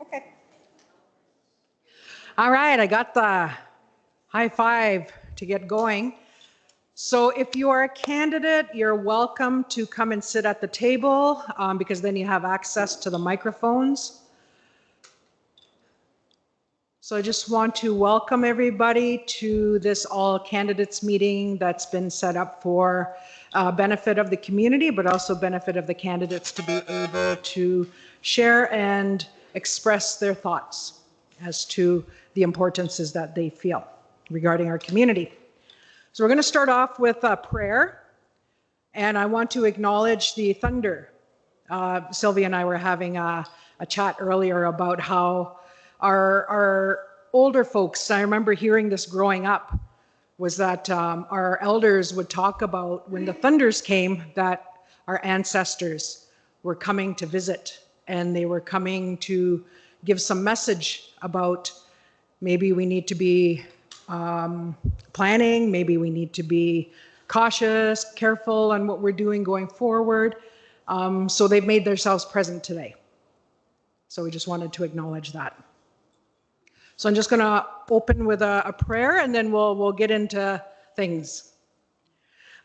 Okay. All right, I got the high five to get going. So if you are a candidate, you're welcome to come and sit at the table because then you have access to the microphones. So I just want to welcome everybody to this all candidates meeting that's been set up for benefit of the community, but also benefit of the candidates to be able to share and express their thoughts as to the importances that they feel regarding our community. So we're going to start off with a prayer, and I want to acknowledge the thunder. Sylvia and I were having a chat earlier about how our older folks, I remember hearing this growing up, was that our elders would talk about when the thunders came that our ancestors were coming to visit, and they were coming to give some message about maybe we need to be planning, maybe we need to be cautious, careful on what we're doing going forward. So they've made themselves present today. So we just wanted to acknowledge that. So I'm just going to open with a prayer, and then we'll get into things.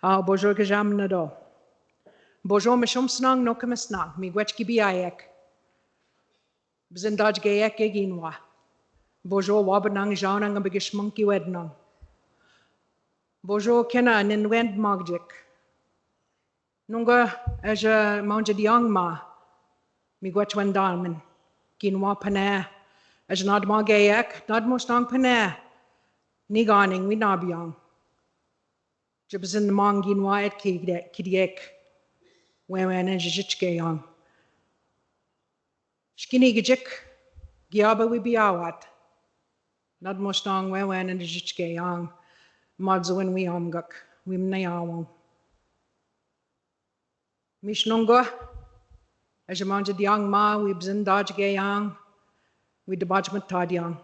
Bonjour kajam nado. Bonjour mishum snang no kamisnang miigwech gibiayek. Bzindaj gayek eginwa. Bonjour wabanang janang abigishmonkey wednang. Bonjour kena ninwend magjik. Nunga aja manja diang ma. Miigwech wendamen. Ginwa paneh. As nad magayak, nad mostang paneh. Niganing we nabyang. Jibzin the mangin wa et kidiek. Wewen and jichgayang. Shkini gijik. Giaba we biawat. Nad mostang wewen and jichgayang. Madzwin we omguk. We mnayawang. Mishnunga. As manja diang ma, we bzin daj gayang. We debajment tadyang.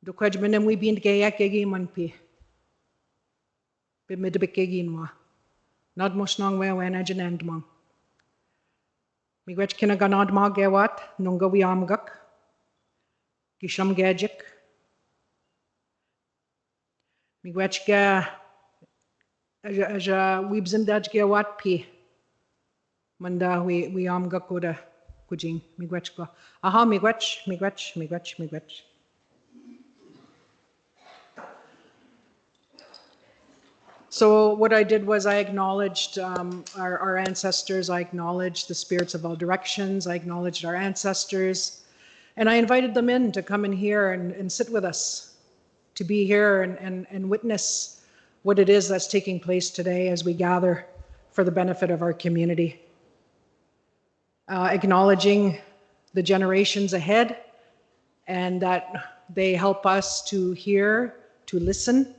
Do kwajmenem we bind gayak egi manpi. Be midbekeginwa. Not mosnang we wen ajanandmang. Miigwech kinaganad ma gewat, nunga we amgak. Gisham gajik. Miigwech ga aja we bzindaj gewat pi. Manda we amgak oda. Kujing, miigwech ko. Aha, miigwech. So what I did was I acknowledged our ancestors, I acknowledged the spirits of all directions, I acknowledged our ancestors, and I invited them in to come in here and sit with us, to be here and witness what it is that's taking place today as we gather for the benefit of our community. Acknowledging the generations ahead and that they help us to hear, to listen,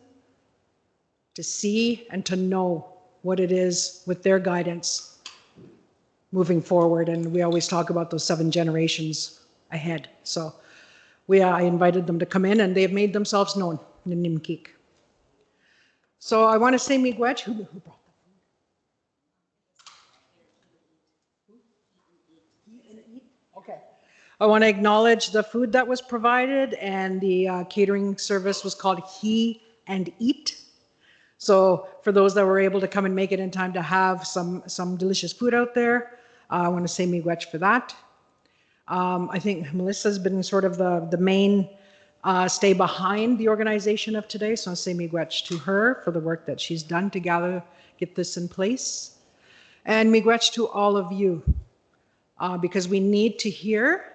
to see, and to know what it is with their guidance moving forward. And we always talk about those 7 generations ahead. So I invited them to come in, and they've made themselves known in Nimkik. So I want to say miigwech. Who brought that? Okay. I want to acknowledge the food that was provided, and the catering service was called He and Eat. So for those that were able to come and make it in time to have some delicious food out there, I want to say miigwech for that. I think Melissa's been sort of the main stay behind the organization of today, so I'll say miigwech to her for the work that she's done to get this in place. And miigwech to all of you. Because we need to hear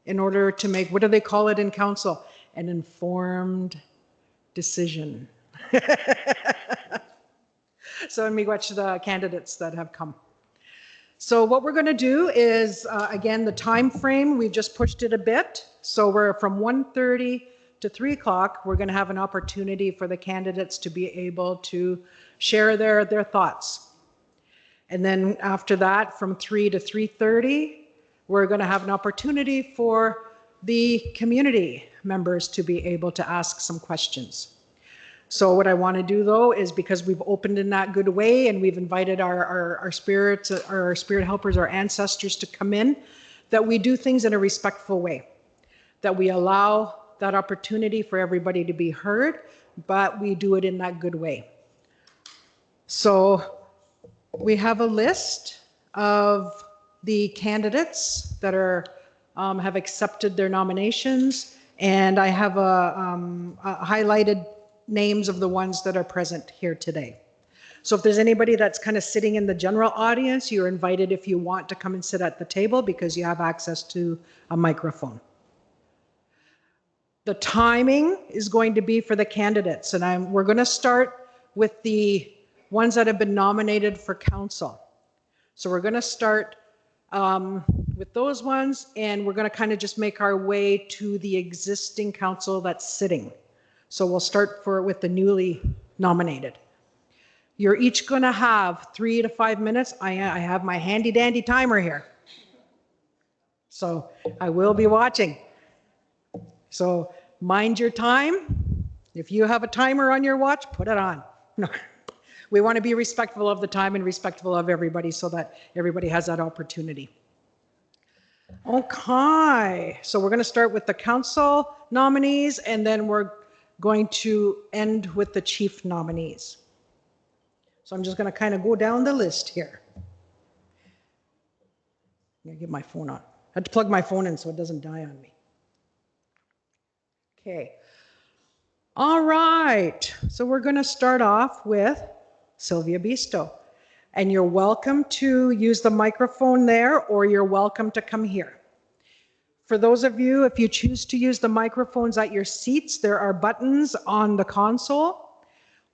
in order to make, what do they call it in council? An informed decision. So miigwech to the candidates that have come. So what we're going to do is, again, the time frame, we've just pushed it a bit. So we're from 1:30 to 3 o'clock, we're going to have an opportunity for the candidates to be able to share their thoughts. And then after that, from 3 to 3:30, we're going to have an opportunity for the community members to be able to ask some questions. So what I want to do, though, is because we've opened in that good way and we've invited our spirits, our spirit helpers, our ancestors to come in, that we do things in a respectful way, that we allow that opportunity for everybody to be heard, but we do it in that good way. So we have a list of the candidates that are have accepted their nominations, and I have highlighted names of the ones that are present here today. So if there's anybody that's kind of sitting in the general audience, you're invited if you want to come and sit at the table because you have access to a microphone. The timing is going to be for the candidates, and we're going to start with the ones that have been nominated for council. So we're going to start with those ones, and we're going to kind of just make our way to the existing council that's sitting. So we'll start with the newly nominated. You're each going to have 3 to 5 minutes. I have my handy dandy timer here. So I will be watching. So mind your time. If you have a timer on your watch, put it on. No. We want to be respectful of the time and respectful of everybody so that everybody has that opportunity. Okay, so we're going to start with the council nominees, and then we're going to end with the chief nominees. So I'm just going to kind of go down the list here. I'm going to get my phone on. I had to plug my phone in so it doesn't die on me. Okay. All right, so we're going to start off with Sylvia Bisto. And you're welcome to use the microphone there, or you're welcome to come here. For those of you, if you choose to use the microphones at your seats, there are buttons on the console.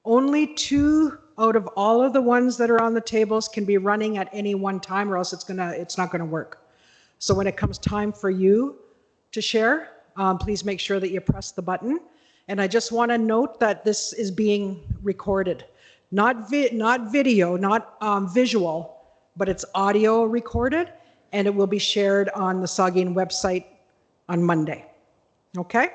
Only 2 out of all of the ones that are on the tables can be running at any one time, or else it's not gonna work. So when it comes time for you to share, please make sure that you press the button. And I just want to note that this is being recorded. Not video, not visual, but it's audio recorded, and it will be shared on the Saugeen website on Monday. Okay?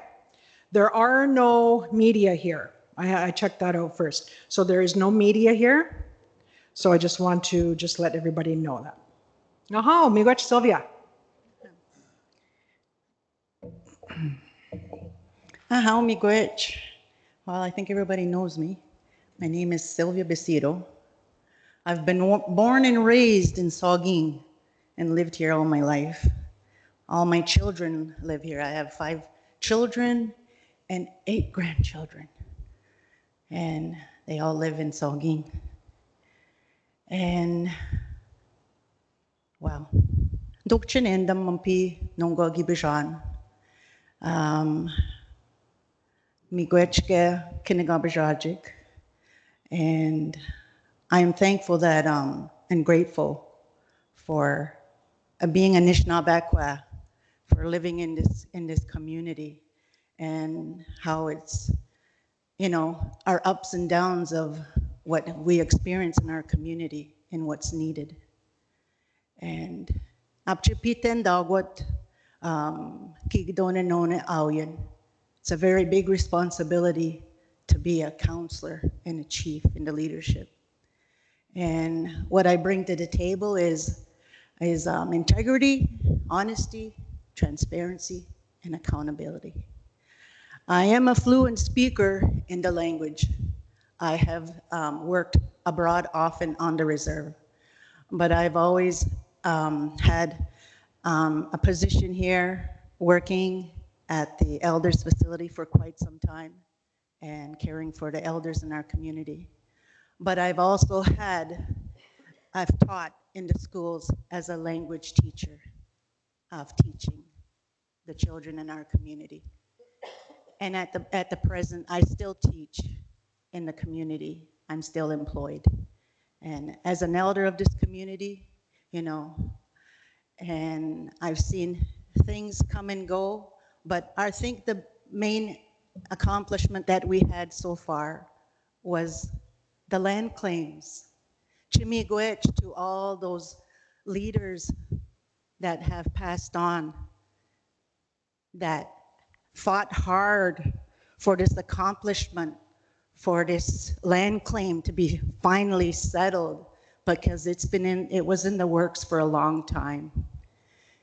There are no media here. I checked that out first. So there is no media here. So I just want to let everybody know that. Aha, miigwech Sylvia. Aha, miigwech. Well, I think everybody knows me. My name is Sylvia Bisto. I've been born and raised in Saugeen and lived here all my life. All my children live here. I have 5 children and 8 grandchildren. And they all live in Saugeen. And, wow. Dokchen endam mampi nonggo gibijan. Miigwechke kinegabajajik. And I am thankful that and grateful for being a Anishinaabe, for living in this community, and how it's, you know, our ups and downs of what we experience in our community and what's needed. And apchipiten dagwat kigdone none auyen. It's a very big responsibility to be a counselor and a chief in the leadership. And what I bring to the table is integrity, honesty, transparency, and accountability. I am a fluent speaker in the language. I have worked abroad, often on the reserve, but I've always had a position here working at the elders facility for quite some time and caring for the elders in our community. But I've also I've taught in the schools as a language teacher of teaching the children in our community. And at the present, I still teach in the community. I'm still employed. And as an elder of this community, you know, and I've seen things come and go, but I think the main accomplishment that we had so far was the land claims. Chimiigwech to all those leaders that have passed on, that fought hard for this accomplishment, for this land claim to be finally settled, because it was in the works for a long time.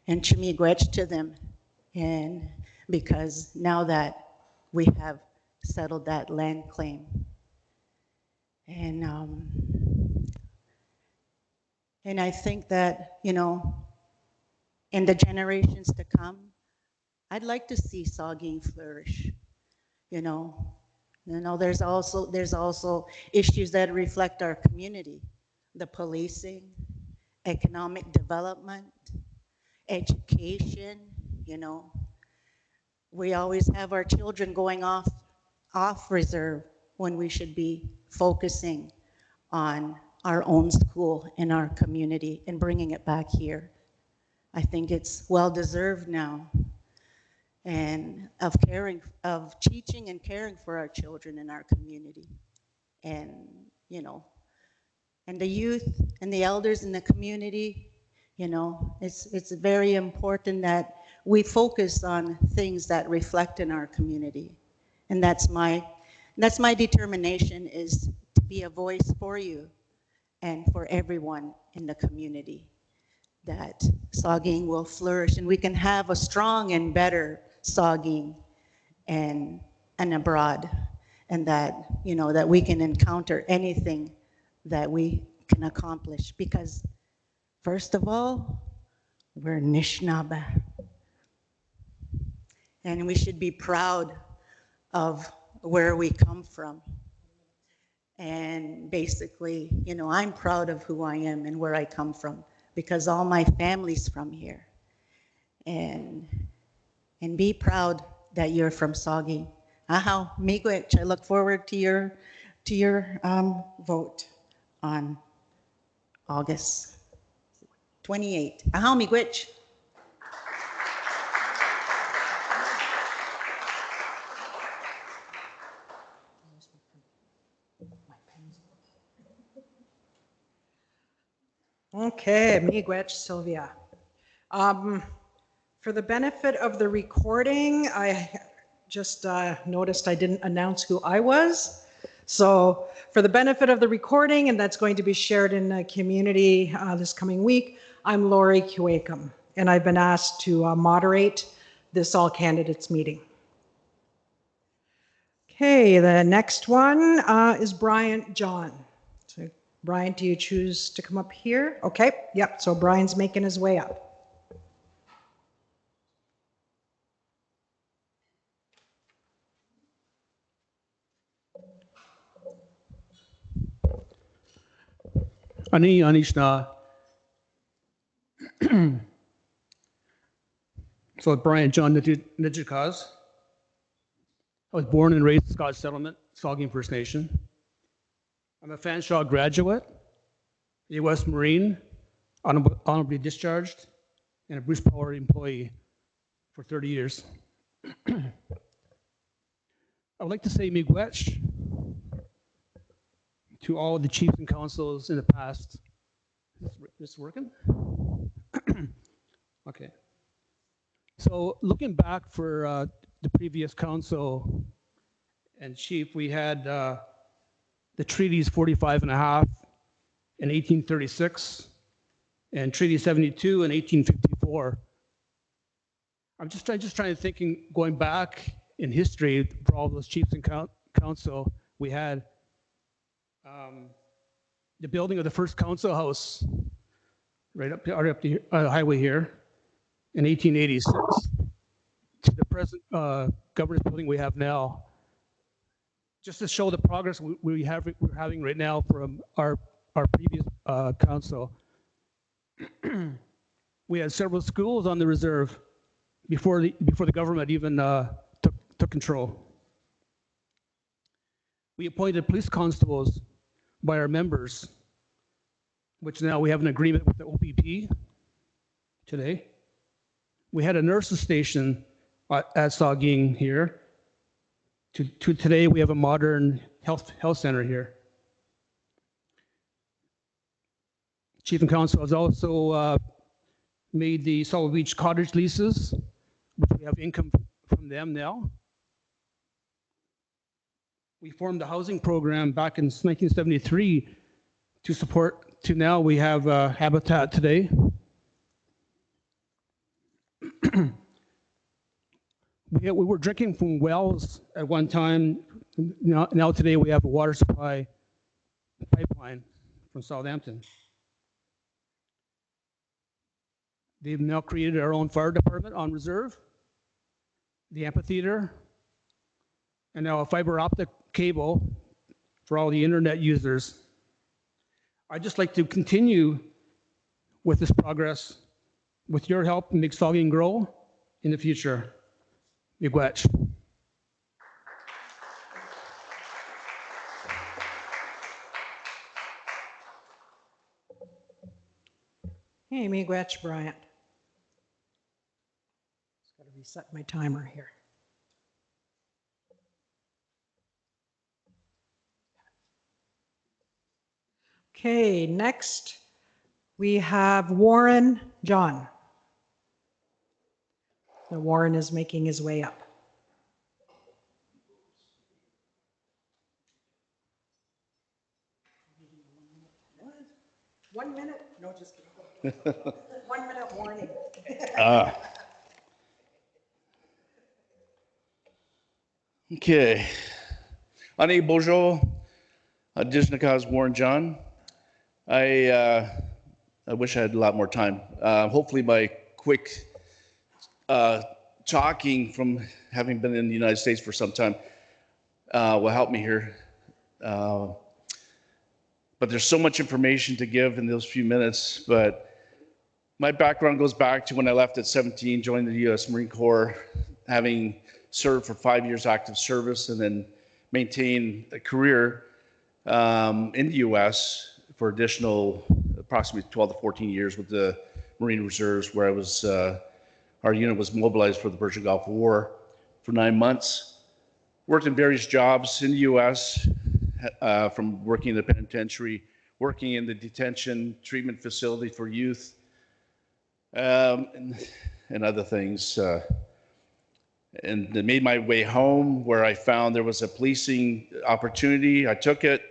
and chumigwech to them. And because now that we have settled that land claim. And I think that, you know, in the generations to come, I'd like to see Saging flourish. You know, there's also issues that reflect our community, the policing, economic development, education. You know, we always have our children going off reserve when we should be focusing on our own school in our community and bringing it back here. I think it's well deserved now, and of teaching and caring for our children in our community. And, you know, and the youth and the elders in the community, you know, it's very important that we focus on things that reflect in our community. And that's my determination, is to be a voice for you and for everyone in the community, that Saging will flourish and we can have a strong and better Saging and abroad, and that, you know, that we can encounter anything that we can accomplish, because first of all, we're Anishinaabe. And we should be proud of where we come from. And basically, you know, I'm proud of who I am and where I come from, because all my family's from here. And be proud that you're from Saging. Ahaw, miigwech. I look forward to your vote on August 28. Ahaw, miigwech. Okay, miigwech, Sylvia. For the benefit of the recording, I just noticed I didn't announce who I was. So for the benefit of the recording, and that's going to be shared in the community this coming week, I'm Lori Kuwakam, and I've been asked to moderate this all candidates meeting. Okay, the next one is Brian John. So Brian, do you choose to come up here? Okay, yep, so Brian's making his way up. Ani Anishna. So Brian John Nijikaz. I was born and raised in Scottish Settlement, Saging First Nation. I'm a Fanshawe graduate, a U.S. Marine, honorably discharged, and a Bruce Power employee for 30 years. I would like to say miigwech to all the chiefs and councils in the past. Is this working? Okay. So looking back for the previous council and chief, we had the treaties 45 and a half in 1836 and Treaty 72 in 1854. I'm just trying to think, going back in history for all those chiefs and council, we had the building of the first council house right up the highway here in 1886 to the present governor's building we have now. Just to show the progress we're having right now from our previous council. We had several schools on the reserve before the government even took control. We appointed police constables by our members, which now we have an agreement with the OPP today. We had a nurses station at Saging here. To today, we have a modern health center here. Chief and Council has also made the Solid Beach cottage leases, which we have income from them now. We formed a housing program back in 1973 to support, to now we have Habitat today. We were drinking from wells at one time. Now today we have a water supply pipeline from Southampton. They've now created our own fire department on reserve, the amphitheater, and now a fiber optic cable for all the internet users. I'd just like to continue with this progress with your help, make Saugeen grow in the future. Miigwech. Hey, Miigwech Bryant. Just got to reset my timer here. Okay, next we have Warren John. So Warren is making his way up. One minute? No, just kidding. 1 minute warning. Okay. Ani bonjour. Dishnakaz Warren John. I wish I had a lot more time. Hopefully my quick talking from having been in the United States for some time will help me here. But there's so much information to give in those few minutes. But my background goes back to when I left at 17, joined the U.S. Marine Corps, having served for 5 years active service, and then maintained a career in the U.S. for additional approximately 12 to 14 years with the Marine Reserves, where I was, our unit was mobilized for the Persian Gulf War for 9 months. Worked in various jobs in the U.S., from working in the penitentiary, working in the detention treatment facility for youth, and other things. And I made my way home, where I found there was a policing opportunity. I took it,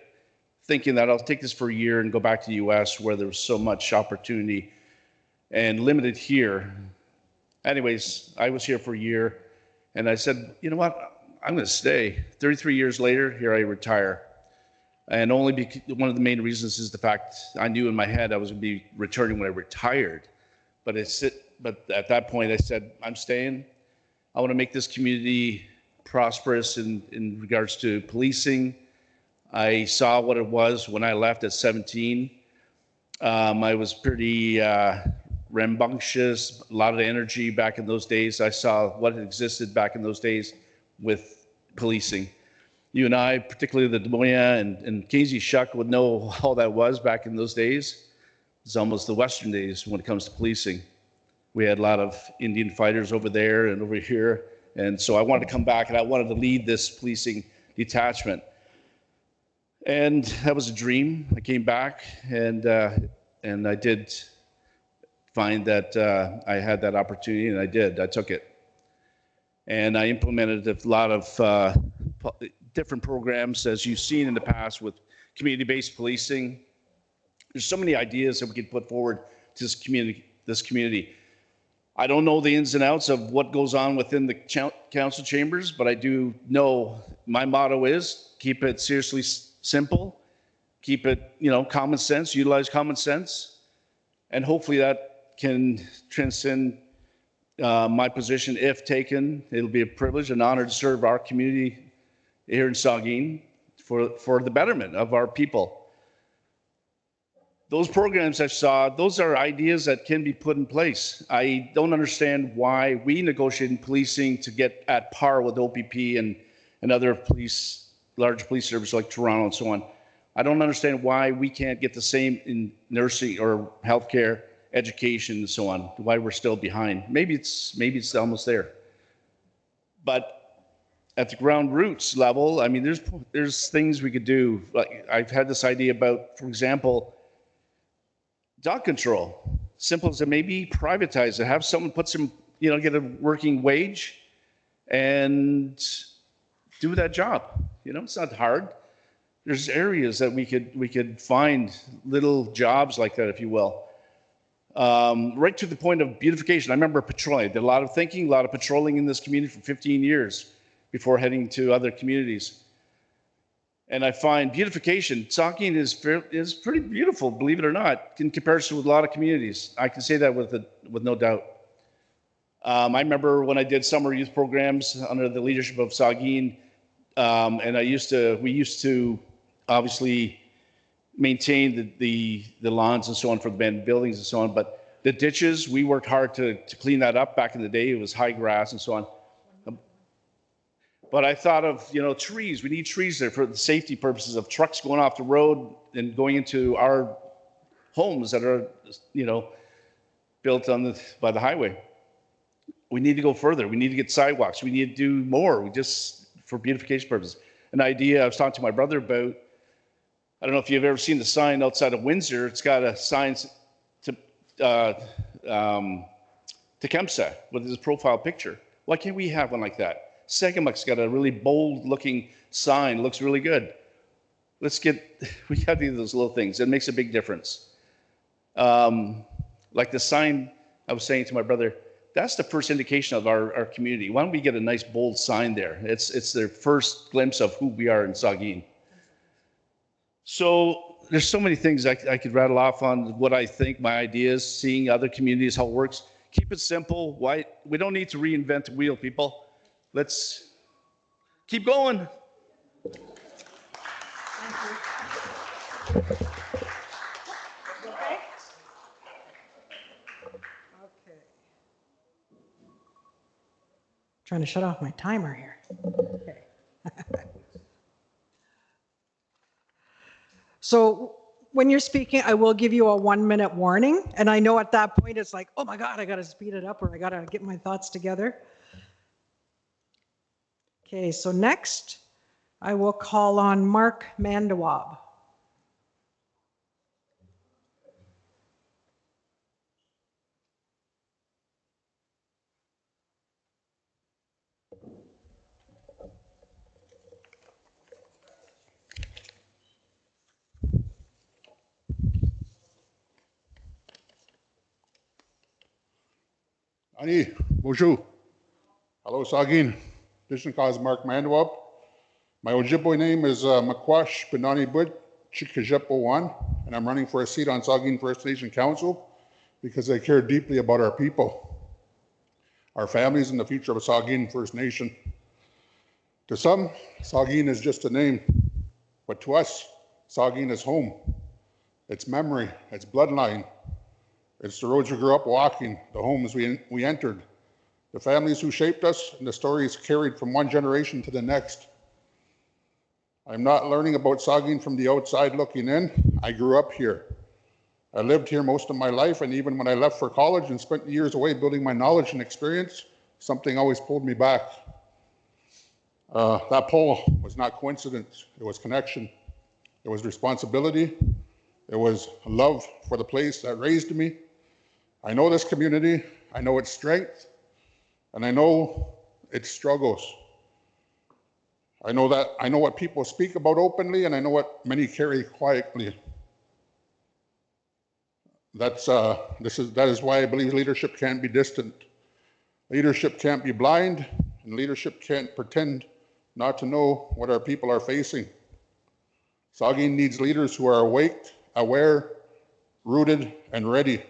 thinking that I'll take this for a year and go back to the U.S., where there was so much opportunity and limited here. Anyways, I was here for a year, and I said, you know what, I'm going to stay. 33 years later, here I retire. And only one of the main reasons is the fact I knew in my head I was going to be returning when I retired. But at that point, I said, I'm staying. I want to make this community prosperous in regards to policing. I saw what it was when I left at 17. I was pretty rambunctious, a lot of energy back in those days. I saw what existed back in those days with policing. You and I, particularly the Des Moines and Casey Shuck, would know how that was back in those days. It's almost the Western days when it comes to policing. We had a lot of Indian fighters over there and over here. And so I wanted to come back, and I wanted to lead this policing detachment. And that was a dream. I came back, and I did find that I had that opportunity, and I did. I took it. And I implemented a lot of different programs, as you've seen in the past with community-based policing. There's so many ideas that we can put forward to this community. I don't know the ins and outs of what goes on within the council chambers, but I do know my motto is keep it seriously simple, keep it, common sense, utilize common sense, and hopefully that can transcend my position if taken. It'll be a privilege and honor to serve our community here in Saugeen for the betterment of our people. Those programs I saw, those are ideas that can be put in place. I don't understand why we negotiate in policing to get at par with OPP and other large police services like Toronto and so on. I don't understand why we can't get the same in nursing or healthcare, education, and so on, why we're still behind. Maybe it's almost there. But at the ground roots level, I mean, there's things we could do. Like I've had this idea about, for example, dog control. Simple as it may be, privatize it. Have someone put some, get a working wage and do that job. It's not hard. There's areas that we could find little jobs like that, if you will. right to the point of beautification. I remember patrolling. I did a lot of thinking, a lot of patrolling in this community for 15 years before heading to other communities. And I find beautification, Saugeen is pretty beautiful, believe it or not, in comparison with a lot of communities. I can say that with no doubt. I remember when I did summer youth programs under the leadership of Saugeen, and we used to obviously maintain the lawns and so on for the abandoned buildings and so on. But the ditches, we worked hard to clean that up back in the day. It was high grass and so on. But I thought of, trees. We need trees there for the safety purposes of trucks going off the road and going into our homes that are, built by the highway. We need to go further. We need to get sidewalks. We need to do more. For beautification purposes. An idea I was talking to my brother about. I don't know if you've ever seen the sign outside of Windsor. It's got a sign to Tecumseh with his profile picture. Why can't we have one like that? Secondmuck's got a really bold looking sign, looks really good. We got to do those little things. It makes a big difference. Like the sign I was saying to my brother, that's the first indication of our community. Why don't we get a nice bold sign there? It's their first glimpse of who we are in Saugeen. So there's so many things I could rattle off on what I think, my ideas, seeing other communities, how it works. Keep it simple. We don't need to reinvent the wheel, people. Let's keep going. Okay. Trying to shut off my timer here. Okay. So when you're speaking, I will give you a 1-minute warning. And I know at that point it's like, oh my God, I got to speed it up or I got to get my thoughts together. Okay, so next I will call on Mark Mandawab. Ani, bonjour. Hello, Saugeen. This is Mark Mandawab. My Ojibwe name is Makwash Benani Bud Chikajepo 1, and I'm running for a seat on Saugeen First Nation Council because I care deeply about our people, our families, and the future of Saugeen First Nation. To some, Saugeen is just a name, but to us, Saugeen is home. It's memory, it's bloodline. It's the roads we grew up walking, the homes we entered, the families who shaped us, and the stories carried from one generation to the next. I'm not learning about Saugeen from the outside looking in. I grew up here. I lived here most of my life, and even when I left for college and spent years away building my knowledge and experience, something always pulled me back. That pull was not coincidence. It was connection. It was responsibility. It was love for the place that raised me. I know this community, I know its strength, and I know its struggles. I know what people speak about openly, and I know what many carry quietly. That is why I believe leadership can't be distant. Leadership can't be blind, and leadership can't pretend not to know what our people are facing. Saugeen needs leaders who are awake, aware, rooted, and ready.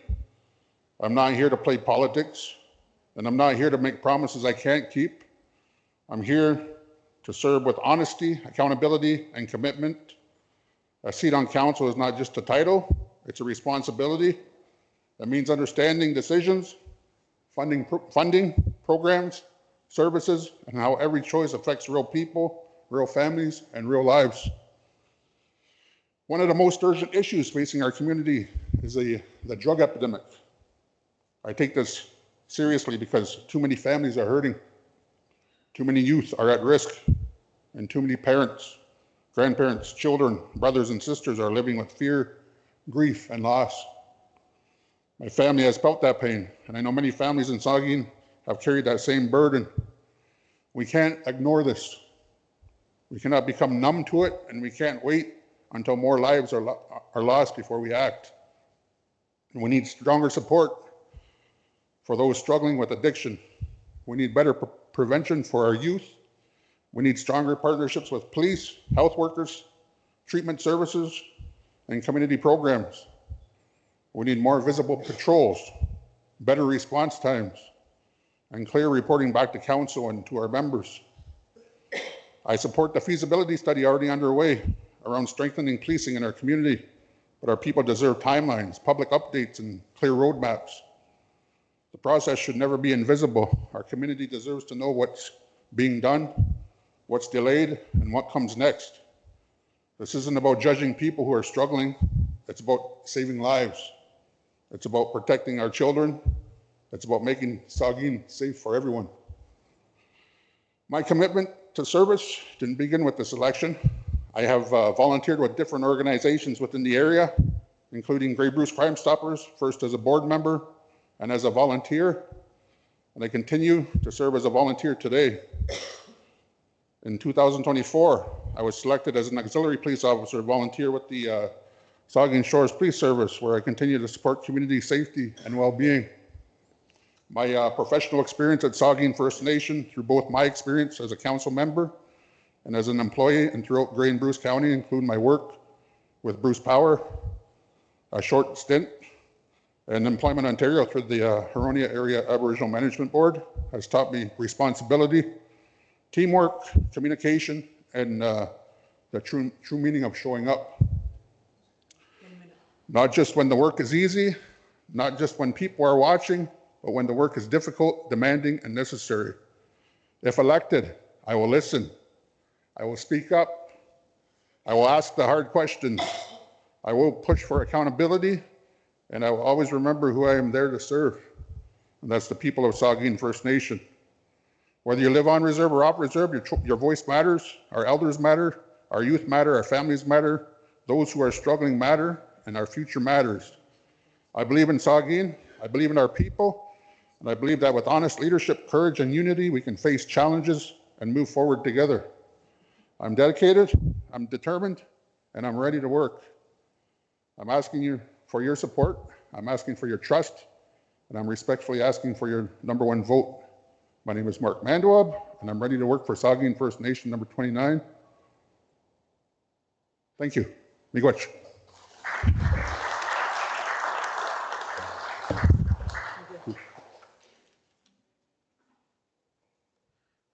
I'm not here to play politics, and I'm not here to make promises I can't keep. I'm here to serve with honesty, accountability, and commitment. A seat on council is not just a title, it's a responsibility. That means understanding decisions, funding programs, services, and how every choice affects real people, real families, and real lives. One of the most urgent issues facing our community is the drug epidemic. I take this seriously because too many families are hurting, too many youth are at risk, and too many parents, grandparents, children, brothers, and sisters are living with fear, grief, and loss. My family has felt that pain, and I know many families in Saugeen have carried that same burden. We can't ignore this. We cannot become numb to it, and we can't wait until more lives are lost before we act. We need stronger support for those struggling with addiction. We need better prevention for our youth. We need stronger partnerships with police, health workers, treatment services, and community programs. We need more visible patrols, better response times, and clear reporting back to council and to our members. I support the feasibility study already underway around strengthening policing in our community, but our people deserve timelines, public updates, and clear roadmaps. The process should never be invisible. Our community deserves to know what's being done, what's delayed, and what comes next. This isn't about judging people who are struggling. It's about saving lives. It's about protecting our children. It's about making Saugeen safe for everyone. My commitment to service didn't begin with this election. I have volunteered with different organizations within the area, including Grey Bruce Crime Stoppers, first as a board member and as a volunteer, and I continue to serve as a volunteer today. In 2024, I was selected as an auxiliary police officer volunteer with the Saugeen Shores Police Service, where I continue to support community safety and well-being. My professional experience at Saugeen First Nation, through both my experience as a council member and as an employee and throughout Grey and Bruce County, include my work with Bruce Power, a short stint, and Employment Ontario through the Huronia Area Aboriginal Management Board, has taught me responsibility, teamwork, communication, and the true meaning of showing up. Not just when the work is easy, not just when people are watching, but when the work is difficult, demanding, and necessary. If elected, I will listen. I will speak up. I will ask the hard questions. I will push for accountability, and I will always remember who I am there to serve, and that's the people of Saugeen First Nation. Whether you live on reserve or off reserve, your voice matters, our elders matter, our youth matter, our families matter, those who are struggling matter, and our future matters. I believe in Saugeen, I believe in our people, and I believe that with honest leadership, courage, and unity, we can face challenges and move forward together. I'm dedicated, I'm determined, and I'm ready to work. I'm asking you for your support, I'm asking for your trust, and I'm respectfully asking for your #1 vote. My name is Mark Manduab, and I'm ready to work for Saugeen First Nation number 29. Thank you. Miigwech.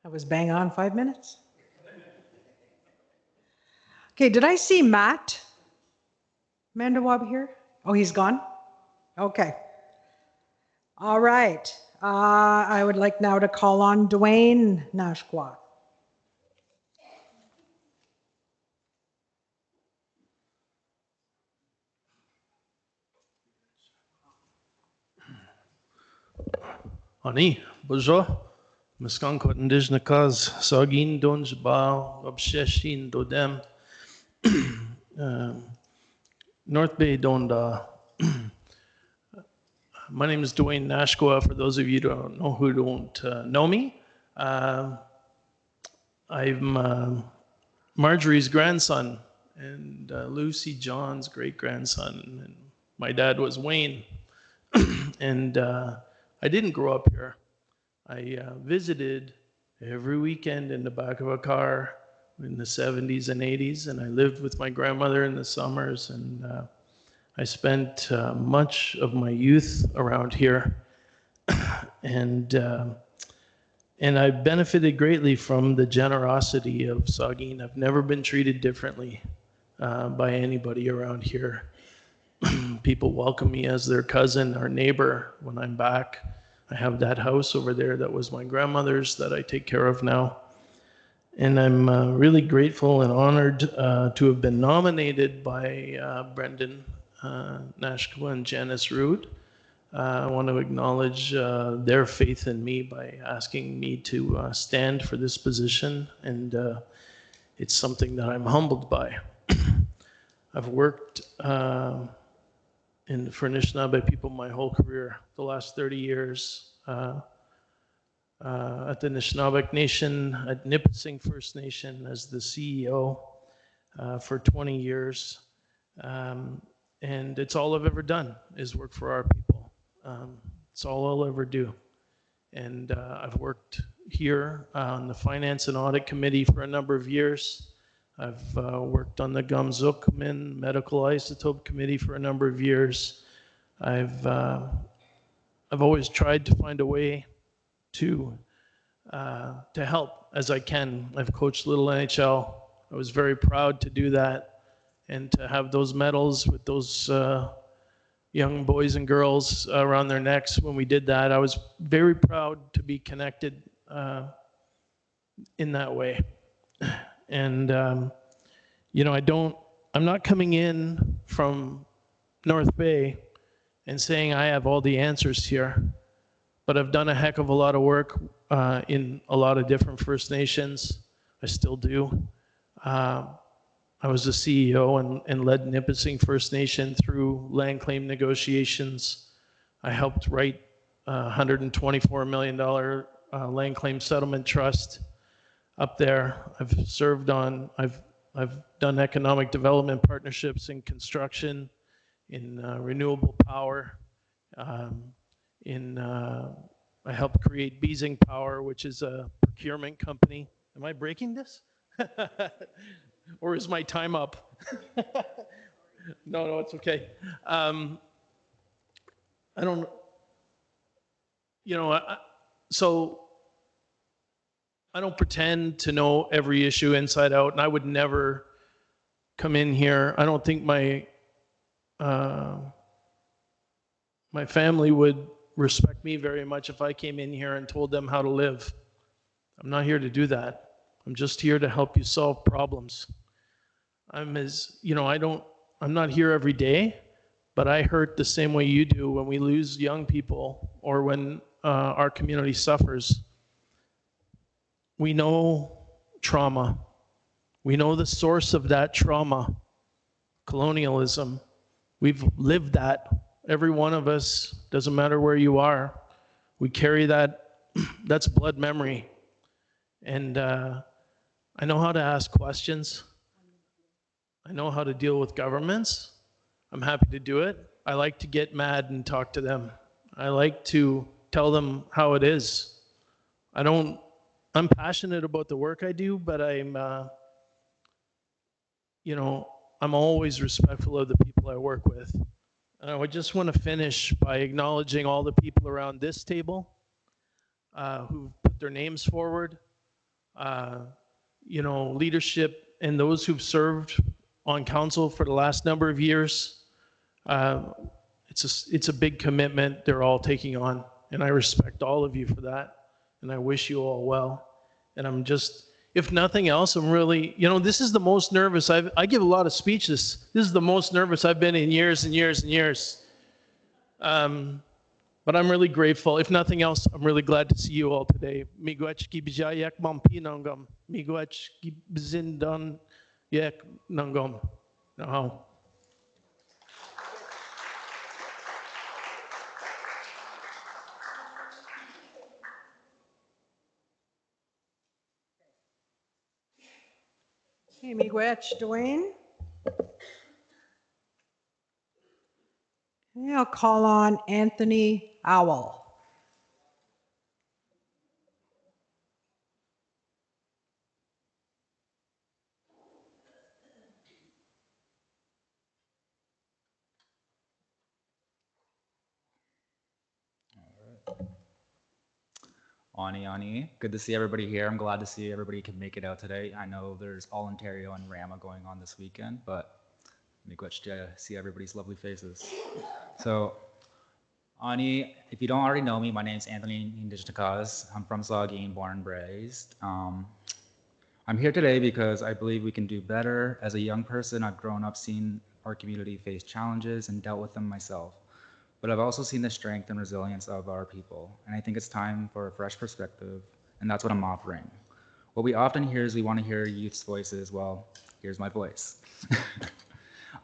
That was bang on 5 minutes. Okay, did I see Matt Mandawab here? Oh, he's gone? Okay. All right. I would like now to call on Dwayne Nashqua. Ani, bonjour. Miskanko Indijnakas, Saugeen Donjba, Obsheshin Dodem, North Bay Donda. My name is Dwayne Nashqua, for those of you who don't know me. I'm Marjorie's grandson and Lucy John's great-grandson. And my dad was Wayne. And I didn't grow up here. I visited every weekend in the back of a car in the 70s and 80s, and I lived with my grandmother in the summers, and I spent much of my youth around here. and I benefited greatly from the generosity of Saugeen. I've never been treated differently by anybody around here. People welcome me as their cousin or neighbor when I'm back. I have that house over there that was my grandmother's that I take care of now. And I'm really grateful and honored to have been nominated by Brendan Nashqua and Janice Rood. I want to acknowledge their faith in me by asking me to stand for this position, and it's something that I'm humbled by. I've worked for Anishinaabe people my whole career, the last 30 years, at the Anishinaabe Nation, at Nipissing First Nation as the CEO for 20 years. And it's all I've ever done is work for our people. It's all I'll ever do. And I've worked here on the Finance and Audit Committee for a number of years. I've worked on the Gamsukmin Medical Isotope Committee for a number of years. I've always tried to find a way to help as I can. I've coached Little NHL. I was very proud to do that and to have those medals with those young boys and girls around their necks when we did that. I was very proud to be connected in that way. And, you know, I'm not coming in from North Bay and saying I have all the answers here, but I've done a heck of a lot of work in a lot of different First Nations. I still do. I was the CEO and led Nipissing First Nation through land claim negotiations. I helped write $124 million land claim settlement trust up there. I've done economic development partnerships in construction, in renewable power, I helped create Beasing Power, which is a procurement company. Am I breaking this? Or is my time up? No, it's okay. I don't, so I don't pretend to know every issue inside out, and I would never come in here. I don't think my family would respect me very much if I came in here and told them how to live. I'm not here to do that. I'm just here to help you solve problems. I'm not here every day, but I hurt the same way you do when we lose young people or when our community suffers. We know trauma. We know the source of that trauma, colonialism. We've lived that. Every one of us, doesn't matter where you are, we carry that. That's blood memory. And I know how to ask questions. I know how to deal with governments. I'm happy to do it. I like to get mad and talk to them. I like to tell them how it is. I'm passionate about the work I do, but I'm always respectful of the people I work with. And I would just want to finish by acknowledging all the people around this table who put their names forward, leadership and those who've served on council for the last number of years. It's a big commitment they're all taking on, and I respect all of you for that, and I wish you all well. And I'm just, if nothing else, I'm really, this is the most nervous I give a lot of speeches. This is the most nervous I've been in years and years and years. But I'm really grateful. If nothing else, I'm really glad to see you all today. Miigwech ki bijayak mampinangam. Miigwech ki bzindan yak nangam. Now. Hey, miigwech, Dwayne. Okay, I'll call on Anthony Owl. Ani, good to see everybody here. I'm glad to see everybody can make it out today. I know there's All Ontario and Rama going on this weekend, but miigwech to see everybody's lovely faces. So, Ani, if you don't already know me, my name's Anthony Indijnakas. I'm from Saugeen, born and raised. I'm here today because I believe we can do better. As a young person, I've grown up seeing our community face challenges and dealt with them myself. But I've also seen the strength and resilience of our people, and I think it's time for a fresh perspective, and that's what I'm offering. What we often hear is we want to hear youth's voices. Well, here's my voice.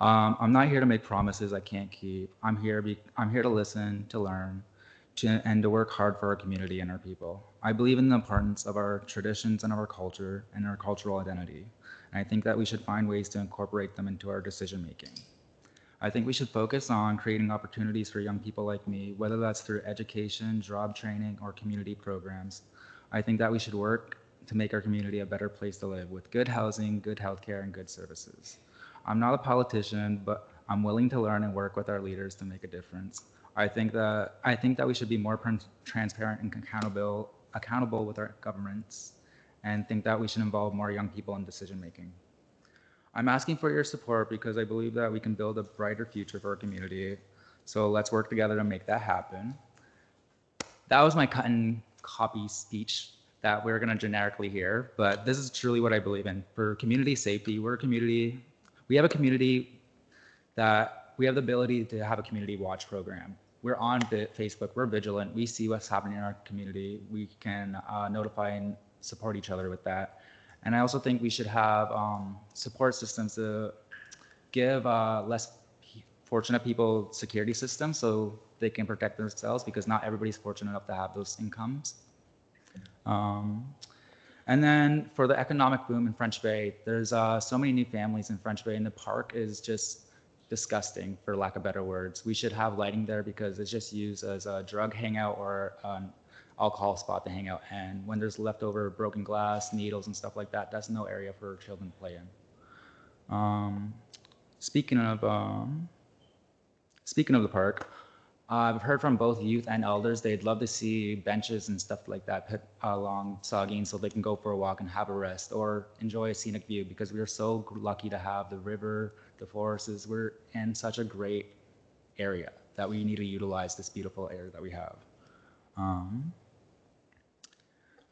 I'm not here to make promises I can't keep. I'm here to listen, to learn, and to work hard for our community and our people. I believe in the importance of our traditions and our culture and our cultural identity, and I think that we should find ways to incorporate them into our decision making. I think we should focus on creating opportunities for young people like me, whether that's through education, job training, or community programs. I think that we should work to make our community a better place to live with good housing, good healthcare, and good services. I'm not a politician, but I'm willing to learn and work with our leaders to make a difference. I think that we should be more transparent and accountable with our governments, and think that we should involve more young people in decision making. I'm asking for your support because I believe that we can build a brighter future for our community. So let's work together to make that happen. That was my cut and copy speech that we're gonna generically hear, but this is truly what I believe in. For community safety, we have a community that we have the ability to have a community watch program. We're on Facebook, we're vigilant, we see what's happening in our community. We can notify and support each other with that. And I also think we should have support systems to give less fortunate people security systems so they can protect themselves, because not everybody's fortunate enough to have those incomes. And then for the economic boom in French Bay, there's so many new families in French Bay, and the park is just disgusting, for lack of better words. We should have lighting there because it's just used as a drug hangout or an alcohol spot to hang out. And when there's leftover broken glass, needles, and stuff like that, that's no area for children to play in. Speaking of the park, I've heard from both youth and elders they'd love to see benches and stuff like that put along Saugeen so they can go for a walk and have a rest or enjoy a scenic view, because we are so lucky to have the river, the forests. We're in such a great area that we need to utilize this beautiful area that we have.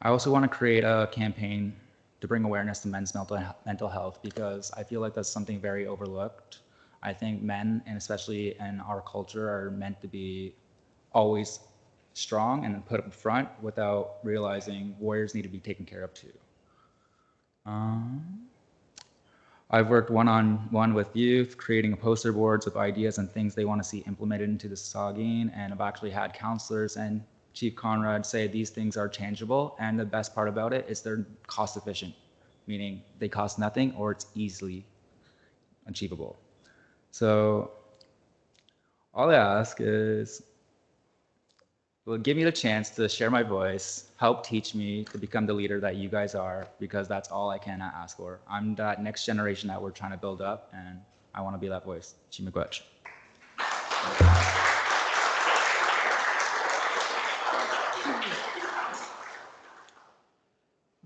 I also want to create a campaign to bring awareness to men's mental health, because I feel like that's something very overlooked. I think men, and especially in our culture, are meant to be always strong and put up front without realizing warriors need to be taken care of too. I've worked one-on-one with youth, creating poster boards of ideas and things they want to see implemented into the Saugeen, and I've actually had counselors and Chief Conrad say these things are changeable, and the best part about it is they're cost efficient, meaning they cost nothing or it's easily achievable. So all I ask is, well, give me the chance to share my voice, help teach me to become the leader that you guys are, because that's all I can ask for. I'm that next generation that we're trying to build up, and I want to be that voice. Chi miigwech.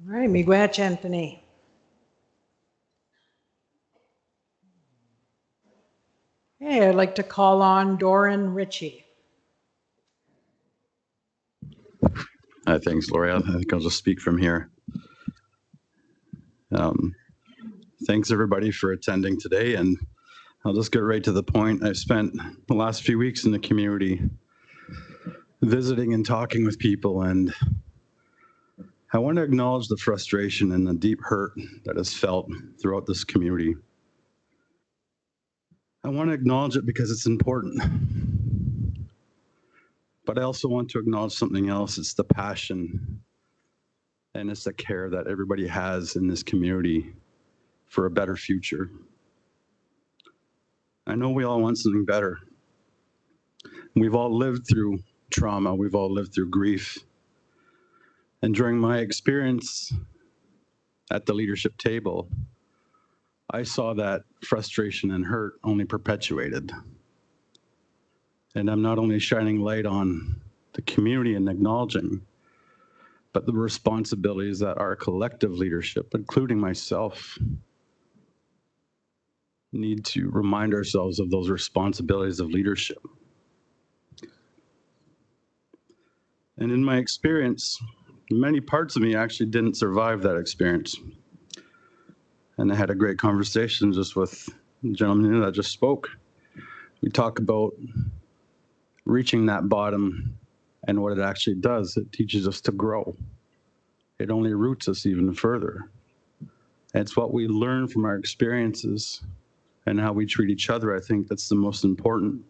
All right, miigwech, Anthony. Hey, I'd like to call on Doran Ritchie. Thanks, Lori. I think I'll just speak from here. Thanks, everybody, for attending today, and I'll just get right to the point. I've spent the last few weeks in the community visiting and talking with people, and I want to acknowledge the frustration and the deep hurt that is felt throughout this community. I want to acknowledge it because it's important. But I also want to acknowledge something else. It's the passion and it's the care that everybody has in this community for a better future. I know we all want something better. We've all lived through trauma. We've all lived through grief. And during my experience at the leadership table, I saw that frustration and hurt only perpetuated. And I'm not only shining light on the community and acknowledging, but the responsibilities that our collective leadership, including myself, need to remind ourselves of those responsibilities of leadership. And in my experience, many parts of me actually didn't survive that experience. And I had a great conversation just with the gentleman that just spoke. We talk about reaching that bottom and what it actually does. It teaches us to grow. It only roots us even further. It's what we learn from our experiences and how we treat each other. I think that's the most important.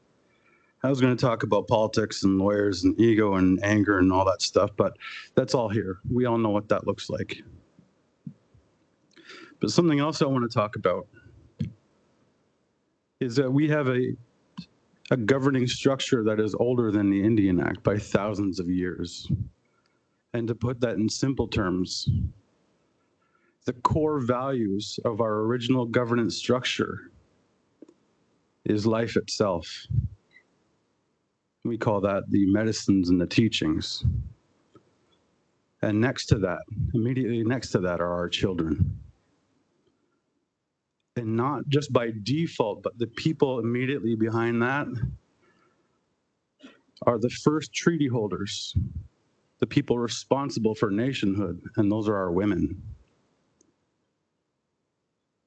I was going to talk about politics and lawyers and ego and anger and all that stuff, but that's all here. We all know what that looks like. But something else I want to talk about is that we have a governing structure that is older than the Indian Act by thousands of years. And to put that in simple terms, the core values of our original governance structure is life itself. We call that the medicines and the teachings. And next to that, immediately next to that, are our children. And not just by default, but the people immediately behind that are the first treaty holders, the people responsible for nationhood, and those are our women.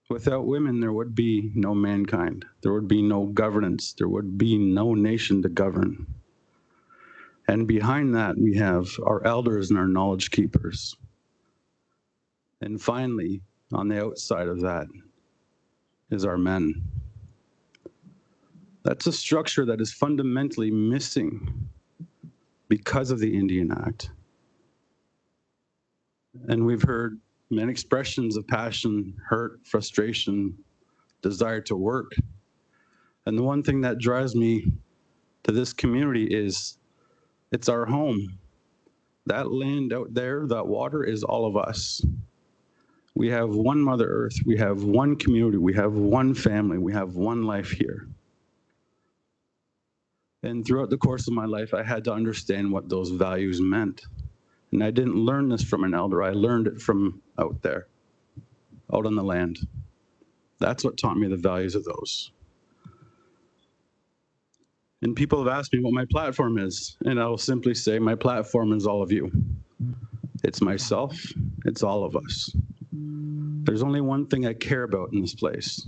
Without women, there would be no mankind. There would be no governance. There would be no nation to govern. And behind that, we have our elders and our knowledge keepers. And finally, on the outside of that is our men. That's a structure that is fundamentally missing because of the Indian Act. And we've heard many expressions of passion, hurt, frustration, desire to work. And the one thing that drives me to this community is it's our home. That land out there, that water is all of us. We have one Mother Earth, we have one community, we have one family, we have one life here. And throughout the course of my life, I had to understand what those values meant. And I didn't learn this from an elder, I learned it from out there, out on the land. That's what taught me the values of those. And people have asked me what my platform is, and I'll simply say my platform is all of you. It's myself, it's all of us. There's only one thing I care about in this place,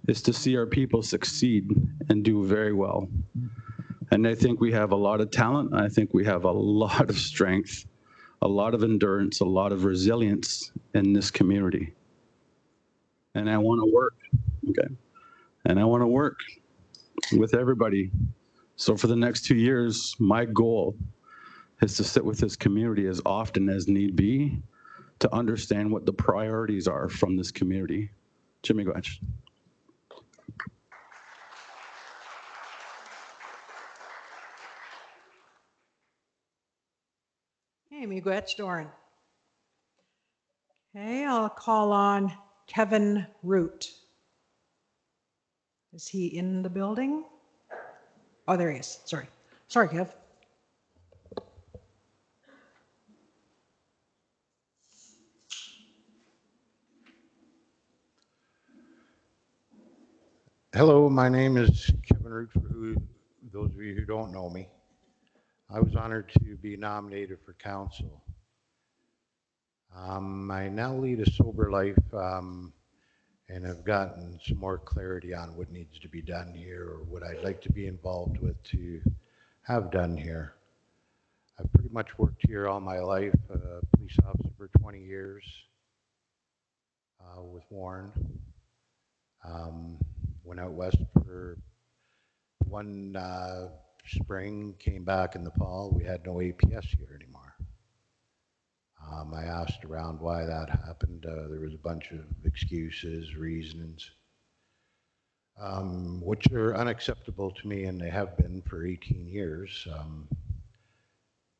is to see our people succeed and do very well. And I think we have a lot of talent, I think we have a lot of strength, a lot of endurance, a lot of resilience in this community. And I want to work, okay? And I want to work with everybody. So for the next 2 years, my goal is to sit with this community as often as need be to understand what the priorities are from this community. Jimmy Gwetch. Hey, Miigwech Doran. Okay, I'll call on Kevin Root. Is he in the building? Oh, there he is. Sorry. Sorry, Kev. Hello, my name is Kevin Root, for those of you who don't know me. I was honored to be nominated for council. I now lead a sober life and have gotten some more clarity on what needs to be done here or what I'd like to be involved with to have done here. I've pretty much worked here all my life, police officer for 20 years with Warren. Went out west for one spring, came back in the fall. We had no APS here anymore. I asked around why that happened. There was a bunch of excuses, reasons, which are unacceptable to me, and they have been for 18 years.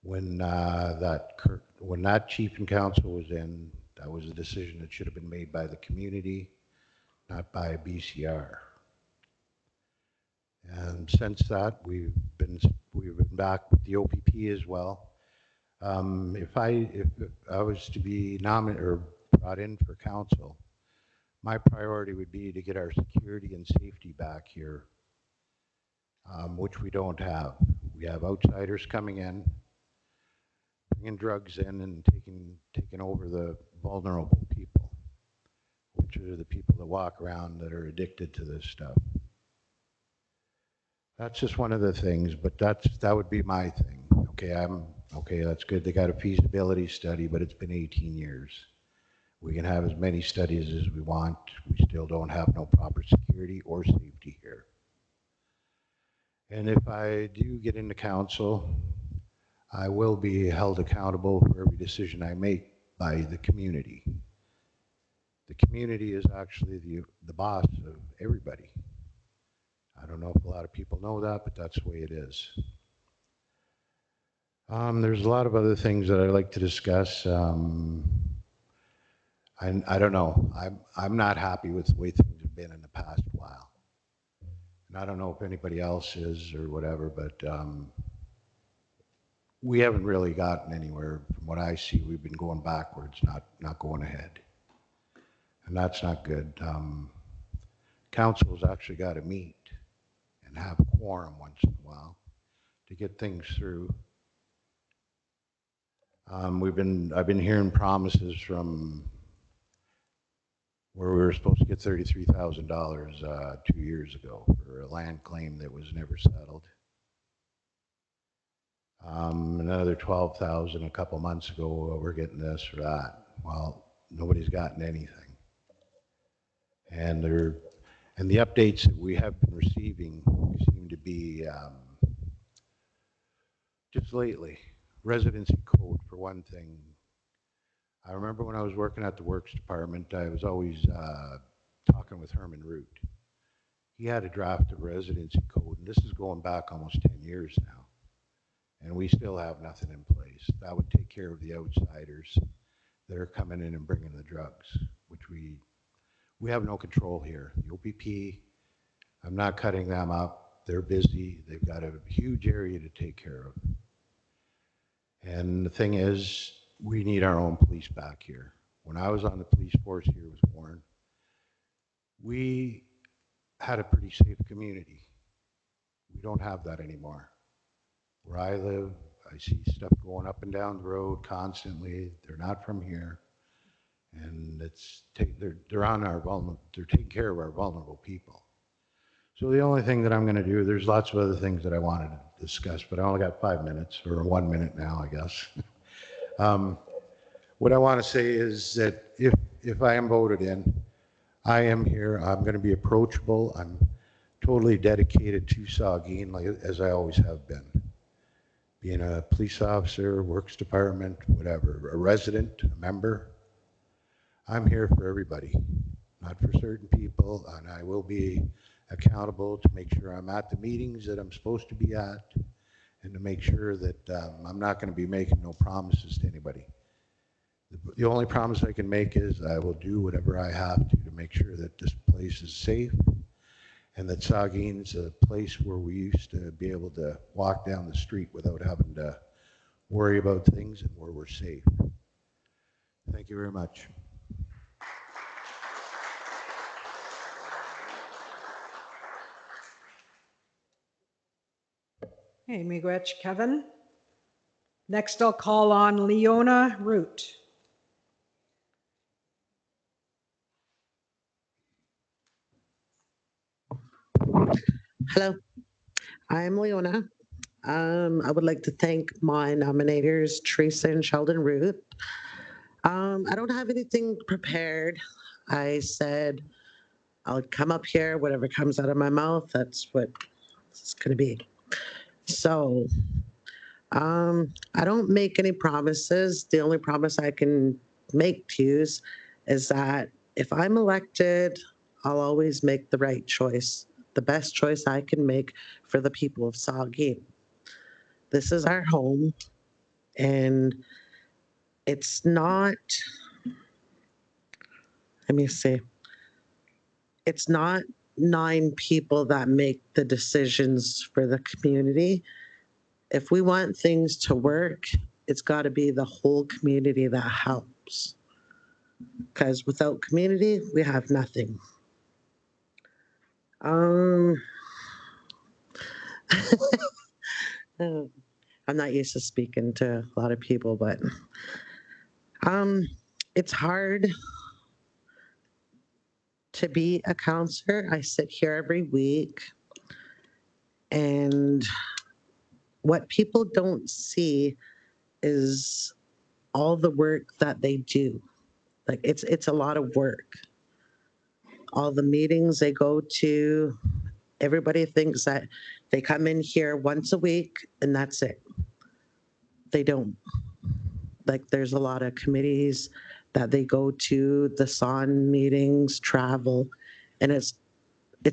When that chief and council was in, that was a decision that should have been made by the community, not by BCR. And since that, we've been back with the OPP as well. If I was to be nominated or brought in for council, my priority would be to get our security and safety back here, which we don't have. We have outsiders coming in, bringing drugs in and taking over the vulnerable people, which are the people that walk around that are addicted to this stuff. That's just one of the things, but that would be my thing. Okay, that's good. They got a feasibility study, but it's been 18 years. We can have as many studies as we want. We still don't have no proper security or safety here. And if I do get into council, I will be held accountable for every decision I make by the community. The community is actually the boss of everybody. I don't know if a lot of people know that, but that's the way it is. There's a lot of other things that I'd like to discuss. I don't know. I'm not happy with the way things have been in the past while. And I don't know if anybody else is or whatever, but we haven't really gotten anywhere. From what I see, we've been going backwards, not going ahead. And that's not good. Council's actually got to meet and have a quorum once in a while to get things through. I've been hearing promises from where we were supposed to get $33,000 2 years ago for a land claim that was never settled. Another 12,000 a couple months ago. We're getting this or that. Well, nobody's gotten anything. And the updates that we have been receiving seem to be just lately. Residency code, for one thing. I remember when I was working at the Works Department, I was always talking with Herman Root. He had a draft of residency code, and this is going back almost 10 years now. And we still have nothing in place. That would take care of the outsiders that are coming in and bringing the drugs, which we have no control here. The OPP, I'm not cutting them up. They're busy. They've got a huge area to take care of. And the thing is, we need our own police back here. When I was on the police force here with Warren, we had a pretty safe community. We don't have that anymore. Where I live, I see stuff going up and down the road constantly. They're not from here. And they're taking care of our vulnerable people. So the only thing that I'm going to do, there's lots of other things that I wanted to discuss, but I only got 5 minutes, or 1 minute now, I guess. What I want to say is that if I am voted in, I am here. I'm going to be approachable. I'm totally dedicated to Saugeen, as I always have been. Being a police officer, Works Department, whatever, a resident, a member, I'm here for everybody, not for certain people, and I will be accountable to make sure I'm at the meetings that I'm supposed to be at, and to make sure that I'm not going to be making no promises to anybody. The only promise I can make is I will do whatever I have to make sure that this place is safe, and that Saugeen's a place where we used to be able to walk down the street without having to worry about things, and where we're safe. Thank you very much. Hey, miigwech, Kevin. Next, I'll call on Leona Root. Hello, I'm Leona. I would like to thank my nominators, Teresa and Sheldon Root. I don't have anything prepared. I said I'll come up here, whatever comes out of my mouth, that's what it's going to be. So I don't make any promises. The only promise I can make to you is that if I'm elected, I'll always make the right choice, the best choice I can make for the people of Saugeen. This is our home, and it's not, let me see, it's not 9 people that make the decisions for the community. If we want things to work, it's got to be the whole community that helps. Because without community, we have nothing. I'm not used to speaking to a lot of people, but it's hard to be a counselor. I sit here every week, and what people don't see is all the work that they do. Like it's a lot of work. All the meetings they go to, everybody thinks that they come in here once a week and that's it. They don't. Like there's a lot of committees that they go to, the SON meetings, travel, and it's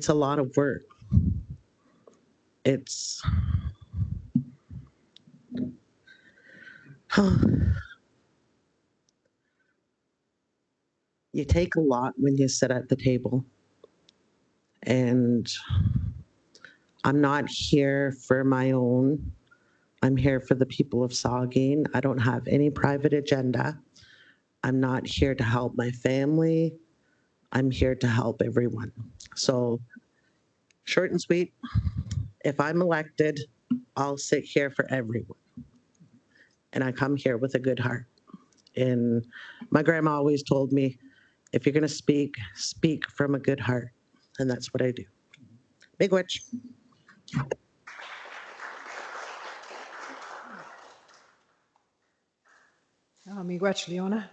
a lot of work. It's you take a lot when you sit at the table. And I'm not here for my own. I'm here for the people of Saugeen. I don't have any private agenda. I'm not here to help my family. I'm here to help everyone. So, short and sweet, if I'm elected, I'll sit here for everyone. And I come here with a good heart. And my grandma always told me, if you're going to speak, speak from a good heart. And that's what I do. Big witch. Miigwech, Leona.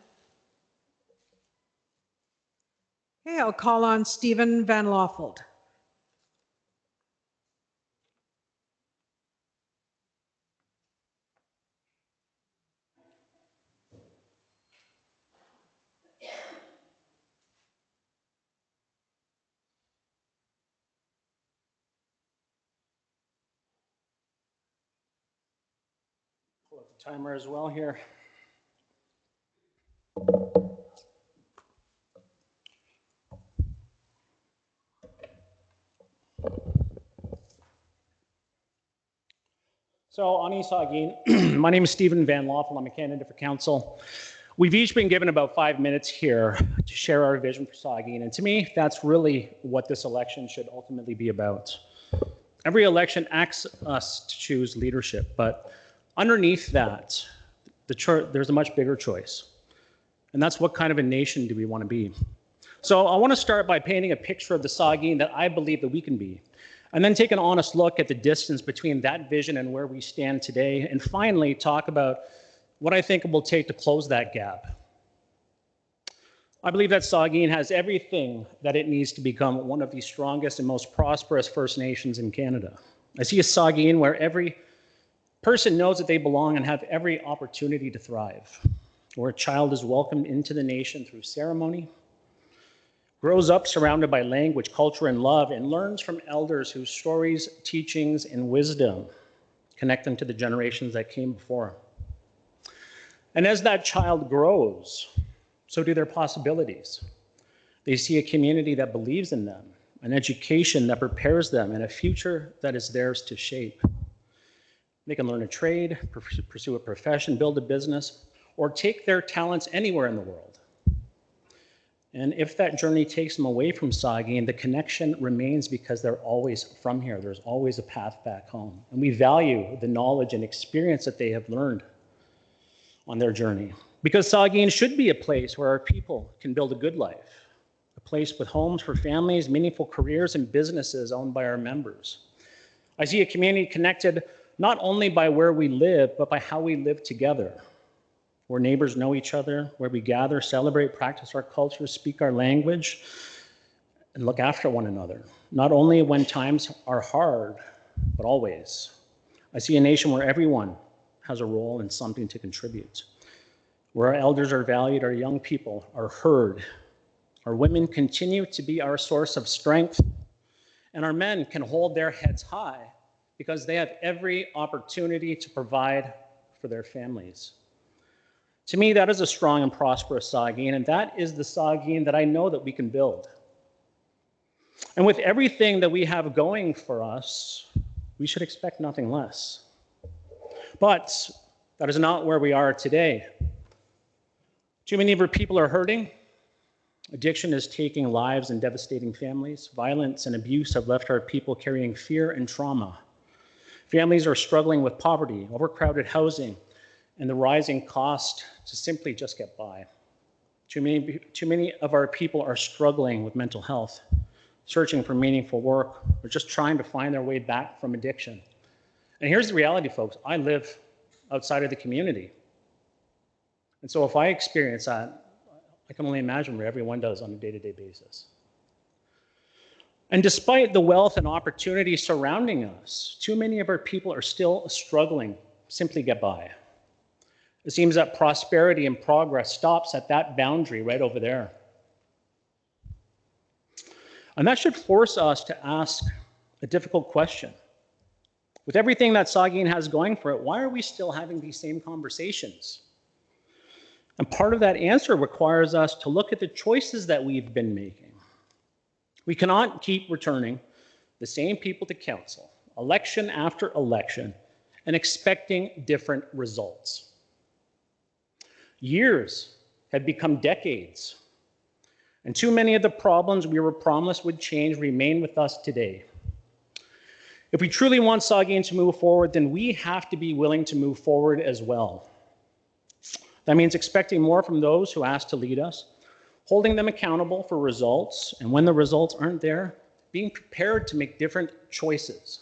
Okay, I'll call on Stephen Van Lawfeld. Pull up the timer as well here. So, Ani Saugeen, my name is Stephen Van Lawfeld. I'm a candidate for council. We've each been given about 5 minutes here to share our vision for Saugeen. And to me, that's really what this election should ultimately be about. Every election asks us to choose leadership, but underneath that, there's a much bigger choice. And that's what kind of a nation do we want to be? So I want to start by painting a picture of the Saugeen that I believe that we can be, and then take an honest look at the distance between that vision and where we stand today, and finally talk about what I think it will take to close that gap. I believe that Saugeen has everything that it needs to become one of the strongest and most prosperous First Nations in Canada. I see a Saugeen where every person knows that they belong and have every opportunity to thrive, where a child is welcomed into the nation through ceremony, grows up surrounded by language, culture, and love, and learns from elders whose stories, teachings, and wisdom connect them to the generations that came before. And as that child grows, so do their possibilities. They see a community that believes in them, an education that prepares them, and a future that is theirs to shape. They can learn a trade, pursue a profession, build a business, or take their talents anywhere in the world. And if that journey takes them away from Saugeen, the connection remains because they're always from here. There's always a path back home. And we value the knowledge and experience that they have learned on their journey. Because Saugeen should be a place where our people can build a good life, a place with homes for families, meaningful careers, and businesses owned by our members. I see a community connected not only by where we live, but by how we live together, where neighbors know each other, where we gather, celebrate, practice our culture, speak our language, and look after one another, not only when times are hard, but always. I see a nation where everyone has a role and something to contribute, where our elders are valued, our young people are heard, our women continue to be our source of strength, and our men can hold their heads high because they have every opportunity to provide for their families. To me, that is a strong and prosperous Saugeen, and that is the Saugeen that I know that we can build. And with everything that we have going for us, we should expect nothing less. But that is not where we are today. Too many of our people are hurting. Addiction is taking lives and devastating families. Violence and abuse have left our people carrying fear and trauma. Families are struggling with poverty, overcrowded housing, and the rising cost to simply just get by. Too many of our people are struggling with mental health, searching for meaningful work, or just trying to find their way back from addiction. And here's the reality, folks. I live outside of the community. And so if I experience that, I can only imagine what everyone does on a day-to-day basis. And despite the wealth and opportunity surrounding us, too many of our people are still struggling to simply get by. It seems that prosperity and progress stops at that boundary right over there. And that should force us to ask a difficult question. With everything that Saugeen has going for it, why are we still having these same conversations? And part of that answer requires us to look at the choices that we've been making. We cannot keep returning the same people to council, election after election, and expecting different results. Years had become decades, and too many of the problems we were promised would change remain with us today. If we truly want Saugeen to move forward, then we have to be willing to move forward as well. That means expecting more from those who ask to lead us, holding them accountable for results, and when the results aren't there, being prepared to make different choices.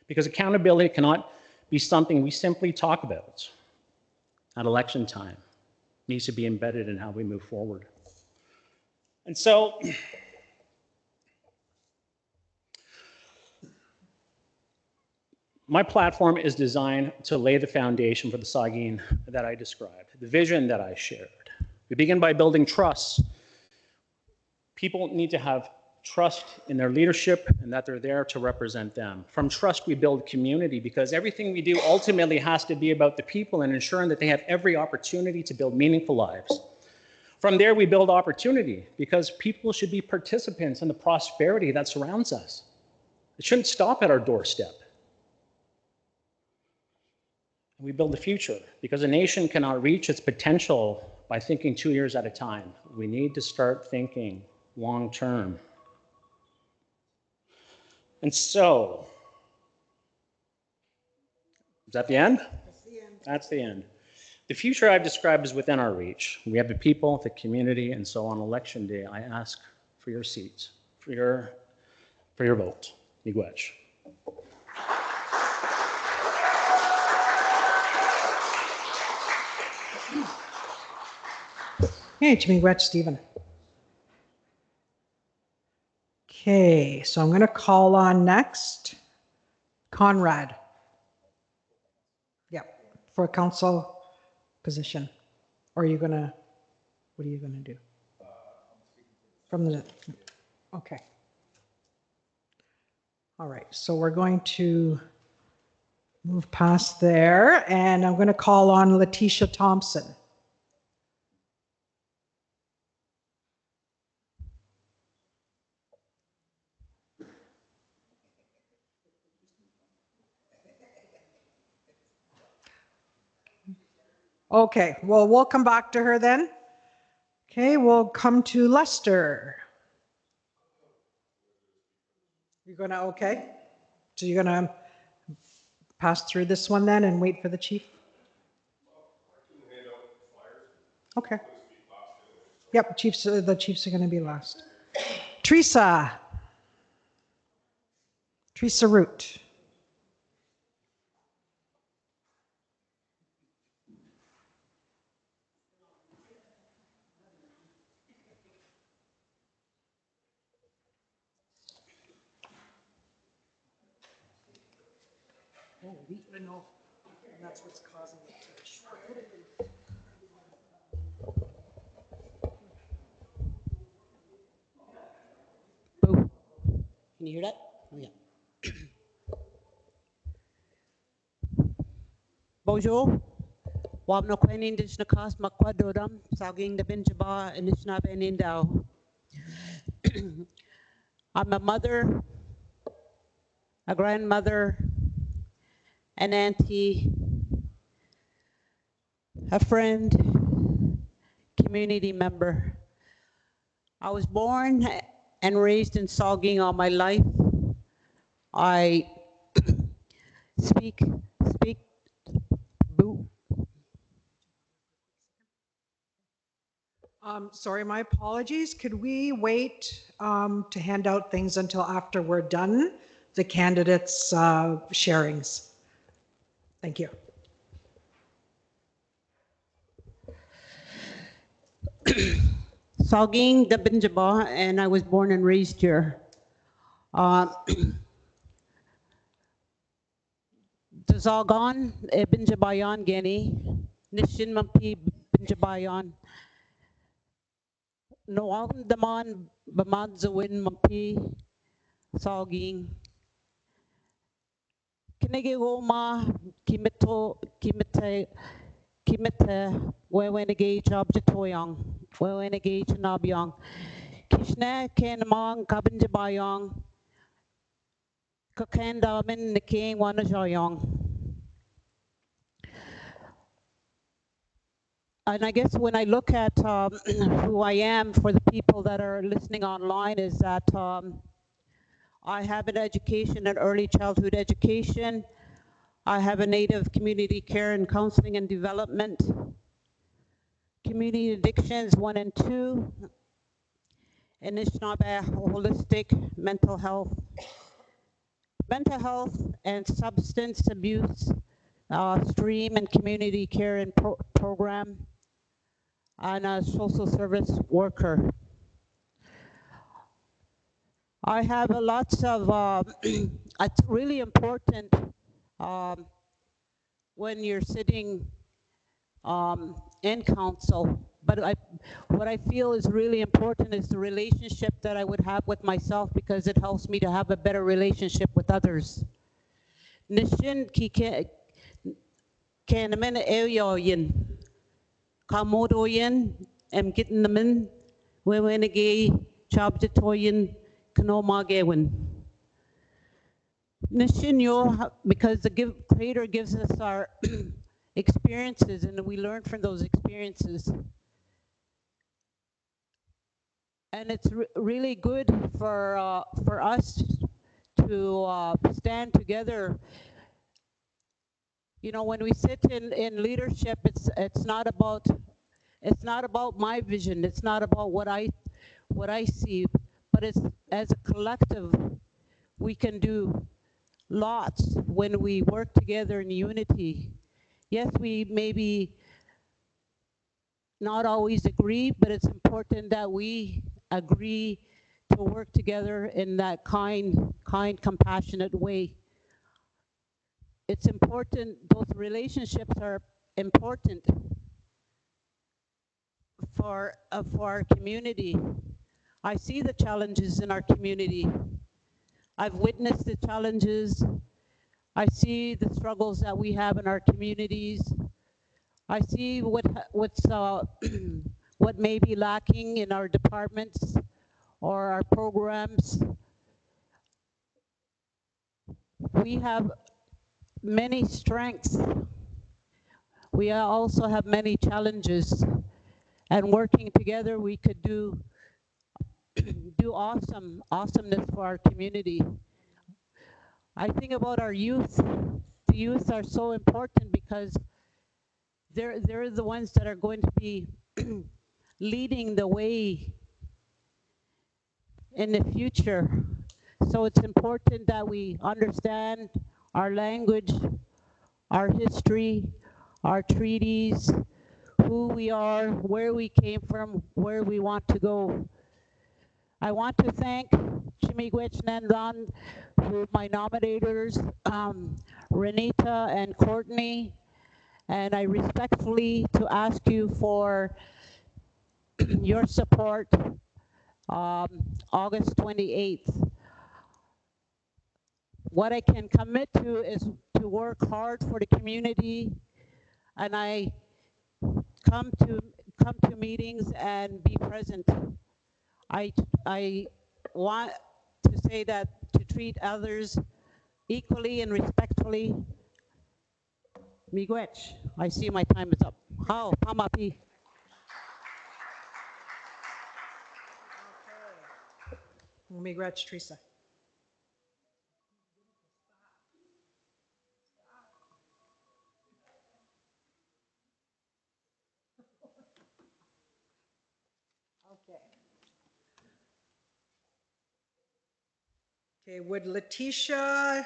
Because accountability cannot be something we simply talk about at election time. It needs to be embedded in how we move forward. And so, my platform is designed to lay the foundation for the Saugeen that I described, the vision that I shared. We begin by building trust. People need to have trust in their leadership and that they're there to represent them. From trust, we build community, because everything we do ultimately has to be about the people and ensuring that they have every opportunity to build meaningful lives. From there, we build opportunity, because people should be participants in the prosperity that surrounds us. It shouldn't stop at our doorstep. We build the future, because a nation cannot reach its potential by thinking 2 years at a time. We need to start thinking long term. And so, is that the end? That's the end. That's the end. The future I've described is within our reach. We have the people, the community, and so on election day, I ask for your seats, for your vote. Miigwech. Hey, Miigwech, Stephen. Okay, so I'm going to call on next Conrad. Yep, for a council position. Or are you going to, what are you going to do? From the, okay. All right, so we're going to move past there, and I'm going to call on Letitia Thompson. Okay, well, we'll come back to her then. Okay, we'll come to Lester. You're gonna, okay? So you're gonna pass through this one then and wait for the chief? Okay. Yep, the chiefs are gonna be last. Teresa Root. Oh, I know. And that's what's causing it to be short. Boo. Can you hear that? Oh, yeah. Bonjour. Wab no kwen indish na kas makwadodam saging the benjaba and ishna benindao. I'm a mother, a grandmother, an auntie, a friend, community member. I was born and raised in Saugeen all my life. I speak, boo. Sorry, my apologies. Could we wait to hand out things until after we're done the candidates' sharings? Thank you. Saugeen the Benjaba, and I was born and raised here. Zagon Benjabayan Geni, Nishin Mampi Benjabayan. Noam Daman Bamadzawin Mampi Saugeen. Kinegi Goma, Kimite, Wewenegi Jobjatoyong, Wewenegi Chanabyong, Kishne Kenamong, Kabinjabayong, Kokendamin, the King Wanajoyong. And I guess when I look at who I am for the people that are listening online is that I have an education in early childhood education. I have a Native community care and counseling and development. Community addictions 1 and 2. Anishinaabe holistic mental health and substance abuse stream and community care and program. And a social service worker. I have lots of, it's really important when you're sitting in council, but what I feel is really important is the relationship that I would have with myself because it helps me to have a better relationship with others. Nishin ki kenamen eoyin, kamodoyin, getting them in, wewenegi, chabjatoyin, kanomagewin. Nishinyo, because the Creator gives us our experiences and we learn from those experiences. And it's really good for us to stand together. You know, when we sit in leadership, it's not about my vision. It's not about what I see, but it's as a collective, we can do lots when we work together in unity. Yes, we maybe not always agree, but it's important that we agree to work together in that kind, compassionate way. It's important, those relationships are important for our community. I see the challenges in our community. I've witnessed the challenges. I see the struggles that we have in our communities. I see what's what may be lacking in our departments or our programs. We have many strengths. We also have many challenges, and working together, we could do awesomeness for our community. I think about our youth. The youth are so important because they're the ones that are going to be leading the way in the future. So it's important that we understand our language, our history, our treaties, who we are, where we came from, where we want to go. I want to thank Chimigwech Nandan, my nominators, Renita and Courtney, and I respectfully to ask you for your support August 28th. What I can commit to is to work hard for the community, and I come to meetings and be present. I want to say that to treat others equally and respectfully. Miigwech, I see my time is up. How, pamapi. Miigwech, Teresa. Okay, would Letitia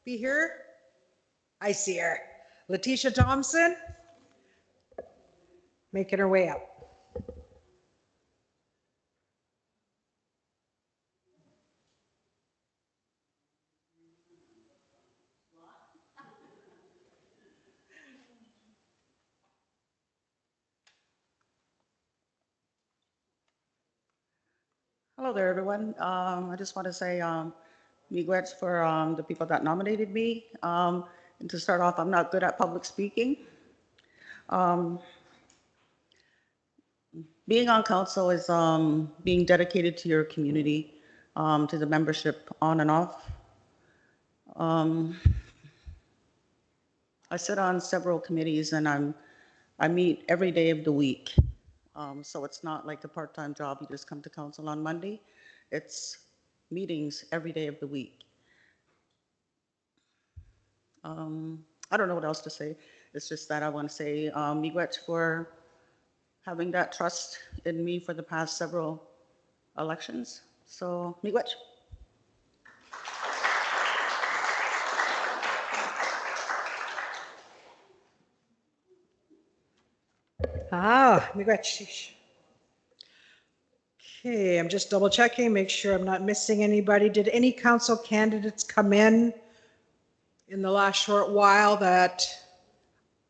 be here? I see her. Letitia Thompson, making her way up. Hello there, everyone. I just want to say Miigwech for the people that nominated me. And to start off, I'm not good at public speaking. Being on council is being dedicated to your community, to the membership on and off. I sit on several committees and I meet every day of the week. So it's not like a part-time job, you just come to council on Monday. It's meetings every day of the week. I don't know what else to say. It's just that I want to say miigwech for having that trust in me for the past several elections. So miigwech. Miigwech. Okay, I'm just double checking, make sure I'm not missing anybody. Did any council candidates come in the last short while that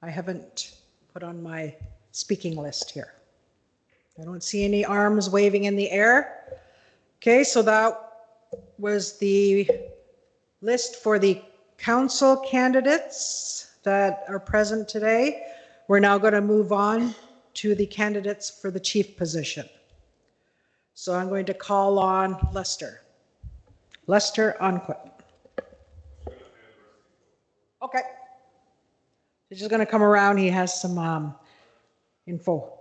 I haven't put on my speaking list here? I don't see any arms waving in the air. Okay, so that was the list for the council candidates that are present today. We're now going to move on to the candidates for the chief position. So I'm going to call on Lester. Lester Onquit. Okay. He's just going to come around. He has some info.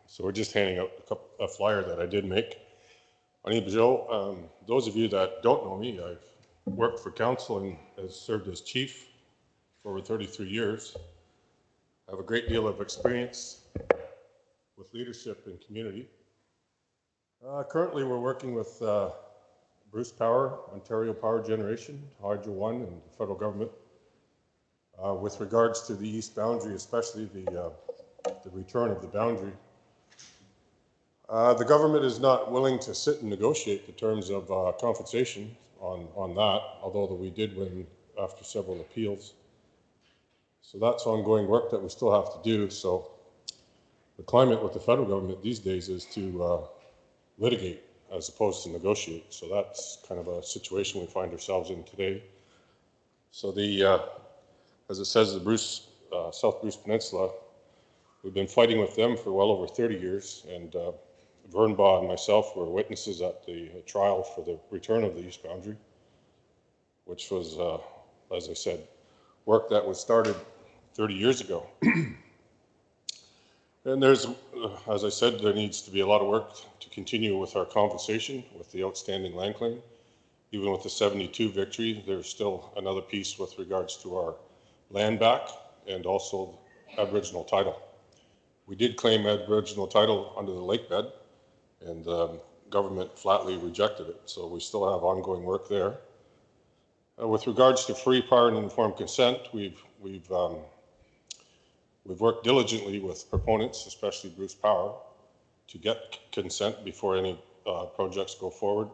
So we're just handing out a flyer that I did make. My name is Joe. Those of you that don't know me, I've worked for council and has served as chief for over 33 years. I have a great deal of experience with leadership and community. Currently, we're working with Bruce Power, Ontario Power Generation, Hydro One, and the federal government with regards to the east boundary, especially the return of the boundary. The government is not willing to sit and negotiate the terms of compensation on that, although we did win after several appeals. So that's ongoing work that we still have to do. So the climate with the federal government these days is to litigate as opposed to negotiate. So that's kind of a situation we find ourselves in today. So as it says, the South Bruce Peninsula, we've been fighting with them for well over 30 years, and Vern Baugh and myself were witnesses at the trial for the return of the east boundary, which was, as I said, work that was started 30 years ago. And there's, as I said, there needs to be a lot of work to continue with our compensation with the outstanding land claim. Even with the 72 victory, there's still another piece with regards to our land back and also Aboriginal title. We did claim Aboriginal title under the lake bed, and the government flatly rejected it. So we still have ongoing work there. With regards to free, prior, and informed consent, we've worked diligently with proponents, especially Bruce Power, to get consent before any projects go forward.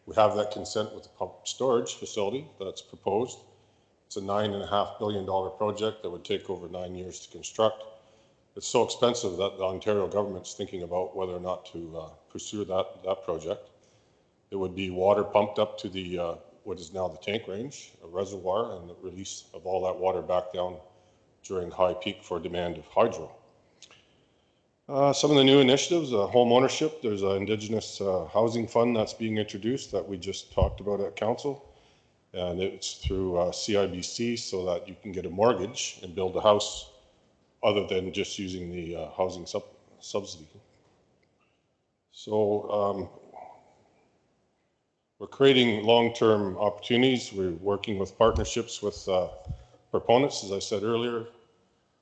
We have that consent with the pump storage facility that's proposed. It's a $9.5 billion project that would take over 9 years to construct. It's so expensive that the Ontario government's thinking about whether or not to pursue that project. It would be water pumped up to the what is now the tank range, a reservoir, and the release of all that water back down during high peak for demand of hydro. Some of the new initiatives, home ownership, there's an Indigenous housing fund that's being introduced that we just talked about at council. And it's through CIBC so that you can get a mortgage and build a house other than just using the housing subsidy. So We're creating long-term opportunities. We're working with partnerships with proponents, as I said earlier.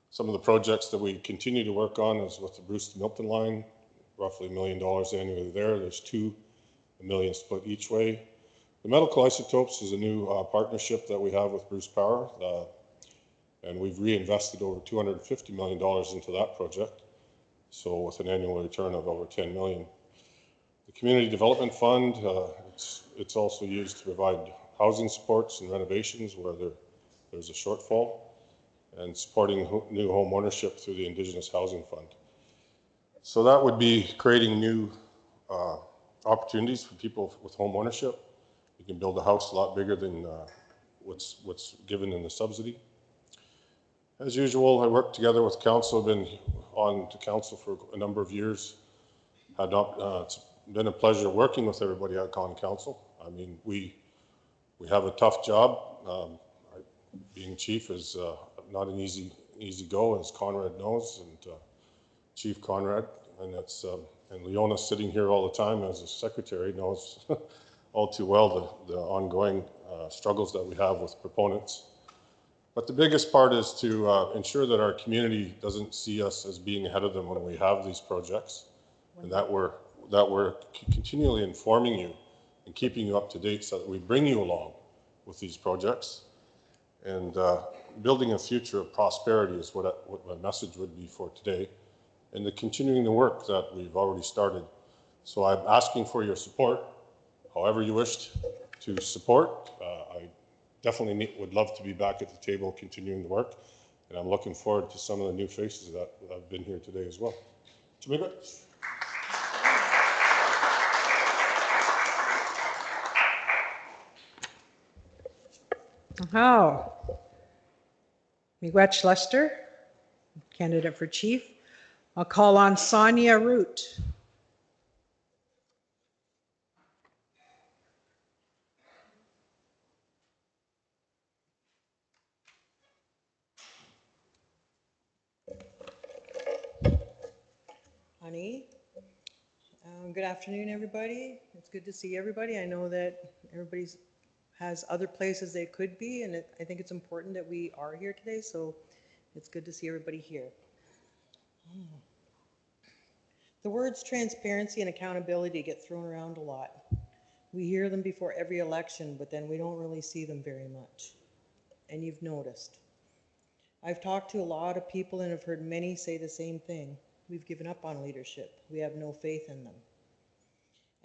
Some of the projects that we continue to work on is with the Bruce to Milton line, roughly $1 million annually there. There's $2 million split each way. The medical isotopes is a new partnership that we have with Bruce Power, and we've reinvested over $250 million into that project, so with an annual return of over $10 million. The Community Development Fund, it's also used to provide housing supports and renovations where there's a shortfall, and supporting new home ownership through the Indigenous Housing Fund. So that would be creating new opportunities for people with home ownership. You can build a house a lot bigger than what's given in the subsidy. As usual, I work together with council, been on to council for a number of years. It's been a pleasure working with everybody at Con Council. I mean, we have a tough job. Being chief is not an easy go, as Conrad knows, and Chief Conrad, and that's and Leona sitting here all the time as a secretary knows all too well the ongoing struggles that we have with proponents. But the biggest part is to ensure that our community doesn't see us as being ahead of them when we have these projects, and that we're continually informing you and keeping you up to date so that we bring you along with these projects. And building a future of prosperity is what my message would be for today, and continuing the work that we've already started. So I'm asking for your support, however you wish to support. I definitely would love to be back at the table continuing the work, and I'm looking forward to some of the new faces that have been here today as well. Oh, Miigwech Lester, candidate for chief. I'll call on Sonia Root. Honey, good afternoon, everybody. It's good to see everybody. I know that everybody has other places they could be, and I think it's important that we are here today, so it's good to see everybody here. The words transparency and accountability get thrown around a lot. We hear them before every election, but then we don't really see them very much. And you've noticed. I've talked to a lot of people and have heard many say the same thing. We've given up on leadership. We have no faith in them.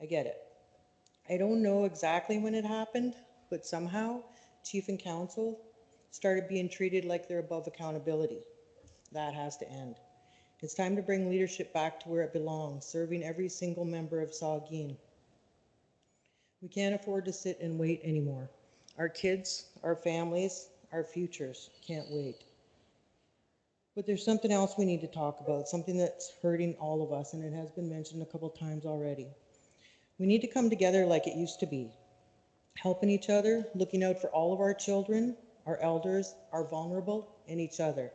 I get it. I don't know exactly when it happened, but somehow chief and council started being treated like they're above accountability. That has to end. It's time to bring leadership back to where it belongs, serving every single member of Saugeen. We can't afford to sit and wait anymore. Our kids, our families, our futures can't wait. But there's something else we need to talk about, something that's hurting all of us, and it has been mentioned a couple times already. We need to come together like it used to be, helping each other, looking out for all of our children, our elders, our vulnerable, and each other.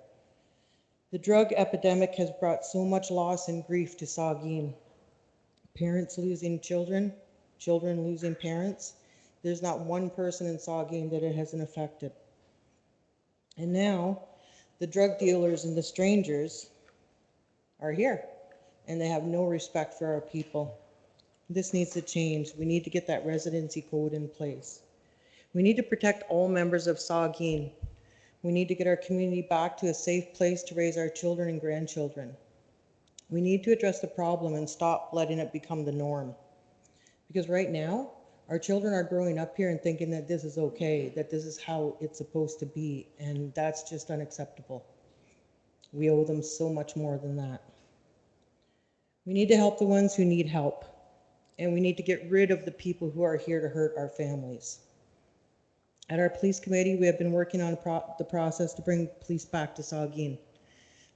The drug epidemic has brought so much loss and grief to Saugeen. Parents losing children, children losing parents. There's not one person in Saugeen that it hasn't affected. And now, the drug dealers and the strangers are here, and they have no respect for our people. This needs to change. We need to get that residency code in place. We need to protect all members of Saugeen. We need to get our community back to a safe place to raise our children and grandchildren. We need to address the problem and stop letting it become the norm. Because right now, our children are growing up here and thinking that this is okay, that this is how it's supposed to be, and that's just unacceptable. We owe them so much more than that. We need to help the ones who need help, and we need to get rid of the people who are here to hurt our families. At our police committee, we have been working on the process to bring police back to Saugeen.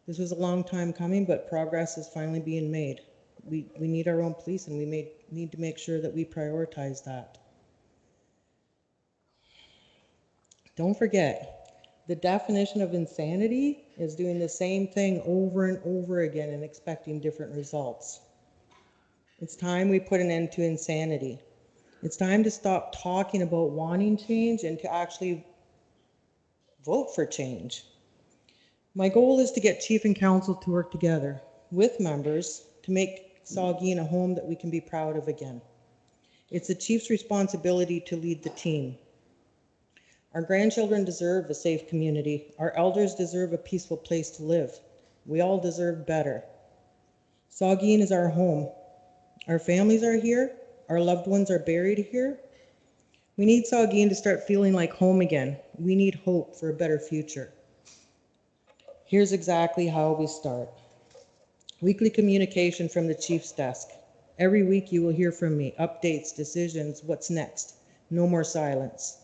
This was a long time coming, but progress is finally being made. We need our own police, and we need to make sure that we prioritize that. Don't forget, the definition of insanity is doing the same thing over and over again and expecting different results. It's time we put an end to insanity. It's time to stop talking about wanting change and to actually vote for change. My goal is to get Chief and Council to work together with members to make Saugeen a home that we can be proud of again. It's the Chief's responsibility to lead the team. Our grandchildren deserve a safe community. Our elders deserve a peaceful place to live. We all deserve better. Saugeen is our home. Our families are here. Our loved ones are buried here. We need Saugeen to start feeling like home again. We need hope for a better future. Here's exactly how we start. Weekly communication from the Chief's desk. Every week you will hear from me, updates, decisions, what's next. No more silence.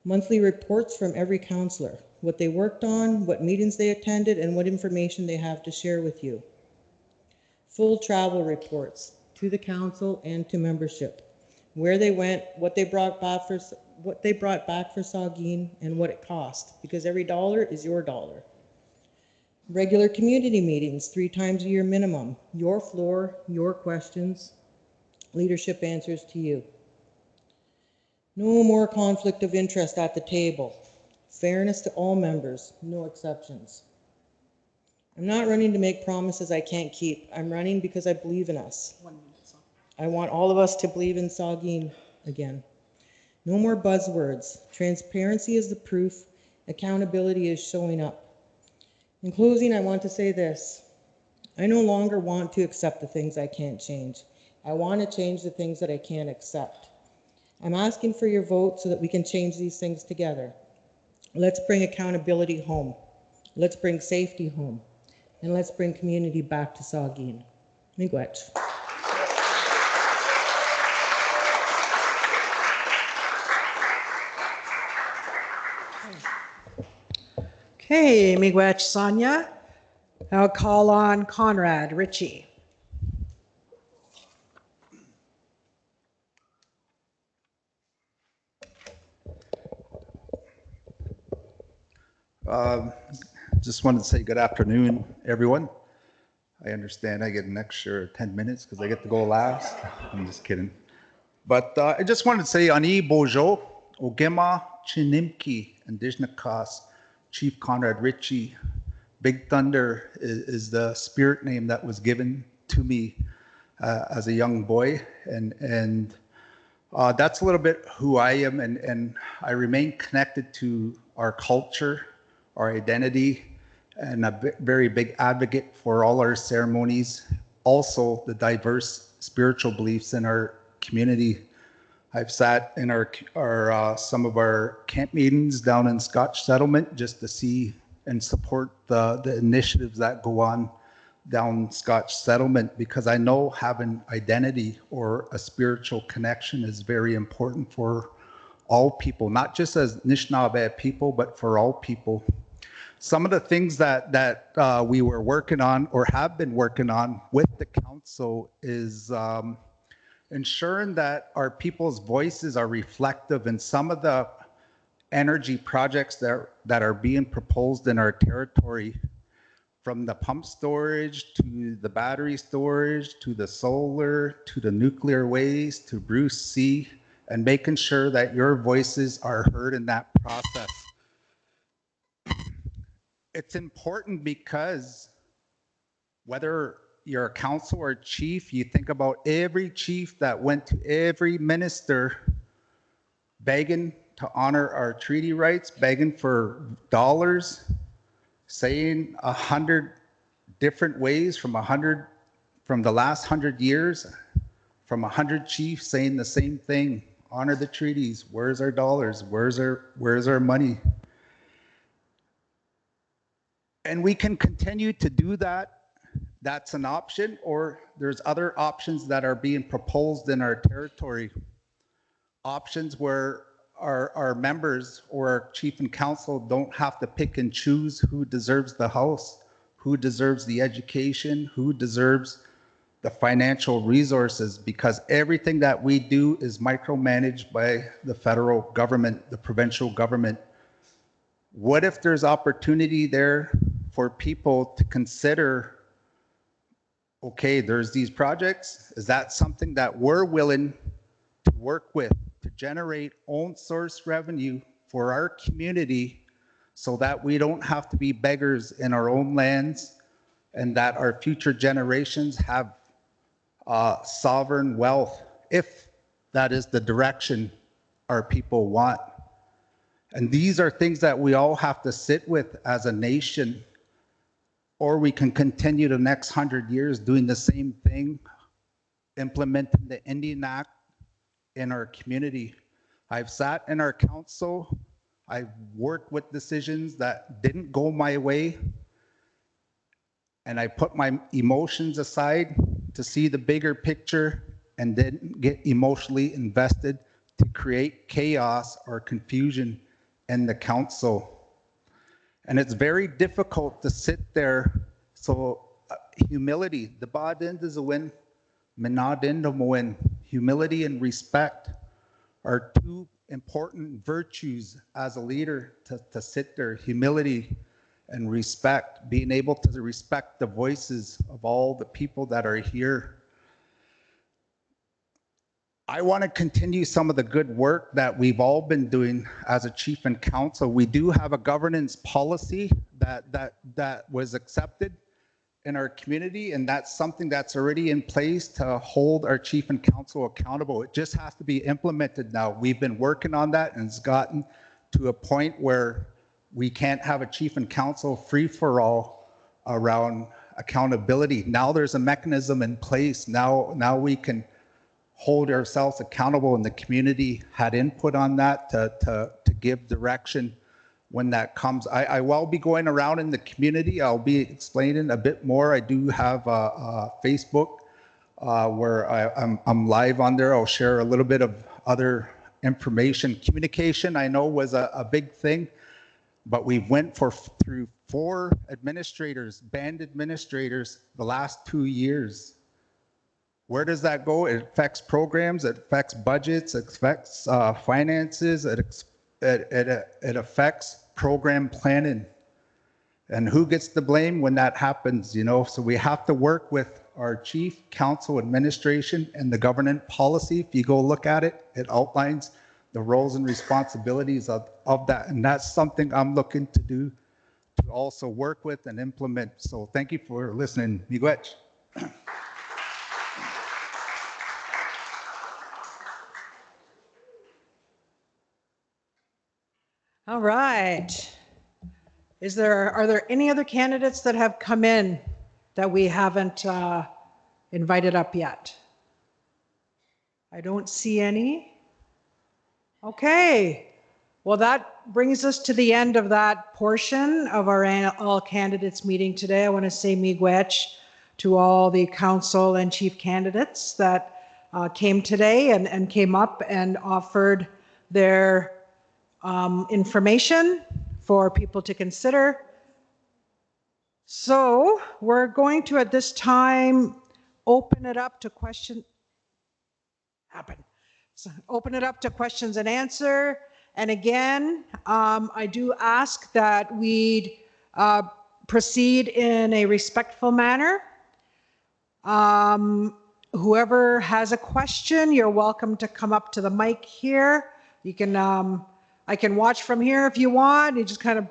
Monthly reports from every councillor, what they worked on, what meetings they attended, and what information they have to share with you. Full travel reports to the council and to membership. Where they went, what they brought back for Saugeen, and what it cost, because every dollar is your dollar. Regular community meetings, 3 times a year minimum. Your floor, your questions, leadership answers to you. No more conflict of interest at the table. Fairness to all members, no exceptions. I'm not running to make promises I can't keep. I'm running because I believe in us. I want all of us to believe in Saugeen again. No more buzzwords. Transparency is the proof. Accountability is showing up. In closing, I want to say this. I no longer want to accept the things I can't change. I want to change the things that I can't accept. I'm asking for your vote so that we can change these things together. Let's bring accountability home. Let's bring safety home. And let's bring community back to Saugeen. Miigwech. Okay, miigwech Sonia. I'll call on Conrad Ritchie. Just wanted to say good afternoon, everyone. I understand I get an extra 10 minutes because I get to go last. I'm just kidding. But I just wanted to say, Ani Bojo, Ogema Chinimki, Indigenous Cause, Chief Conrad Ritchie. Big Thunder is the spirit name that was given to me as a young boy. And that's a little bit who I am. And I remain connected to our culture, our identity, and a very big advocate for all our ceremonies. Also, the diverse spiritual beliefs in our community. I've sat in our some of our camp meetings down in Scotch Settlement just to see and support the initiatives that go on down Scotch Settlement, because I know having identity or a spiritual connection is very important for all people, not just as Anishinaabe people, but for all people. Some of the things that we were working on or have been working on with the council is ensuring that our people's voices are reflective in some of the energy projects that are being proposed in our territory, from the pump storage to the battery storage to the solar to the nuclear waste to Bruce C, and making sure that your voices are heard in that process. It's important because whether you're a council or chief, you think about every chief that went to every minister begging to honor our treaty rights, begging for dollars, saying 100 different ways from the last 100 years, from 100 chiefs saying the same thing: honor the treaties. Where's our dollars? Where's our money? And we can continue to do that. That's an option, or there's other options that are being proposed in our territory. Options where our members or our chief and council don't have to pick and choose who deserves the house, who deserves the education, who deserves the financial resources, because everything that we do is micromanaged by the federal government, the provincial government. What if there's opportunity there for people to consider, okay, there's these projects. Is that something that we're willing to work with to generate own source revenue for our community so that we don't have to be beggars in our own lands and that our future generations have sovereign wealth, if that is the direction our people want. And these are things that we all have to sit with as a nation, or we can continue the next 100 years doing the same thing, implementing the Indian Act in our community. I've sat in our council, I've worked with decisions that didn't go my way, and I put my emotions aside to see the bigger picture and didn't get emotionally invested to create chaos or confusion in the council. And it's very difficult to sit there. So humility, the badin is a win, menadin win. Humility and respect are two important virtues as a leader to sit there. Humility and respect, being able to respect the voices of all the people that are here. I want to continue some of the good work that we've all been doing as a chief and council. We do have a governance policy that was accepted in our community, and that's something that's already in place to hold our chief and council accountable. It just has to be implemented now. We've been working on that, and it's gotten to a point where we can't have a chief and council free-for-all around accountability. Now there's a mechanism in place. Now we can hold ourselves accountable, and the community had input on that to give direction when that comes. I will be going around in the community. I'll be explaining a bit more. I do have a Facebook where I'm live on there. I'll share a little bit of other information. Communication, I know, was a big thing, but we went through 4 administrators, band administrators, the last 2 years. Where does that go? It affects programs, it affects budgets, it affects finances, it affects program planning. And who gets the blame when that happens, you know? So we have to work with our chief, council, administration, and the government policy. If you go look at it, it outlines the roles and responsibilities of that. And that's something I'm looking to do, to also work with and implement. So thank you for listening. Miigwech. All right. Are there any other candidates that have come in that we haven't invited up yet? I don't see any. Okay. Well, that brings us to the end of that portion of our all candidates meeting today. I want to say miigwech to all the council and chief candidates that came today and came up and offered their information for people to consider. So we're going to, at this time, open it up to questions and answer. And again, I do ask that we proceed in a respectful manner. Whoever has a question, you're welcome to come up to the mic here. You can I can watch from here if you want. You just kind of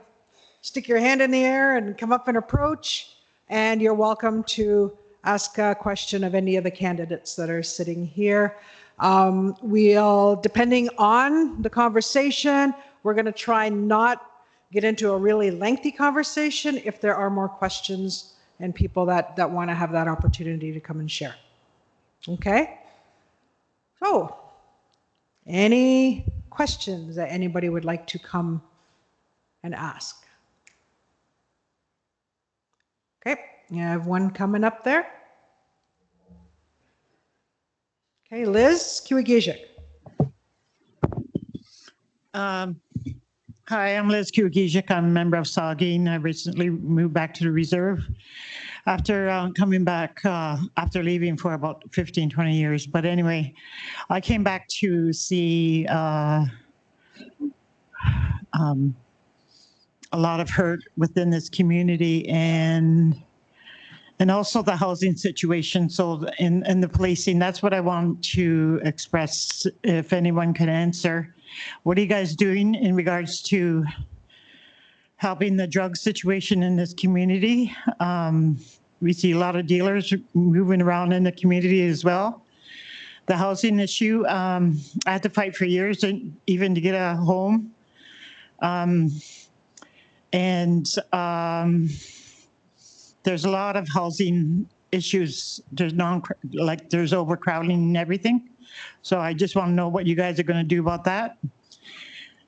stick your hand in the air and come up and approach. And you're welcome to ask a question of any of the candidates that are sitting here. We'll, depending on the conversation, we're going to try not get into a really lengthy conversation if there are more questions and people that want to have that opportunity to come and share. Okay? So, any questions that anybody would like to come and ask? Okay, you have one coming up there. Okay, Liz Kiwagijik. Hi, I'm Liz Kiwagijik. I'm a member of Saugeen. I recently moved back to the reserve after coming back, after leaving for about 15, 20 years. But anyway, I came back to see a lot of hurt within this community, and And also the housing situation. So in the policing, that's what I want to express, if anyone can answer. What are you guys doing in regards to helping the drug situation in this community? We see a lot of dealers moving around in the community as well. The housing issue, I had to fight for years even to get a home. There's a lot of housing issues. There's overcrowding and everything. So I just want to know what you guys are going to do about that.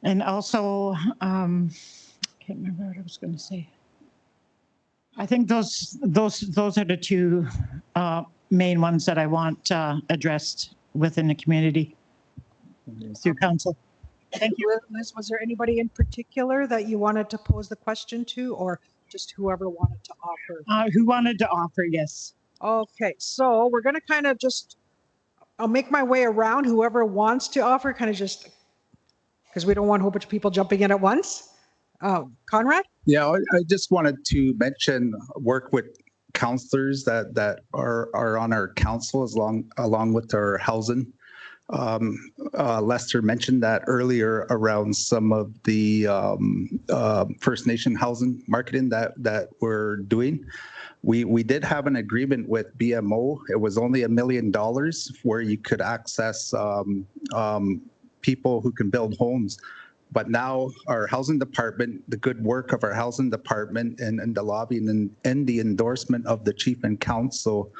And also, I can't remember what I was going to say. I think those are the two main ones that I want addressed within the community through council. Thank you. Liz, was there anybody in particular that you wanted to pose the question to, or just whoever wanted to offer? Who wanted to offer, yes. Okay, so we're going to kind of I'll make my way around. Whoever wants to offer, kind of just, because we don't want a whole bunch of people jumping in at once. Conrad? Yeah, I just wanted to mention work with counselors that are on our council along with our housing. Lester mentioned that earlier around some of the First Nation housing marketing that we're doing. We did have an agreement with BMO. It was only $1 million where you could access people who can build homes. But now our housing department, the good work of our housing department and the lobbying and the endorsement of the chief and council,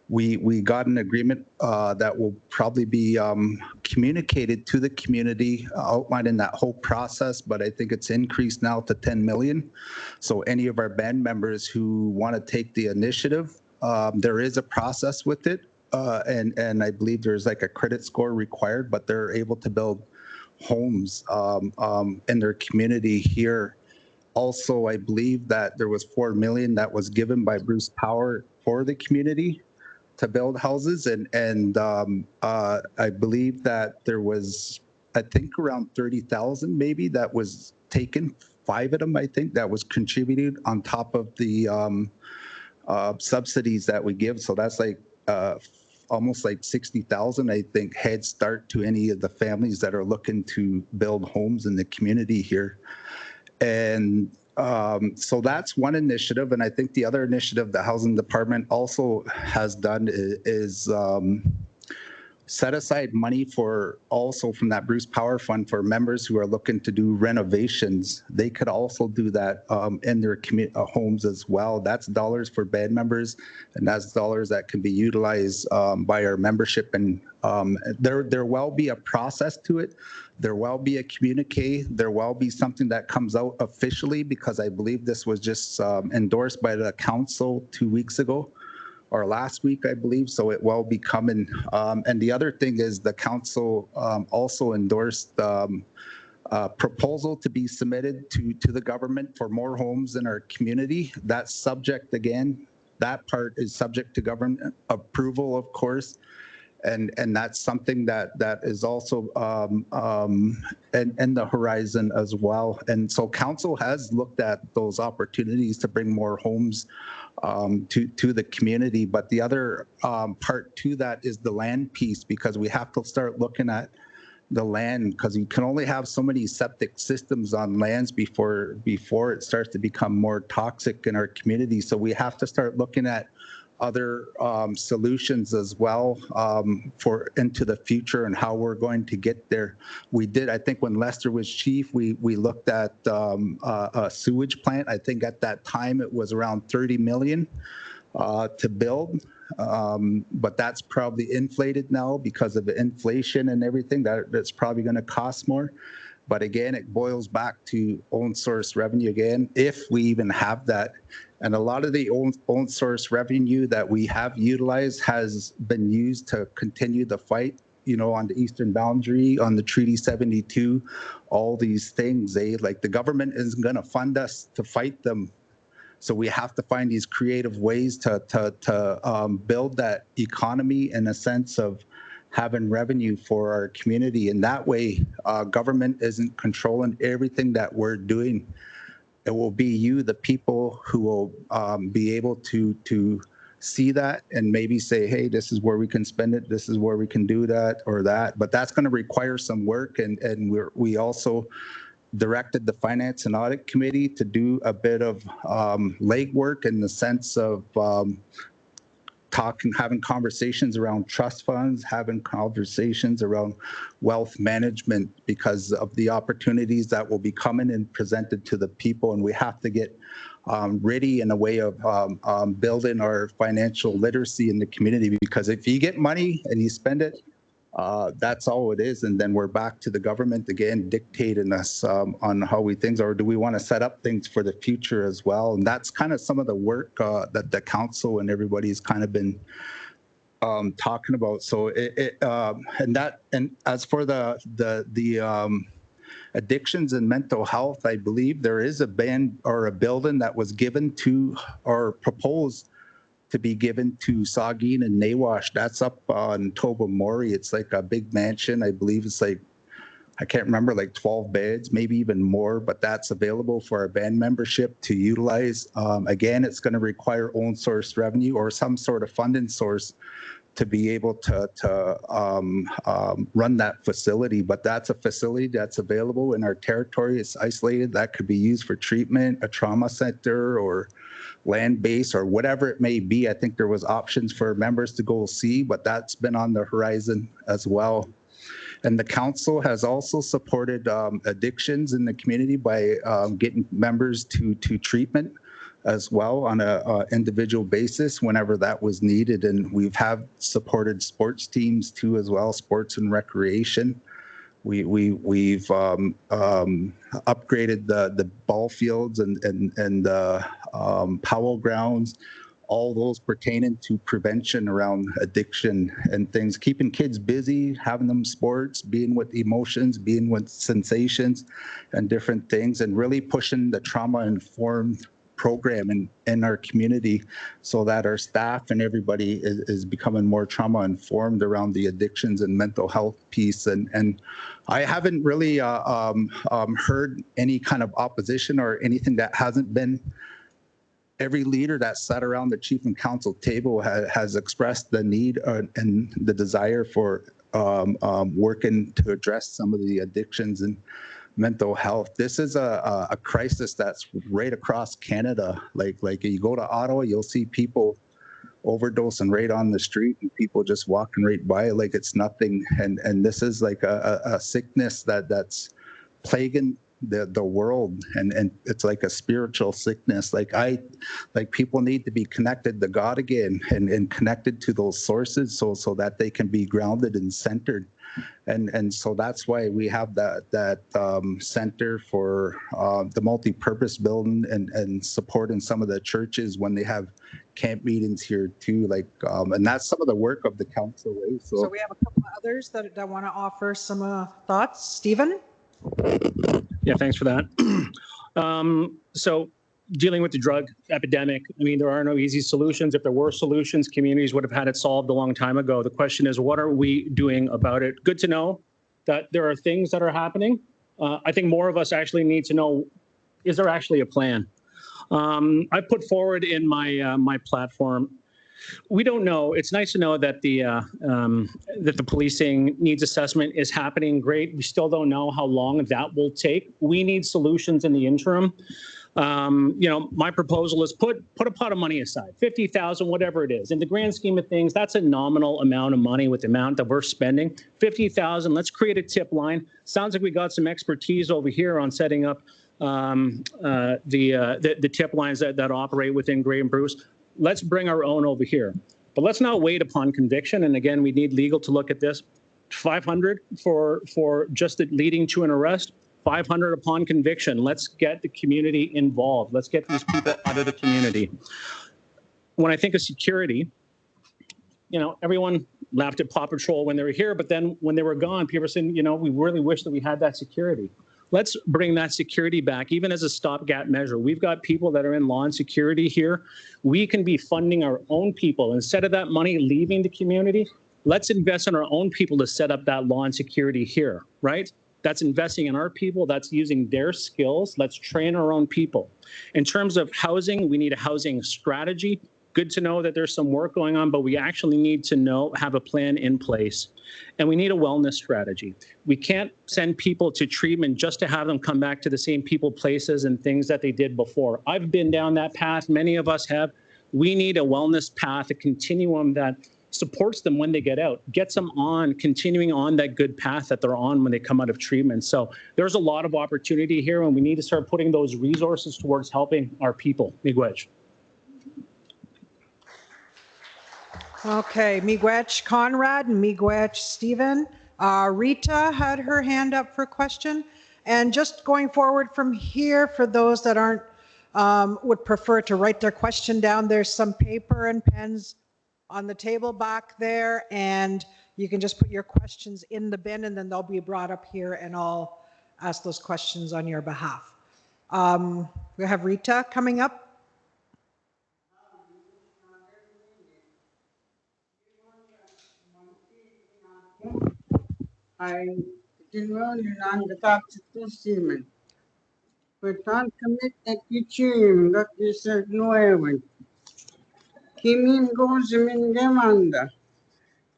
we got an agreement that will probably be communicated to the community, outlining that whole process. But I think it's increased now to 10 million. So any of our band members who want to take the initiative, there is a process with it. And I believe there's like a credit score required, but they're able to build homes in their community here. Also, I believe that there was 4 million that was given by Bruce Power for the community to build houses, and I believe that there was, I think, around 30,000 maybe that was taken. 5 of them, I think, that was contributed on top of the subsidies that we give. So that's like almost like 60,000, I think, head start to any of the families that are looking to build homes in the community here. And so that's one initiative. And I think the other initiative the housing department also has done is set aside money for also from that Bruce Power Fund for members who are looking to do renovations. They could also do that in their homes as well. That's dollars for band members, and that's dollars that can be utilized by our membership. And there will be a process to it. There will be a communique. There will be something that comes out officially, because I believe this was just endorsed by the council 2 weeks ago. Or last week, I believe, so it will be coming. And the other thing is the council also endorsed a proposal to be submitted to the government for more homes in our community. That's subject, again, that part is subject to government approval, of course. And that's something that is also in the horizon as well. And so council has looked at those opportunities to bring more homes to the community. But the other part to that is the land piece, because we have to start looking at the land, because you can only have so many septic systems on lands before it starts to become more toxic in our community. So we have to start looking at other solutions as well for into the future and how we're going to get there. We did, I think when Lester was chief, we looked at a sewage plant. I think at that time it was around 30 million to build, but that's probably inflated now because of the inflation and everything. That's probably going to cost more. But again, it boils back to own source revenue again, if we even have that. And a lot of the own source revenue that we have utilized has been used to continue the fight, you know, on the eastern boundary, on the Treaty 72, all these things. Like the government isn't going to fund us to fight them. So we have to find these creative ways to build that economy in a sense of having revenue for our community. And that way, government isn't controlling everything that we're doing. It will be you, the people, who will be able to see that and maybe say, hey, this is where we can spend it, this is where we can do that or that. But that's going to require some work, and we also directed the Finance and Audit Committee to do a bit of legwork in the sense of having conversations around trust funds, having conversations around wealth management, because of the opportunities that will be coming and presented to the people. And we have to get ready in a way of building our financial literacy in the community, because if you get money and you spend it, that's all it is. And then we're back to the government again dictating us on how we things, or do we want to set up things for the future as well? And that's kind of some of the work that the council and everybody's kind of been talking about. So and as for the addictions and mental health, I believe there is a ban or a building that was given to or proposed to be given to Saugeen and Nawash. That's up on Tobermory. It's like a big mansion. I believe it's like, I can't remember, like 12 beds, maybe even more, but that's available for our band membership to utilize. Again, it's going to require own source revenue or some sort of funding source to be able to run that facility. But that's a facility that's available in our territory. It's isolated. That could be used for treatment, a trauma center, or land base, or whatever it may be. I think there was options for members to go see, but that's been on the horizon as well. And the council has also supported addictions in the community by getting members to treatment as well on a individual basis whenever that was needed. And we've supported sports teams too as well, sports and recreation. We've upgraded the ball fields and Powell grounds, all those pertaining to prevention around addiction and things, keeping kids busy, having them sports, being with emotions, being with sensations and different things, and really pushing the trauma-informed program in our community so that our staff and everybody is becoming more trauma-informed around the addictions and mental health piece. And I haven't really heard any kind of opposition or anything that hasn't been. Every leader that sat around the chief and council table has expressed the need and the desire for working to address some of the addictions and mental health. This is a crisis that's right across Canada. Like you go to Ottawa, you'll see people overdosing right on the street and people just walking right by it like it's nothing. And this is like a sickness that's plaguing the world, and it's like a spiritual sickness. Like people need to be connected to God again and connected to those sources so that they can be grounded and centered. And so that's why we have that center for the multi-purpose building and supporting some of the churches when they have camp meetings here too. And that's some of the work of the council. Right? So we have a couple of others that want to offer some thoughts. Stephen? Yeah, thanks for that. So dealing with the drug epidemic, I mean, there are no easy solutions. If there were solutions, communities would have had it solved a long time ago. The question is, what are we doing about it? Good to know that there are things that are happening. I think more of us actually need to know, is there actually a plan? I put forward in my platform, we don't know. It's nice to know that the policing needs assessment is happening. Great. We still don't know how long that will take. We need solutions in the interim. My proposal is put a pot of money aside, 50,000, whatever it is. In the grand scheme of things, that's a nominal amount of money with the amount that we're spending. 50,000. Let's create a tip line. Sounds like we got some expertise over here on setting up the tip lines that operate within Grey and Bruce. Let's bring our own over here. But let's not wait upon conviction. And again, we need legal to look at this. 500 for just leading to an arrest, 500 upon conviction. Let's get the community involved. Let's get these people out of the community. When I think of security, everyone laughed at Paw Patrol when they were here, but then when they were gone, people were saying, we really wish that we had that security. Let's bring that security back, even as a stopgap measure. We've got people that are in law and security here. We can be funding our own people. Instead of that money leaving the community, let's invest in our own people to set up that law and security here, right? That's investing in our people. That's using their skills. Let's train our own people. In terms of housing, we need a housing strategy. good to know that there's some work going on, but we actually need to have a plan in place. And we need a wellness strategy. We can't send people to treatment just to have them come back to the same people, places, and things that they did before. I've been down that path. Many of us have. We need a wellness path, a continuum that supports them when they get out, gets them on, continuing on that good path that they're on when they come out of treatment. So there's a lot of opportunity here, and we need to start putting those resources towards helping our people. Miigwech. Okay, Miigwech Conrad and Miigwech Stephen. Rita had her hand up for a question. And just going forward from here, for those that aren't, would prefer to write their question down, there's some paper and pens on the table back there, and you can just put your questions in the bin, and then they'll be brought up here, and I'll ask those questions on your behalf. We have Rita coming up. I didn't know you on the top to seaman. But on commit that you chim, that you said no one. Kimin goes in Gamanda.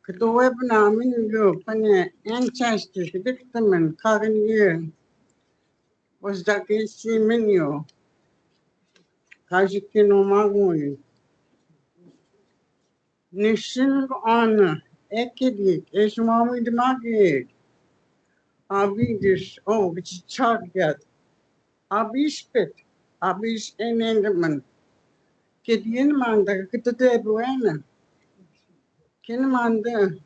Could the webinar min go, Pane, ancestors, victim and current year was that you see menu. Kajikino Magui. Nishin honor, Ekidik, Esmami the Magi. Abidis, oh, it's target. Abispit, Abis en enderman. Kidin manda, Kitade Buena. Kinamanda,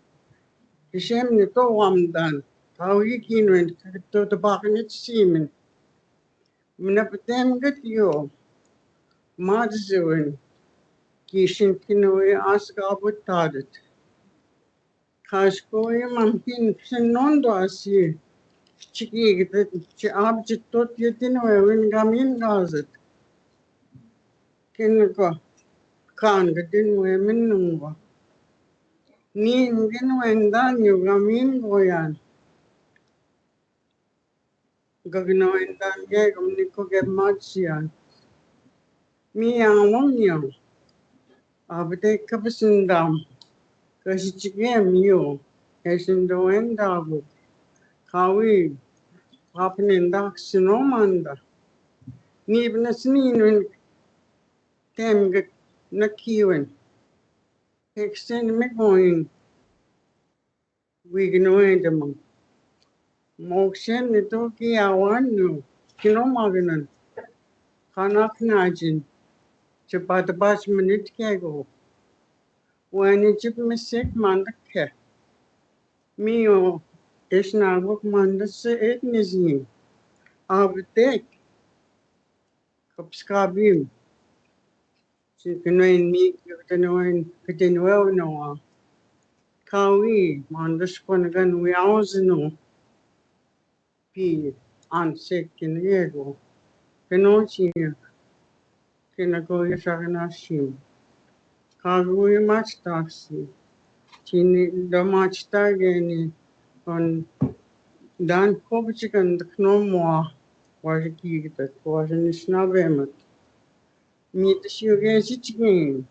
the same Nito Wamdan, how he went to the Bacanet Seaman. Minapatem get you. Madzuin, Kishin Kinoe ask about Tadet. Kaskoy Mampin Senondoasi. Chiki, the object tot yetino when Gamin Gazet. Kinko Kang didn't women number. Nin when done you Gamin Goyan. Gagno and Dan Gagum Nico get Matsian. Me and one young. I would take Capucin down. Cause it's again you, as in the end of it. Kawi, happening ducks in Omanda. Even a snean when them get Nakiwan. Extend me going. We can wait a month. Mokshen, the Toki, I want you. Kinomaganan. Kanak Najin. Chapatabas minute kago. When it's a mistake, Mandaka. Me, it's not what Mandas ethnizing. I would take Kopskabim. She can win me, you can win, couldn't well know. Kawi, Mandas Panagan, we also know. P. On sick in the ego. Canochi. Can I go Yashaganashim? Kawi much taxi. Chini the much tag on Dan Kovichik and the Knomwa was a key that was in Snavemet. Meet the Shugas again.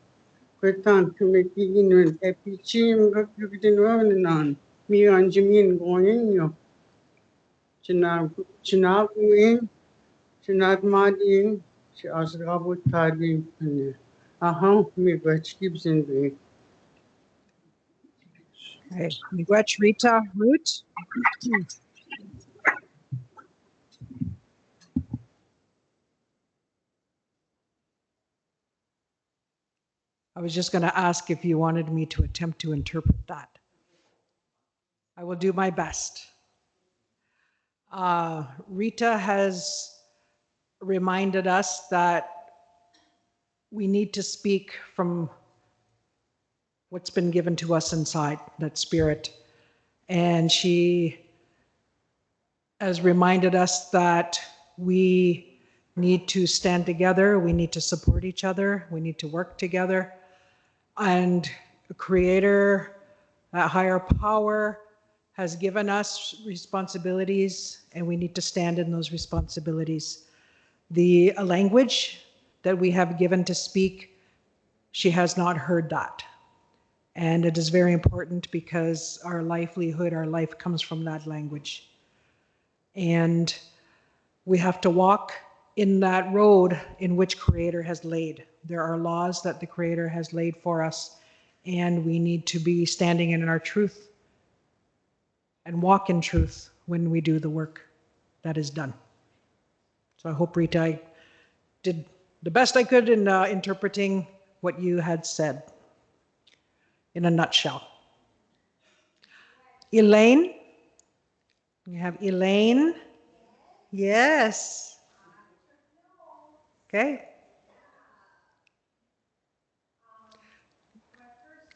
Quetan to make in and happy chim got you in on me and Jimin going in you. Chinab in, Chinat Madin, she asked about Tadi. Aha, me which keeps in the Okay, Miigwech Rita Root. I was just going to ask if you wanted me to attempt to interpret that. I will do my best. Rita has reminded us that we need to speak from what's been given to us inside, that spirit. And she has reminded us that we need to stand together, we need to support each other, we need to work together. And the Creator, that higher power, has given us responsibilities, and we need to stand in those responsibilities. The language that we have given to speak she has not heard that. And it is very important because our livelihood, our life comes from that language. And we have to walk in that road in which Creator has laid. There are laws that the Creator has laid for us, and we need to be standing in our truth and walk in truth when we do the work that is done. So I hope, Rita, I did the best I could in interpreting what you had said in a nutshell. Elaine? You have Elaine? Yes. Okay.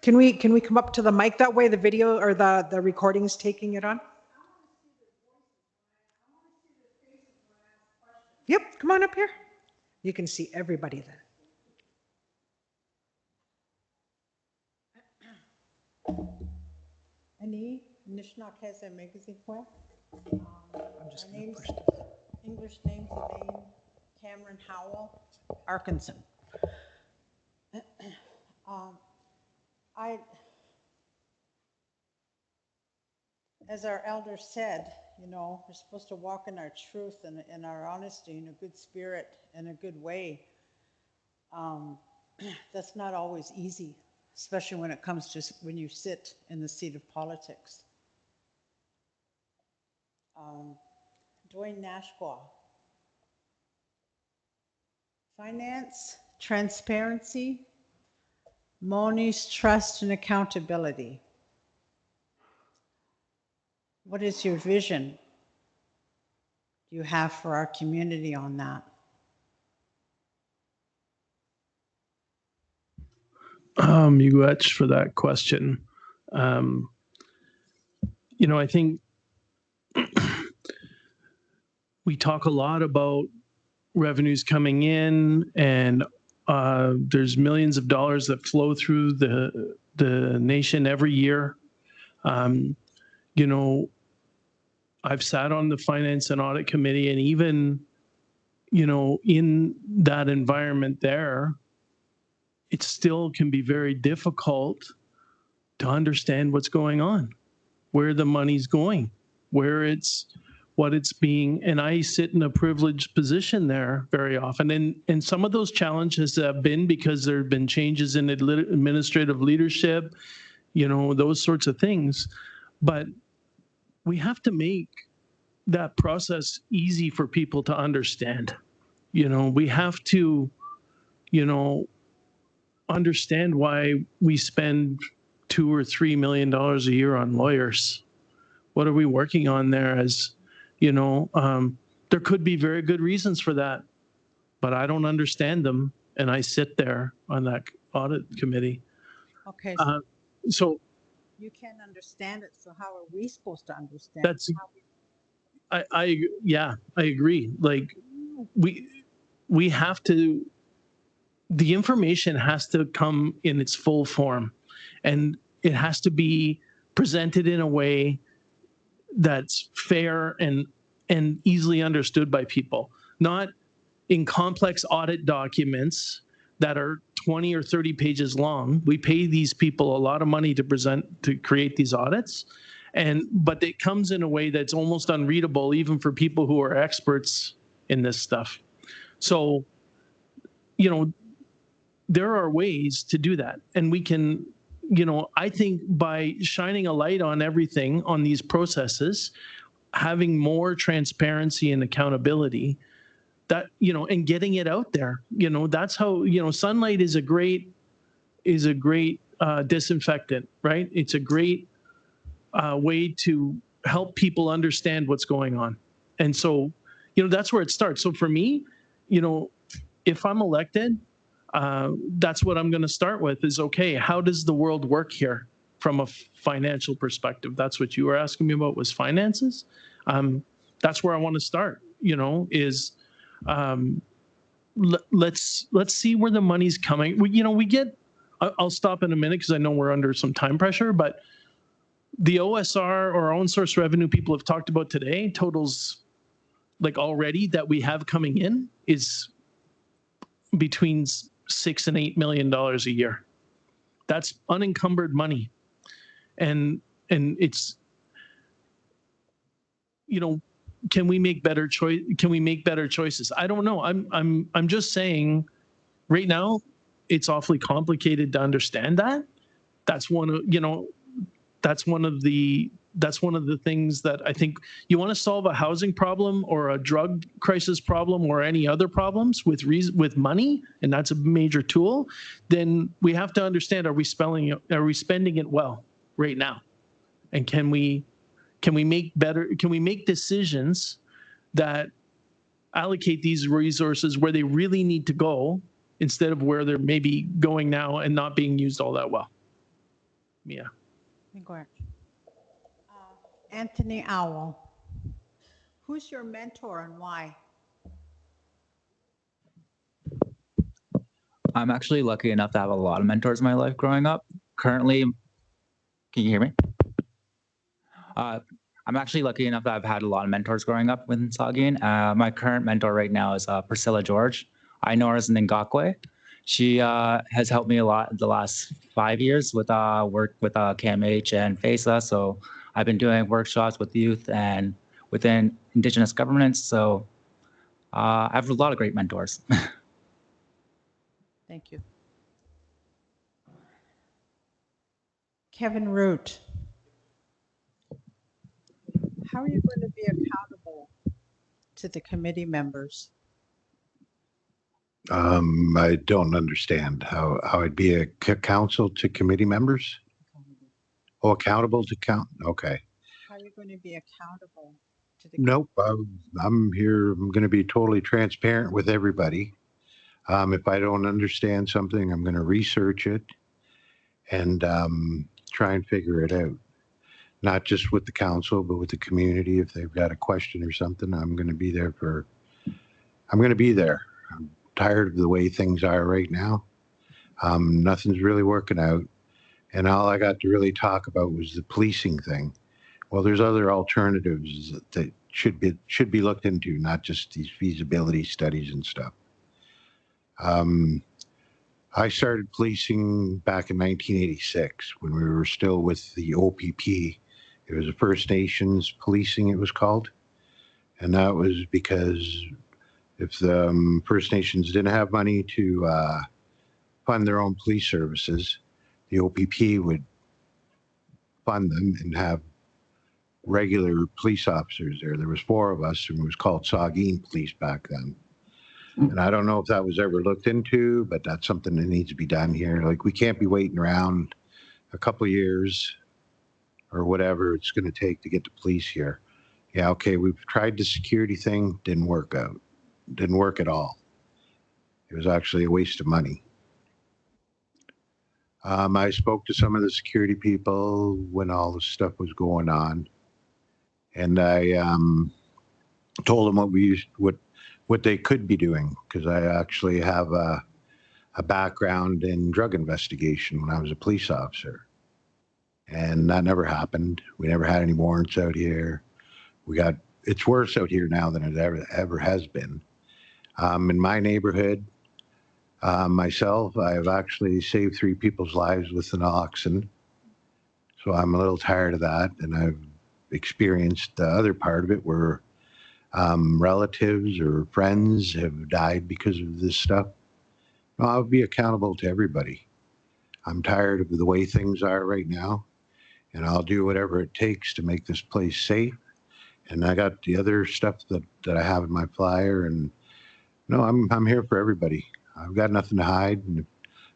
Can we come up to the mic that way? The video or the recording's taking it on? Yep, come on up here. You can see everybody then. Ani Nishnakese Megazikwe. just My name's English name's Elaine Cameron Howell, Arkansas. As our elder said, you know, we're supposed to walk in our truth and in our honesty, in a good spirit, in a good way. That's not always easy, especially when it comes to when you sit in the seat of politics. Dwayne Nashqua. Finance, transparency, Moni's trust and accountability. What is your vision you have for our community on that? Miigwech for that question. You know, I think we talk a lot about revenues coming in, and there's millions of dollars that flow through the nation every year. You know, I've sat on the Finance and Audit Committee, and even, you know, in that environment there, it still can be very difficult to understand what's going on, where the money's going, where it's, what it's being, and I sit in a privileged position there very often. And some of those challenges have been because there have been changes in administrative leadership, you know, those sorts of things. But we have to make that process easy for people to understand. You know, we have to, you know, understand why we spend $2 or $3 million a year on lawyers. What are we working on there? As you know, there could be very good reasons for that, but I don't understand them, and I sit there on that audit committee. Okay. So you can't understand it, so how are we supposed to understand that's, yeah, I agree. Like we have to, the information has to come in its full form, and it has to be presented in a way that's fair and easily understood by people, not in complex audit documents that are 20 or 30 pages long. We pay these people a lot of money to create these audits, but it comes in a way that's almost unreadable even for people who are experts in this stuff. So, you know, there are ways to do that, and we can, you know, I think by shining a light on everything, on these processes, having more transparency and accountability, that, you know, and getting it out there, you know, that's how, you know, sunlight is a great disinfectant, right? It's a great way to help people understand what's going on. And so, you know, that's where it starts. So for me, you know, if I'm elected, that's what I'm going to start with is, okay, how does the world work here from a financial perspective? That's what you were asking me about, was finances. That's where I want to start, you know, is let's see where the money's coming. We get, I'll stop in a minute because I know we're under some time pressure, but the OSR, or own source revenue, people have talked about today, totals like already that we have coming in is between $6 and $8 million a year. That's unencumbered money. And it's, you know, can we make better choices? I don't know. I'm just saying right now it's awfully complicated to understand that. That's one of the things that I think you want to solve a housing problem or a drug crisis problem or any other problems with money, and that's a major tool. Then we have to understand: are we spending it well right now, and can we make decisions that allocate these resources where they really need to go instead of where they're maybe going now and not being used all that well. Yeah. Go ahead. Anthony Owl. Who's your mentor and why? I'm actually lucky enough to have a lot of mentors in my life growing up. Currently, can you hear me? I'm actually lucky enough that I've had a lot of mentors growing up within Saugeen. My current mentor right now is Priscilla George. I know her as an Ngakwe. She has helped me a lot the last 5 years with work with KMH and FESA. So I've been doing workshops with youth and within Indigenous governments. So I have a lot of great mentors. Thank you. Kevin Root. How are you going to be accountable to the committee members? I don't understand how I'd be a counsel to committee members. Oh, accountable to count. Okay. How are you going to be accountable to the? Nope. I'm here. I'm going to be totally transparent with everybody. If I don't understand something, I'm going to research it and try and figure it out. Not just with the council, but with the community. If they've got a question or something, I'm going to be there. I'm tired of the way things are right now. Nothing's really working out. And all I got to really talk about was the policing thing. Well, there's other alternatives that should be looked into, not just these feasibility studies and stuff. I started policing back in 1986 when we were still with the OPP. It was the First Nations policing, it was called. And that was because if the First Nations didn't have money to fund their own police services, the OPP would fund them and have regular police officers there. There was 4 of us, and it was called Saugeen Police back then. And I don't know if that was ever looked into, but that's something that needs to be done here. Like, we can't be waiting around a couple of years or whatever it's going to take to get the police here. Yeah, okay, we've tried the security thing, didn't work out. Didn't work at all. It was actually a waste of money. I spoke to some of the security people when all this stuff was going on, and I told them what they could be doing, because I actually have a background in drug investigation when I was a police officer, and that never happened. We never had any warrants out here. It's worse out here now than it ever has been. In my neighborhood, myself, I've actually saved 3 people's lives with naloxone. So I'm a little tired of that. And I've experienced the other part of it where relatives or friends have died because of this stuff. No, I'll be accountable to everybody. I'm tired of the way things are right now. And I'll do whatever it takes to make this place safe. And I got the other stuff that I have in my flyer. And no, I'm here for everybody. I've got nothing to hide,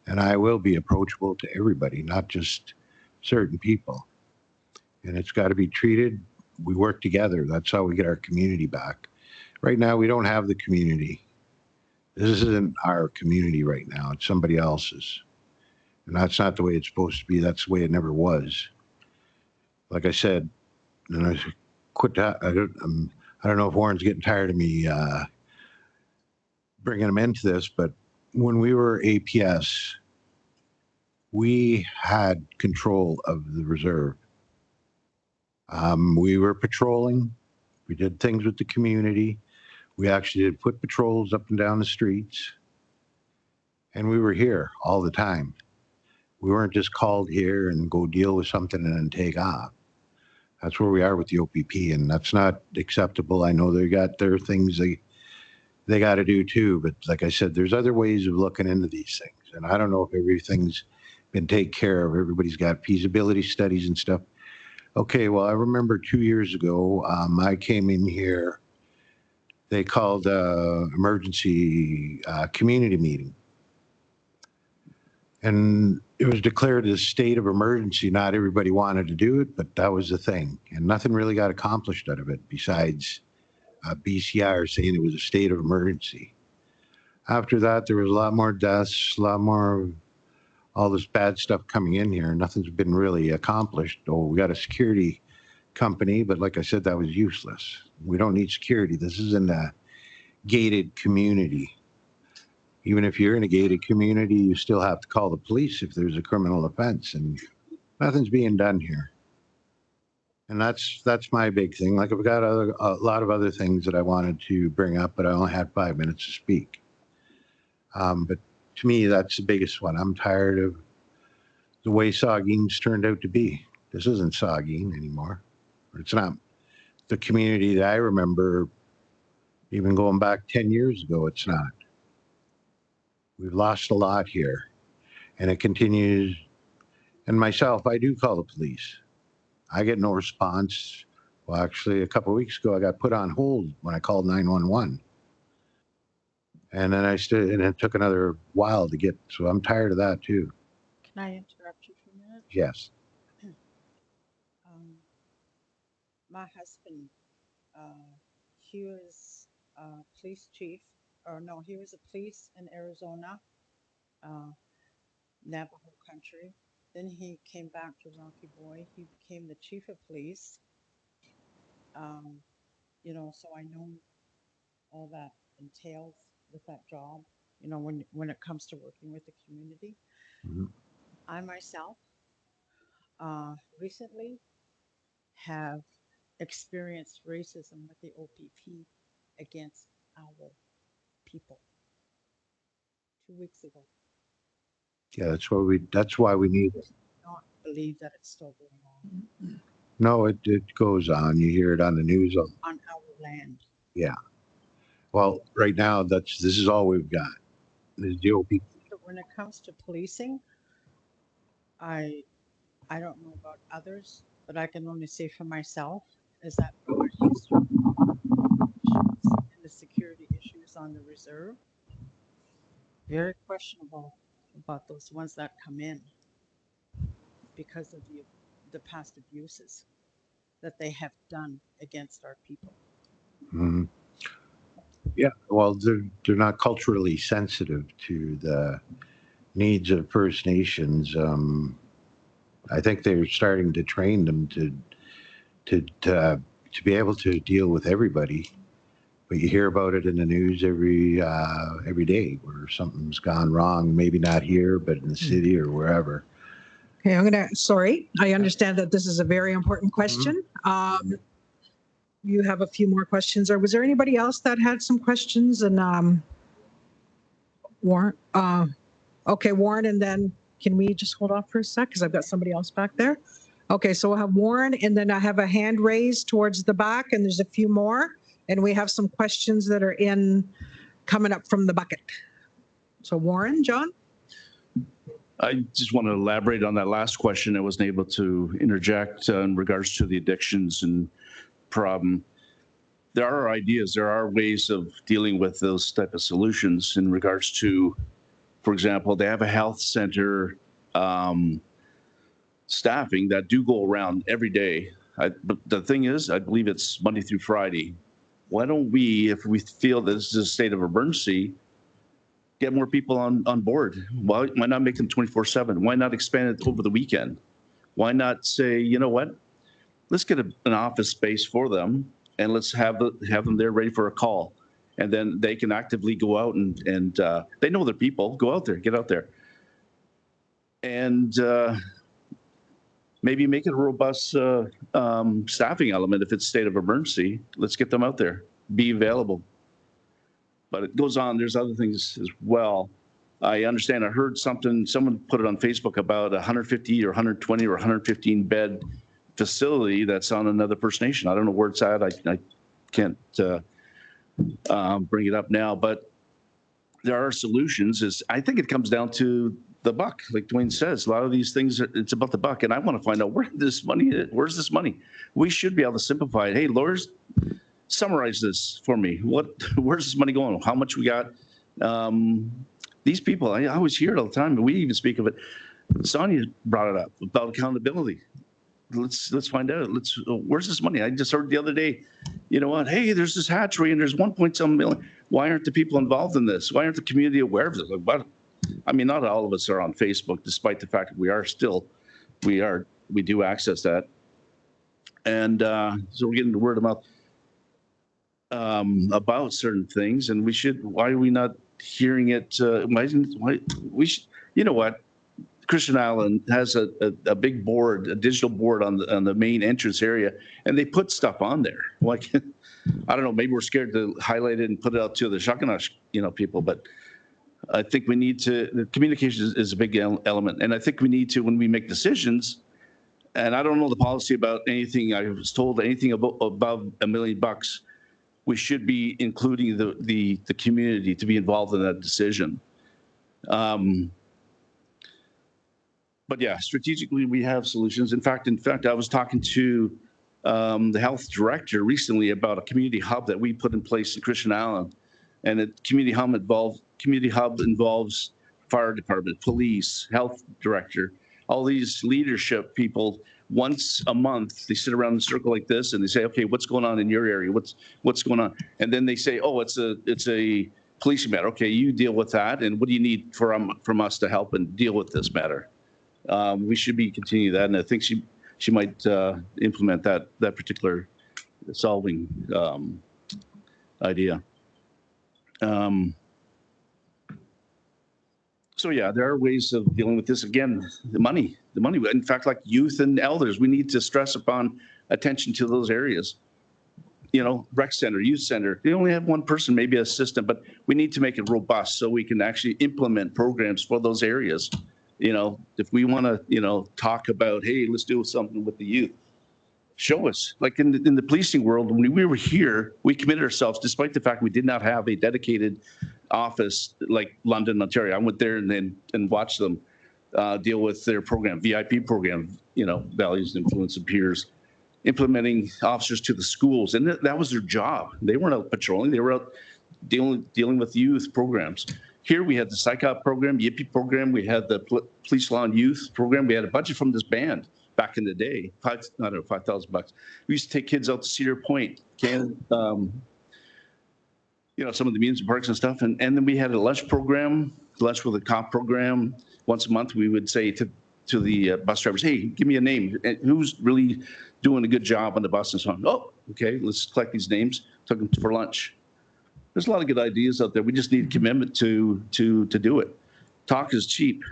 and I will be approachable to everybody, not just certain people. And it's got to be treated. We work together. That's how we get our community back. Right now, we don't have the community. This isn't our community right now. It's somebody else's. And that's not the way it's supposed to be. That's the way it never was. Like I said, and I quit. I don't know if Warren's getting tired of me bringing him into this, but when we were APS, we had control of the reserve. We were patrolling. We did things with the community. We actually did foot patrols up and down the streets. And we were here all the time. We weren't just called here and go deal with something and then take off. That's where we are with the OPP, and that's not acceptable. I know they got their things they got to do too, but like I said, there's other ways of looking into these things. And I don't know if everything's been taken care of. Everybody's got feasibility studies and stuff. Okay, well, I remember 2 years ago, I came in here. They called emergency community meeting. And it was declared a state of emergency. Not everybody wanted to do it, but that was the thing. And nothing really got accomplished out of it besides BCR saying it was a state of emergency. After that, there was a lot more deaths, a lot more of all this bad stuff coming in here. Nothing's been really accomplished. Oh, we got a security company, but like I said, that was useless. We don't need security. This isn't a gated community. Even if you're in a gated community, you still have to call the police if there's a criminal offense, and nothing's being done here. And that's my big thing. Like I've got a lot of other things that I wanted to bring up, but I only had 5 minutes to speak. But to me, that's the biggest one. I'm tired of the way Saugene's turned out to be. This isn't Saugene anymore. It's not the community that I remember even going back 10 years ago. It's not. We've lost a lot here, and it continues. And myself, I do call the police. I get no response. Well, actually, a couple of weeks ago, I got put on hold when I called 911. And then and it took another while to get, so I'm tired of that too. Can I interrupt you for a minute? Yes. My husband, he was police chief, or no, he was a police in Arizona, Navajo country. Then he came back to Rocky Boy. He became the chief of police. You know, so I know all that entails with that job, you know, when it comes to working with the community. Mm-hmm. I myself recently have experienced racism with the OPP against our people 2 weeks ago. Yeah, that's why we need it. I don't believe that it's still going on. No, it goes on. You hear it on the news. On our land. Yeah. Well, right now, this is all we've got. Is the OPP. But when it comes to policing, I don't know about others, but I can only say for myself is that our history and the security issues on the reserve, very questionable about those ones that come in because of the past abuses that they have done against our people. Mm-hmm. Yeah, well, they're not culturally sensitive to the needs of First Nations. I think they're starting to train them to be able to deal with everybody. But you hear about it in the news every day where something's gone wrong. Maybe not here, but in the city or wherever. Okay, sorry, I understand that this is a very important question. You have a few more questions, or was there anybody else that had some questions? And Warren, okay, Warren, and then can we just hold off for a sec? Because I've got somebody else back there. Okay, so we'll have Warren, and then I have a hand raised towards the back, and there's a few more. And we have some questions that are coming up from the bucket. So Warren, John? I just want to elaborate on that last question. I wasn't able to interject in regards to the addictions and problem. There are ideas, there are ways of dealing with those type of solutions in regards to, for example, they have a health center staffing that do go around every day. But the thing is, I believe it's Monday through Friday. Why don't we, if we feel this is a state of emergency, get more people on board? Why not make them 24/7? Why not expand it over the weekend? Why not say, you know what? Let's get an office space for them, and let's have them there ready for a call, and then they can actively go out and they know their people. Go out there, get out there, and maybe make it a robust staffing element. If it's state of emergency, let's get them out there, be available. But it goes on. There's other things as well. I understand, I heard something, someone put it on Facebook about 150 or 120 or 115 bed facility that's on another First Nation. I don't know where it's at. I can't bring it up now, but there are solutions. I think it comes down to the buck, like Dwayne says. A lot of these things, it's about the buck, and I want to find out where's this money? We should be able to simplify it. Hey, lawyers, summarize this for me. Where's this money going? How much we got? These people, I always hear it all the time, and we even speak of it. Sonia brought it up about accountability. Let's find out. Where's this money? I just heard the other day, you know what? Hey, there's this hatchery and there's 1.7 million. Why aren't the people involved in this? Why aren't the community aware of this? Like, what? I mean, not all of us are on Facebook, despite the fact that we do access that. And so we're getting the word of mouth about certain things, and why are we not hearing it? Why we should, you know what? Christian Island has a big board, a digital board on the main entrance area, and they put stuff on there. Like, I don't know, maybe we're scared to highlight it and put it out to the Shakanash, people, but I think the communication is a big element. And I think we need to, when we make decisions, and I don't know the policy about anything, I was told anything above $1 million, we should be including the community to be involved in that decision. But yeah, strategically, we have solutions. In fact, I was talking to the health director recently about a community hub that we put in place in Christian Island. And the community hub involves fire department, police, health director, all these leadership people. Once a month, they sit around in a circle like this and they say, okay, what's going on in your area? What's going on? And then they say, oh, it's a policing matter. Okay, you deal with that. And what do you need from us to help and deal with this matter? We should be continuing that, and I think she might implement that particular solving idea. So yeah, there are ways of dealing with this. Again, the money. In fact, like youth and elders, we need to stress upon attention to those areas. Rec center, youth center. They only have one person, maybe an assistant, but we need to make it robust so we can actually implement programs for those areas. If we want to, talk about, hey, let's do something with the youth, show us. Like in the policing world, when we were here, we committed ourselves, despite the fact we did not have a dedicated office like London, Ontario. I went there and watched them deal with their program, VIP program, values, influence, and peers, implementing officers to the schools. And that was their job. They weren't out patrolling. They were out dealing with youth programs. Here we had the PsyCop program, YIPI program. We had the Police Law and Youth program. We had a budget from this band back in the day, $5,000. We used to take kids out to Cedar Point, some of the amusement parks and stuff. And then we had a lunch program, lunch with a cop program. Once a month, we would say to the bus drivers, hey, give me a name. Who's really doing a good job on the bus and so on? Oh, okay, let's collect these names. Took them for lunch. There's a lot of good ideas out there. We just need a commitment to do it. Talk is cheap,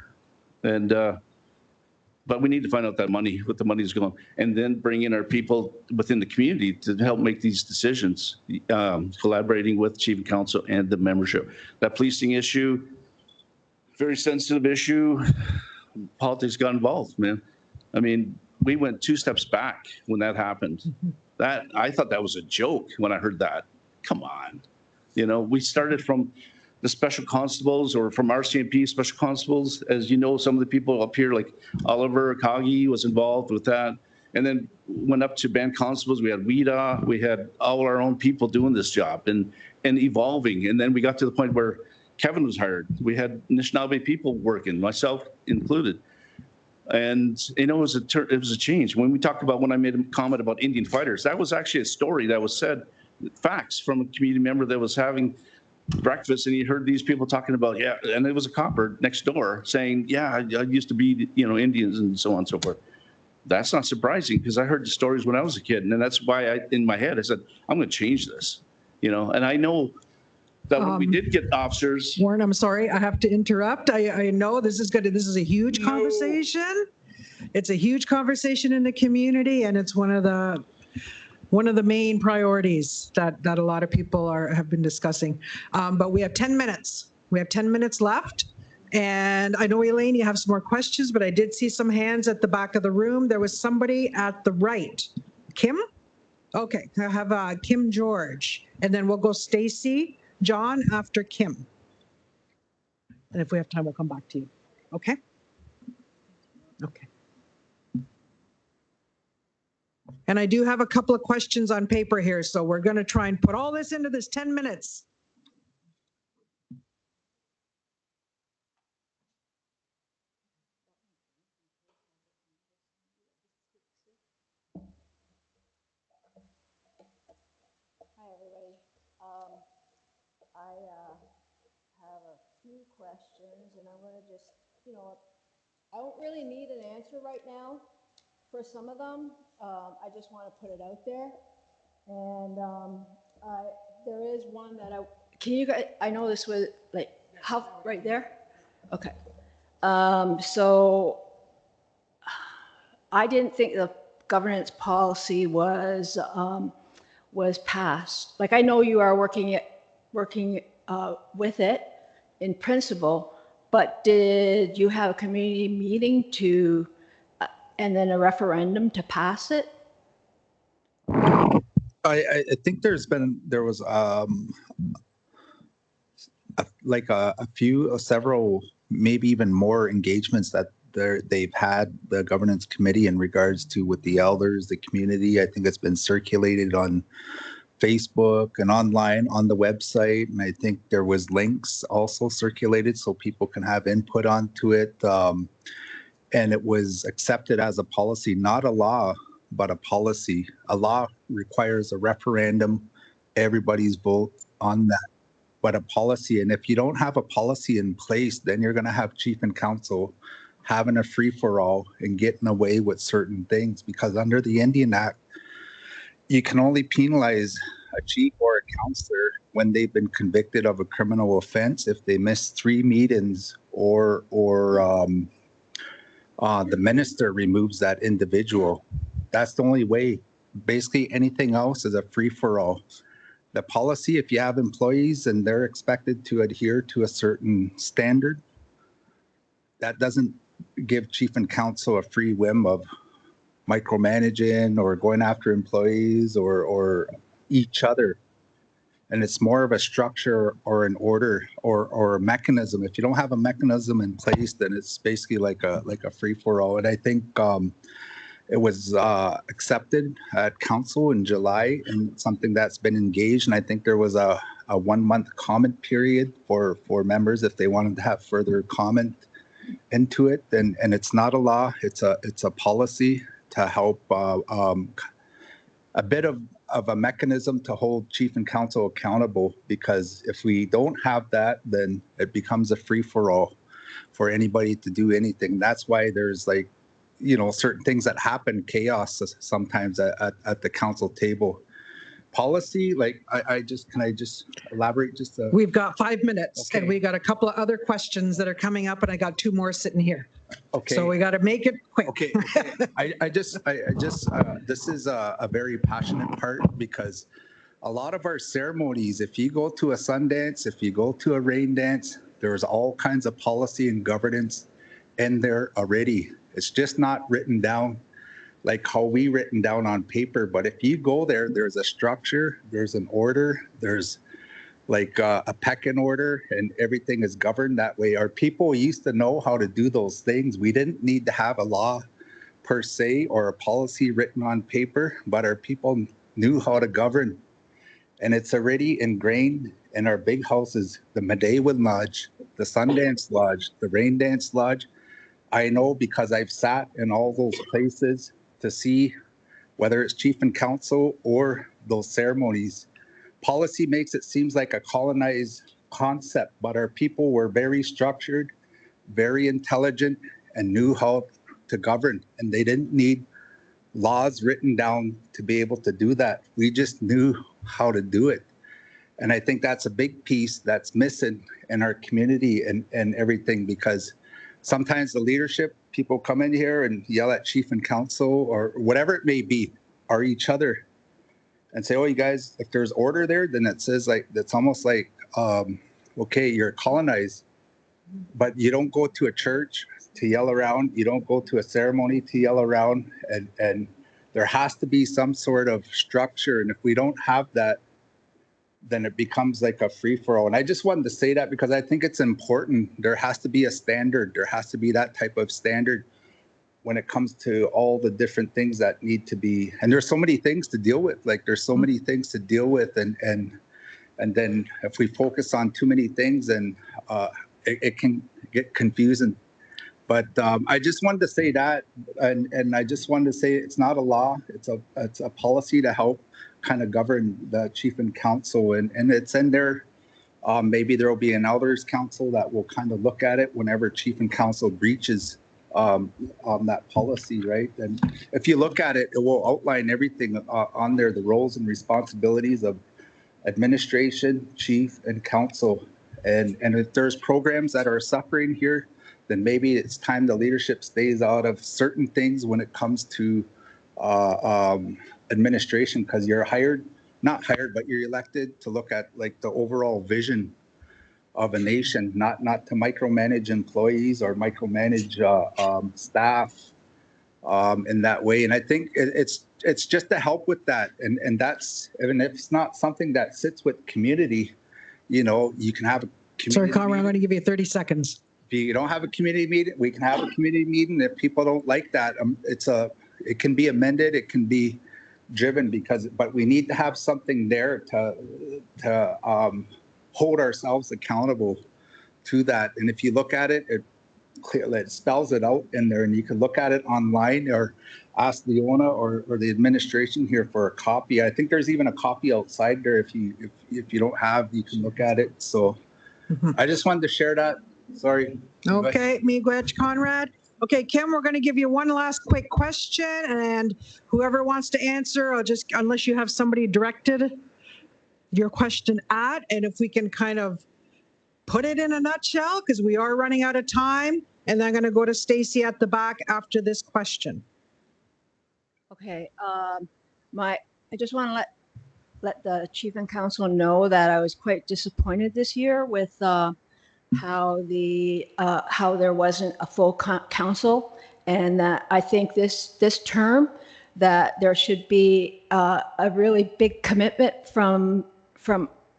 but we need to find out what the money is going, and then bring in our people within the community to help make these decisions, collaborating with chief and council and the membership. That policing issue, very sensitive issue. Politics got involved, man. I mean, we went 2 steps back when that happened. I thought that was a joke when I heard that. Come on. We started from the special constables or from RCMP special constables. As you know, some of the people up here, like Oliver Kagi was involved with that. And then went up to band constables. We had WIDA. We had all our own people doing this job and evolving. And then we got to the point where Kevin was hired. We had Anishinaabe people working, myself included. And, it was a change. When I made a comment about Indian fighters, that was actually a story that was said, facts from a community member that was having breakfast, and he heard these people talking about, and it was a copper next door saying, I used to be, Indians and so on and so forth. That's not surprising because I heard the stories when I was a kid, and that's why in my head I said, I'm going to change this, and I know that when we did get officers. Warren, I'm sorry, I have to interrupt. I know this is a huge conversation. It's a huge conversation in the community, and it's one of the main priorities that a lot of people have been discussing. But we have 10 minutes. We have 10 minutes left. And I know, Elaine, you have some more questions, but I did see some hands at the back of the room. There was somebody at the right. Kim? Okay, I have Kim George, and then we'll go Stacy, John after Kim. And if we have time, we'll come back to you. Okay? Okay. And I do have a couple of questions on paper here, so we're going to try and put all this into this 10 minutes. Hi, everybody. I have a few questions, and I want to just, I don't really need an answer right now for some of them. I just want to put it out there. And there is one that can you guys, I know this was like, how, right there? Okay. So I didn't think the governance policy was passed. Like, I know you are working with it in principle, but did you have a community meeting and then a referendum to pass it? I think there was several, maybe even more engagements that they've had, the governance committee, in regards to with the elders, the community. I think it's been circulated on Facebook and online on the website. And I think there was links also circulated so people can have input onto it. And it was accepted as a policy, not a law, but a policy. A law requires a referendum, everybody's vote on that, but a policy. And if you don't have a policy in place, then you're going to have chief and council having a free-for-all and getting away with certain things, because under the Indian Act, you can only penalize a chief or a councillor when they've been convicted of a criminal offense if they miss 3 meetings or the minister removes that individual. That's the only way. Basically, anything else is a free-for-all. The policy, if you have employees and they're expected to adhere to a certain standard, that doesn't give chief and council a free whim of micromanaging or going after employees or each other. And it's more of a structure or an order or a mechanism. If you don't have a mechanism in place, then it's basically like a free-for-all. And I think it was accepted at council in July, and something that's been engaged. And I think there was a 1-month comment period for members if they wanted to have further comment into it. And it's not a law; it's a policy to help a bit of a mechanism to hold chief and council accountable. Because if we don't have that, then it becomes a free-for-all for anybody to do anything. That's why there's certain things that happen, chaos sometimes at the council table. Policy, can I just elaborate just a... We've got 5 minutes, Okay. and we got a couple of other questions that are coming up, and I got 2 more sitting here. Okay. So we got to make it quick. Okay. This is a very passionate part, because a lot of our ceremonies, if you go to a Sundance, if you go to a rain dance, there's all kinds of policy and governance in there already. It's just not written down like how we written down on paper. But if you go there, there's a structure, there's an order, there's a pecking order, and everything is governed that way. Our people used to know how to do those things. We didn't need to have a law per se or a policy written on paper, but our people knew how to govern. And it's already ingrained in our big houses, the Medewan Lodge, the Sundance Lodge, the Rain Dance Lodge. I know because I've sat in all those places to see whether it's chief and council or those ceremonies. Policy makes it seems like a colonized concept, but our people were very structured, very intelligent, and knew how to govern. And they didn't need laws written down to be able to do that. We just knew how to do it. And I think that's a big piece that's missing in our community and everything, because sometimes the leadership, people come in here and yell at chief and council or whatever it may be, or each other, and say, oh, you guys, if there's order there, then it says that's almost like, okay, you're colonized. but you don't go to a church to yell around. You don't go to a ceremony to yell around. And there has to be some sort of structure. And if we don't have that, then it becomes like a free-for-all. And I just wanted to say that because I think it's important. There has to be a standard. There has to be that type of standard when it comes to all the different things that need to be. And there's so many things to deal with. Like there's so many things to deal with. And then if we focus on too many things, then it can get confusing. But I just wanted to say that, and I just wanted to say it's not a law. It's a policy to help kind of govern the chief and council, and it's in there. Maybe there will be an elders council that will kind of look at it whenever chief and council breaches on that policy, right? And if you look at it, it will outline everything on there, the roles and responsibilities of administration, chief, and council. And if there's programs that are suffering here, then maybe it's time the leadership stays out of certain things when it comes to administration, because you're not hired, but you're elected to look at like the overall vision of a nation, not to micromanage employees or micromanage staff in that way. And I think it's just to help with that. And that's, even if it's not something that sits with community, you know, you can have a community. Sorry, Conrad, I'm going to give you 30 seconds. If you don't have a community meeting, we can have a community meeting. If people don't like that, it can be amended, it can be driven, but we need to have something there to hold ourselves accountable to that. And if you look at it, it spells it out in there, and you can look at it online or ask Leona or the administration here for a copy. I think there's even a copy outside there. If you don't have, you can look at it. So I just wanted to share that. Sorry. Okay, Miigwech, Conrad. Okay, Kim, we're going to give you one last quick question, and whoever wants to answer, unless you have somebody directed your question at, and if we can kind of put it in a nutshell, because we are running out of time, and then I'm going to go to Stacy at the back after this question. Okay, I just want to let the chief and council know that I was quite disappointed this year with how there wasn't a full council, and that I think this term that there should be a really big commitment from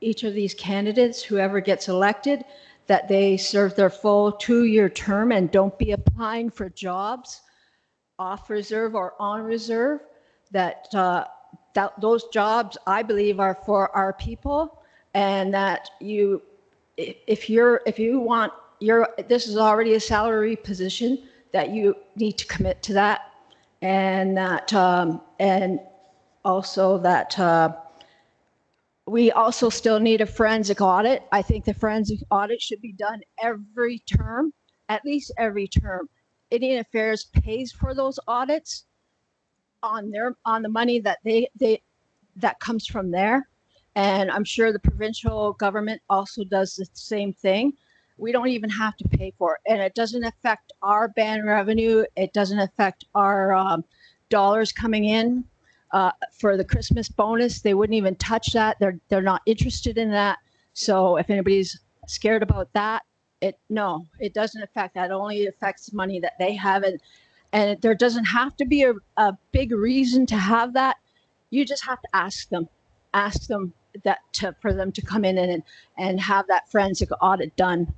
each of these candidates, whoever gets elected, that they serve their full 2-year term and don't be applying for jobs off reserve or on reserve. That those jobs, I believe, are for our people, and that if you want this is already a salary position, that you need to commit to that, and that and also that we also still need a forensic audit. I think the forensic audit should be done every term, at least every term. Indian Affairs pays for those audits on the money that that comes from there. And I'm sure the provincial government also does the same thing. We don't even have to pay for it. And it doesn't affect our band revenue. It doesn't affect our dollars coming in for the Christmas bonus. They wouldn't even touch that. They're not interested in that. So if anybody's scared about that, no, it doesn't affect that. It only affects money that they have. And there doesn't have to be a big reason to have that. You just have to ask them for them to come in and have that forensic audit done.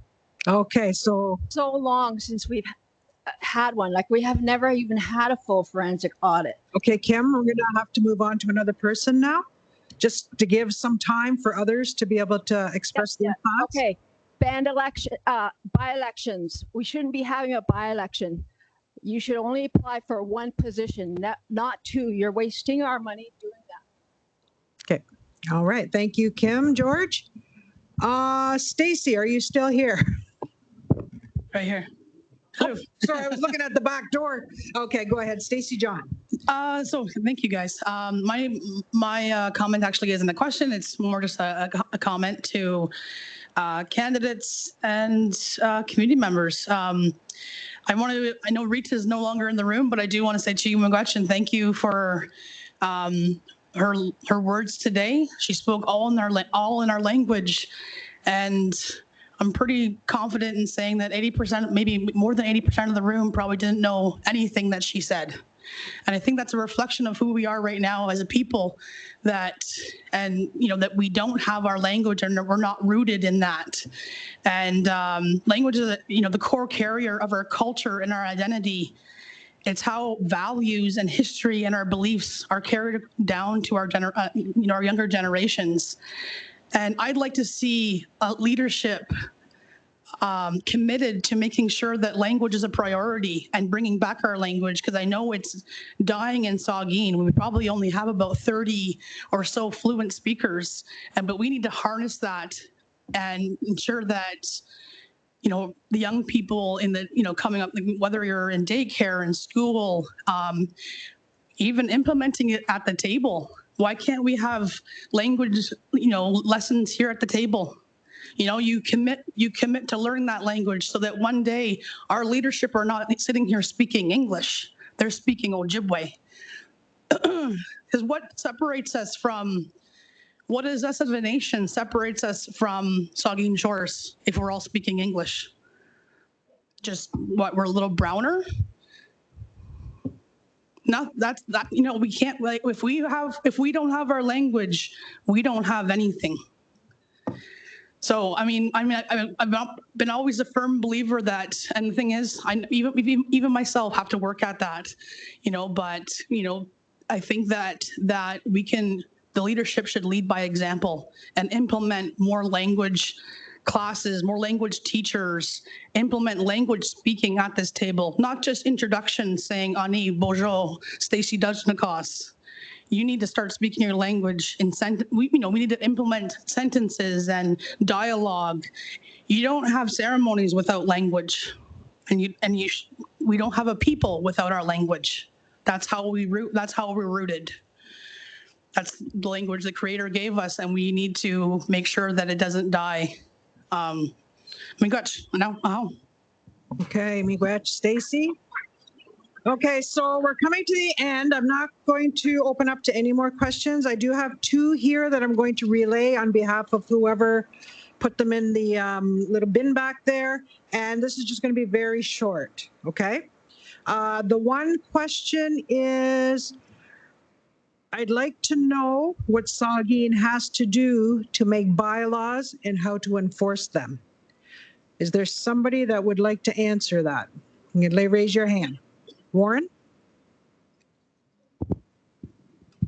Okay, so long since we've had one. Like, we have never even had a full forensic audit. Okay, Kim, we're going to have to move on to another person now, just to give some time for others to be able to express their thoughts. Okay, by-elections. We shouldn't be having a by-election. You should only apply for one position, not two. You're wasting our money doing that. Okay. All right. Thank you, Kim. George? Stacy, are you still here? Right here. Oh, sorry, I was looking at the back door. Okay, go ahead. Stacy John. So thank you, guys. My comment actually isn't a question. It's more just a comment to candidates and community members. I know Rita is no longer in the room, but I do want to say to you, Miigwech, and thank you for her words today. She spoke all in our language, and I'm pretty confident in saying that 80%, maybe more than 80% of the room probably didn't know anything that she said. And I think that's a reflection of who we are right now as a people, that, and, you know, that we don't have our language and we're not rooted in that. And language is, you know, the core carrier of our culture and our identity. It's how values and history and our beliefs are carried down to our, you know, our younger generations. And I'd like to see leadership committed to making sure that language is a priority and bringing back our language, because I know it's dying in Saugeen. We probably only have about 30 or so fluent speakers, but we need to harness that and ensure that, you know, the young people in the, you know, coming up, whether you're in daycare and school, even implementing it at the table. Why can't we have language, you know, lessons here at the table? You know, you commit to learning that language so that one day our leadership are not sitting here speaking English, they're speaking Ojibwe. Because what separates us from, what is us as a nation separates us from Saugeen Shores if we're all speaking English? Just what, we're a little browner? No, that's that, you know, we can't, like, if we don't have our language, we don't have anything. So, I mean, I've been always a firm believer that, and the thing is, even myself have to work at that, you know, but, you know, I think that we can, the leadership should lead by example and implement more language classes, more language teachers, implement language speaking at this table, not just introductions saying Ani, Bonjour, Stacy Dujnikos. You need to start speaking your language in we need to implement sentences and dialogue. You don't have ceremonies without language, and we don't have a people without our language. That's how we're rooted. That's the language the Creator gave us, and we need to make sure that it doesn't die. Miigwech, now. Okay, Miigwech. Stacy? Okay, so we're coming to the end. I'm not going to open up to any more questions. I do have two here that I'm going to relay on behalf of whoever put them in the little bin back there. And this is just going to be very short, okay? The one question is, I'd like to know what Saugeen has to do to make bylaws and how to enforce them. Is there somebody that would like to answer that? You can raise your hand. Warren?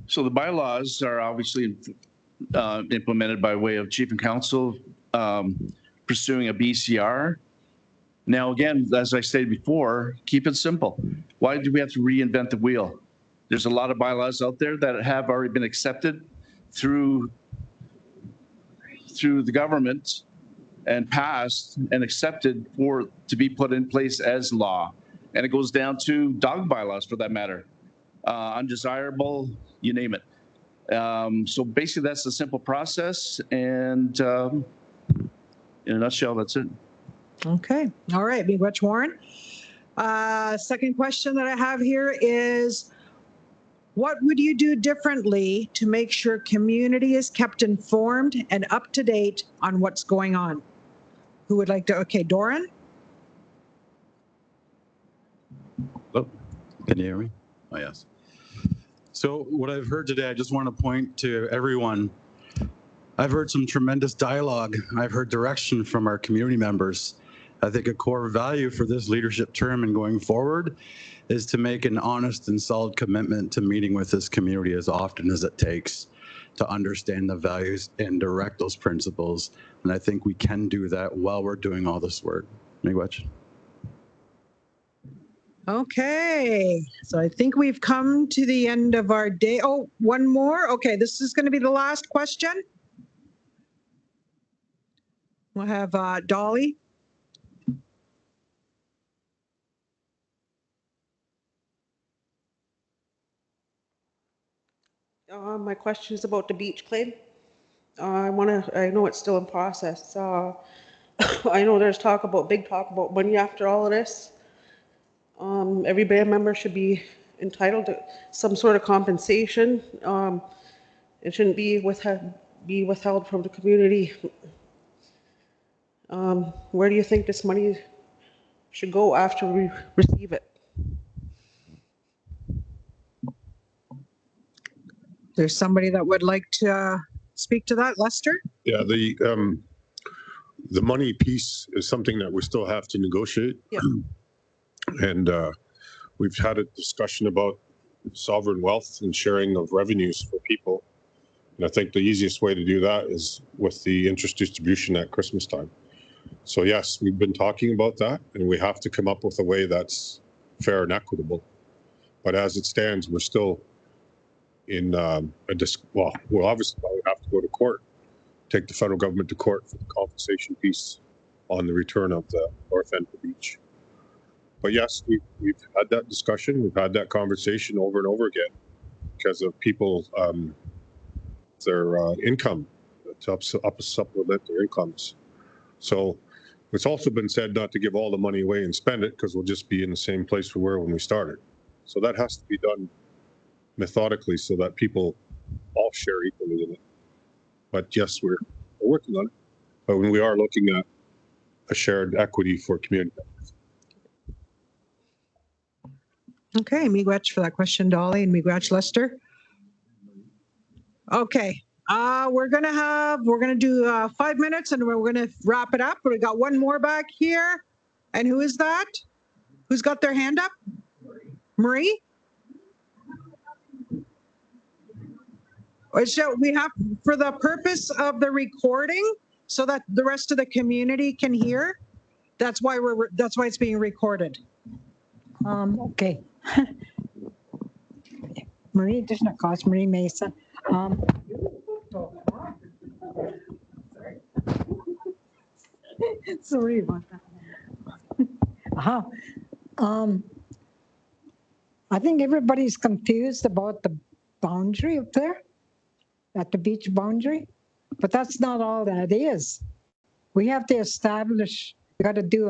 So the bylaws are obviously implemented by way of Chief and Council pursuing a BCR. Now, again, as I stated before, keep it simple. Why do we have to reinvent the wheel? There's a lot of bylaws out there that have already been accepted through the government and passed and accepted to be put in place as law. And it goes down to dog bylaws for that matter. Undesirable, you name it. So basically that's the simple process. And in a nutshell, that's it. Okay. All right. Miigwech, Warren. Second question that I have here is, what would you do differently to make sure community is kept informed and up to date on what's going on? Who would like to? Okay, Doran. Oh, can you hear me? Oh, yes. So what I've heard today, I just want to point to everyone. I've heard some tremendous dialogue. I've heard direction from our community members. I think a core value for this leadership term and going forward is to make an honest and solid commitment to meeting with this community as often as it takes to understand the values and direct those principles. And I think we can do that while we're doing all this work. Miigwech. Okay, so I think we've come to the end of our day. Oh, one more. Okay, this is going to be the last question. We'll have Dolly. My question is about the beach claim. I know it's still in process. I know there's big talk about money after all of this. Every band member should be entitled to some sort of compensation. It shouldn't be withheld from the community. Where do you think this money should go after we receive it? There's somebody that would like to speak to that, Lester? Yeah, the money piece is something that we still have to negotiate. Yeah. And we've had a discussion about sovereign wealth and sharing of revenues for people. And I think the easiest way to do that is with the interest distribution at Christmas time. So yes, we've been talking about that, and we have to come up with a way that's fair and equitable. But as it stands, we're still in well, we'll obviously probably have to go to court, take the federal government to court for the compensation piece on the return of the north end of the beach. But yes, we've had that discussion, we've had that conversation over and over again because of people, their income, to supplement their incomes. So it's also been said not to give all the money away and spend it because we'll just be in the same place we were when we started. So that has to be done methodically so that people all share equally in it. But yes, we're working on it. But when we are looking at a shared equity for community members. Okay, miigwech for that question, Dolly, and miigwech, Lester. Okay, we're gonna do 5 minutes and we're gonna wrap it up. We got one more back here. And who is that? Who's got their hand up? Marie? So we have, for the purpose of the recording, so that the rest of the community can hear, that's why it's being recorded. Okay. Marie, there's no cost, Marie Mason. Sorry about that. I think everybody's confused about the boundary up there, at the beach boundary, but that's not all that is. We have to establish, we got to do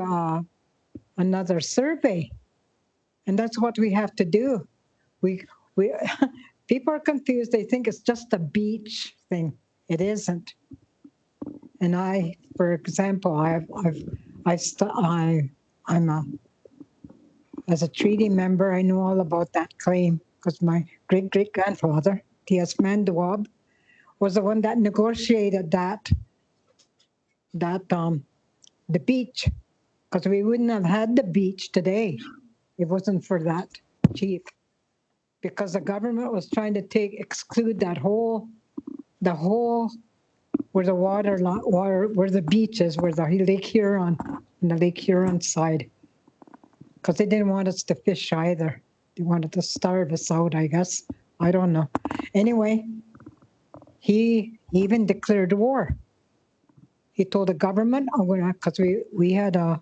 another survey. And that's what we have to do. We people are confused. They think it's just a beach thing. It isn't. And I, for example, as a treaty member, I know all about that claim because my great-great-grandfather, T.S. Manduab, was the one that negotiated the beach, because we wouldn't have had the beach today. It wasn't for that chief, because the government was trying to exclude that whole where the water, where the beach is, where the Lake Huron, and the Lake Huron side, because they didn't want us to fish either. They wanted to starve us out, I guess. I don't know. Anyway, he even declared war. He told the government, because we had a,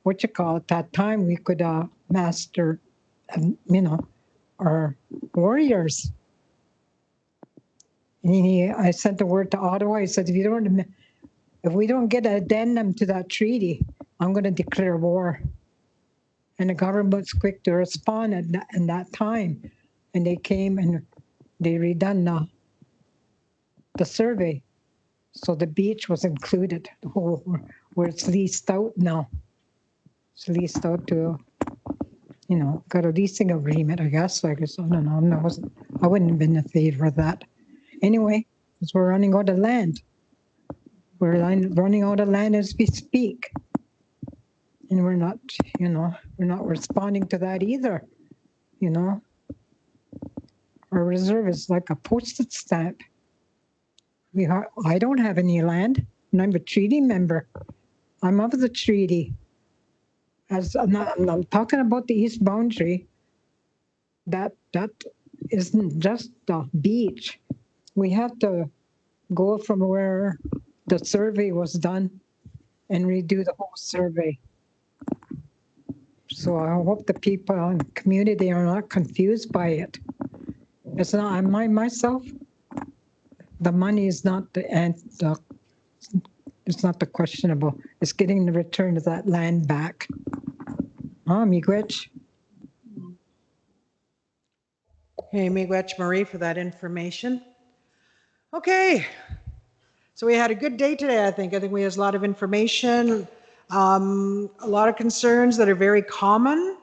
at that time, we could master, our warriors. And I sent the word to Ottawa. He said, if we don't get an addendum to that treaty, I'm going to declare war. And the government's quick to respond in that time. And they came and they redone the survey. So the beach was included, the whole, where it's leased out now. It's leased out to, got a leasing agreement, I guess. I don't know. I wouldn't have been in favor of that. Anyway, because we're running out of land. We're running out of land as we speak. And we're not, we're not responding to that either. Our reserve is like a postage stamp. I don't have any land, and I'm a treaty member. I'm of the treaty. I'm talking about the east boundary. That isn't just the beach. We have to go from where the survey was done and redo the whole survey. So I hope the people in the community are not confused by it. It's not, myself, the money is not it's not the questionable. It's getting the return of that land back. Miigwech. Hey, miigwech, Marie, for that information. Okay, So we had a good day today, I think. I think we had a lot of information, a lot of concerns that are very common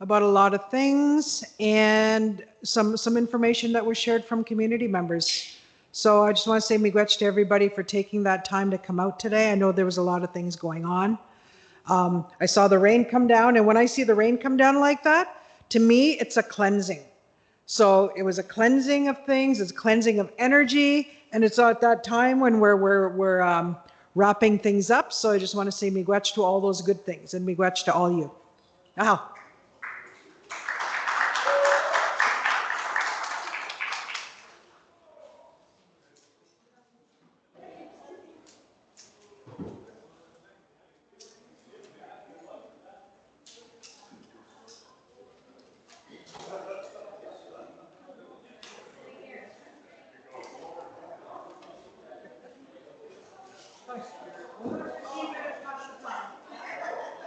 about a lot of things, and some information that was shared from community members. So I just want to say miigwech to everybody for taking that time to come out today. I know there was a lot of things going on. I saw the rain come down, and when I see the rain come down like that, to me, it's a cleansing. So it was a cleansing of things, it's a cleansing of energy, and it's at that time when we're wrapping things up. So I just want to say miigwech to all those good things, and miigwech to all you. Aha.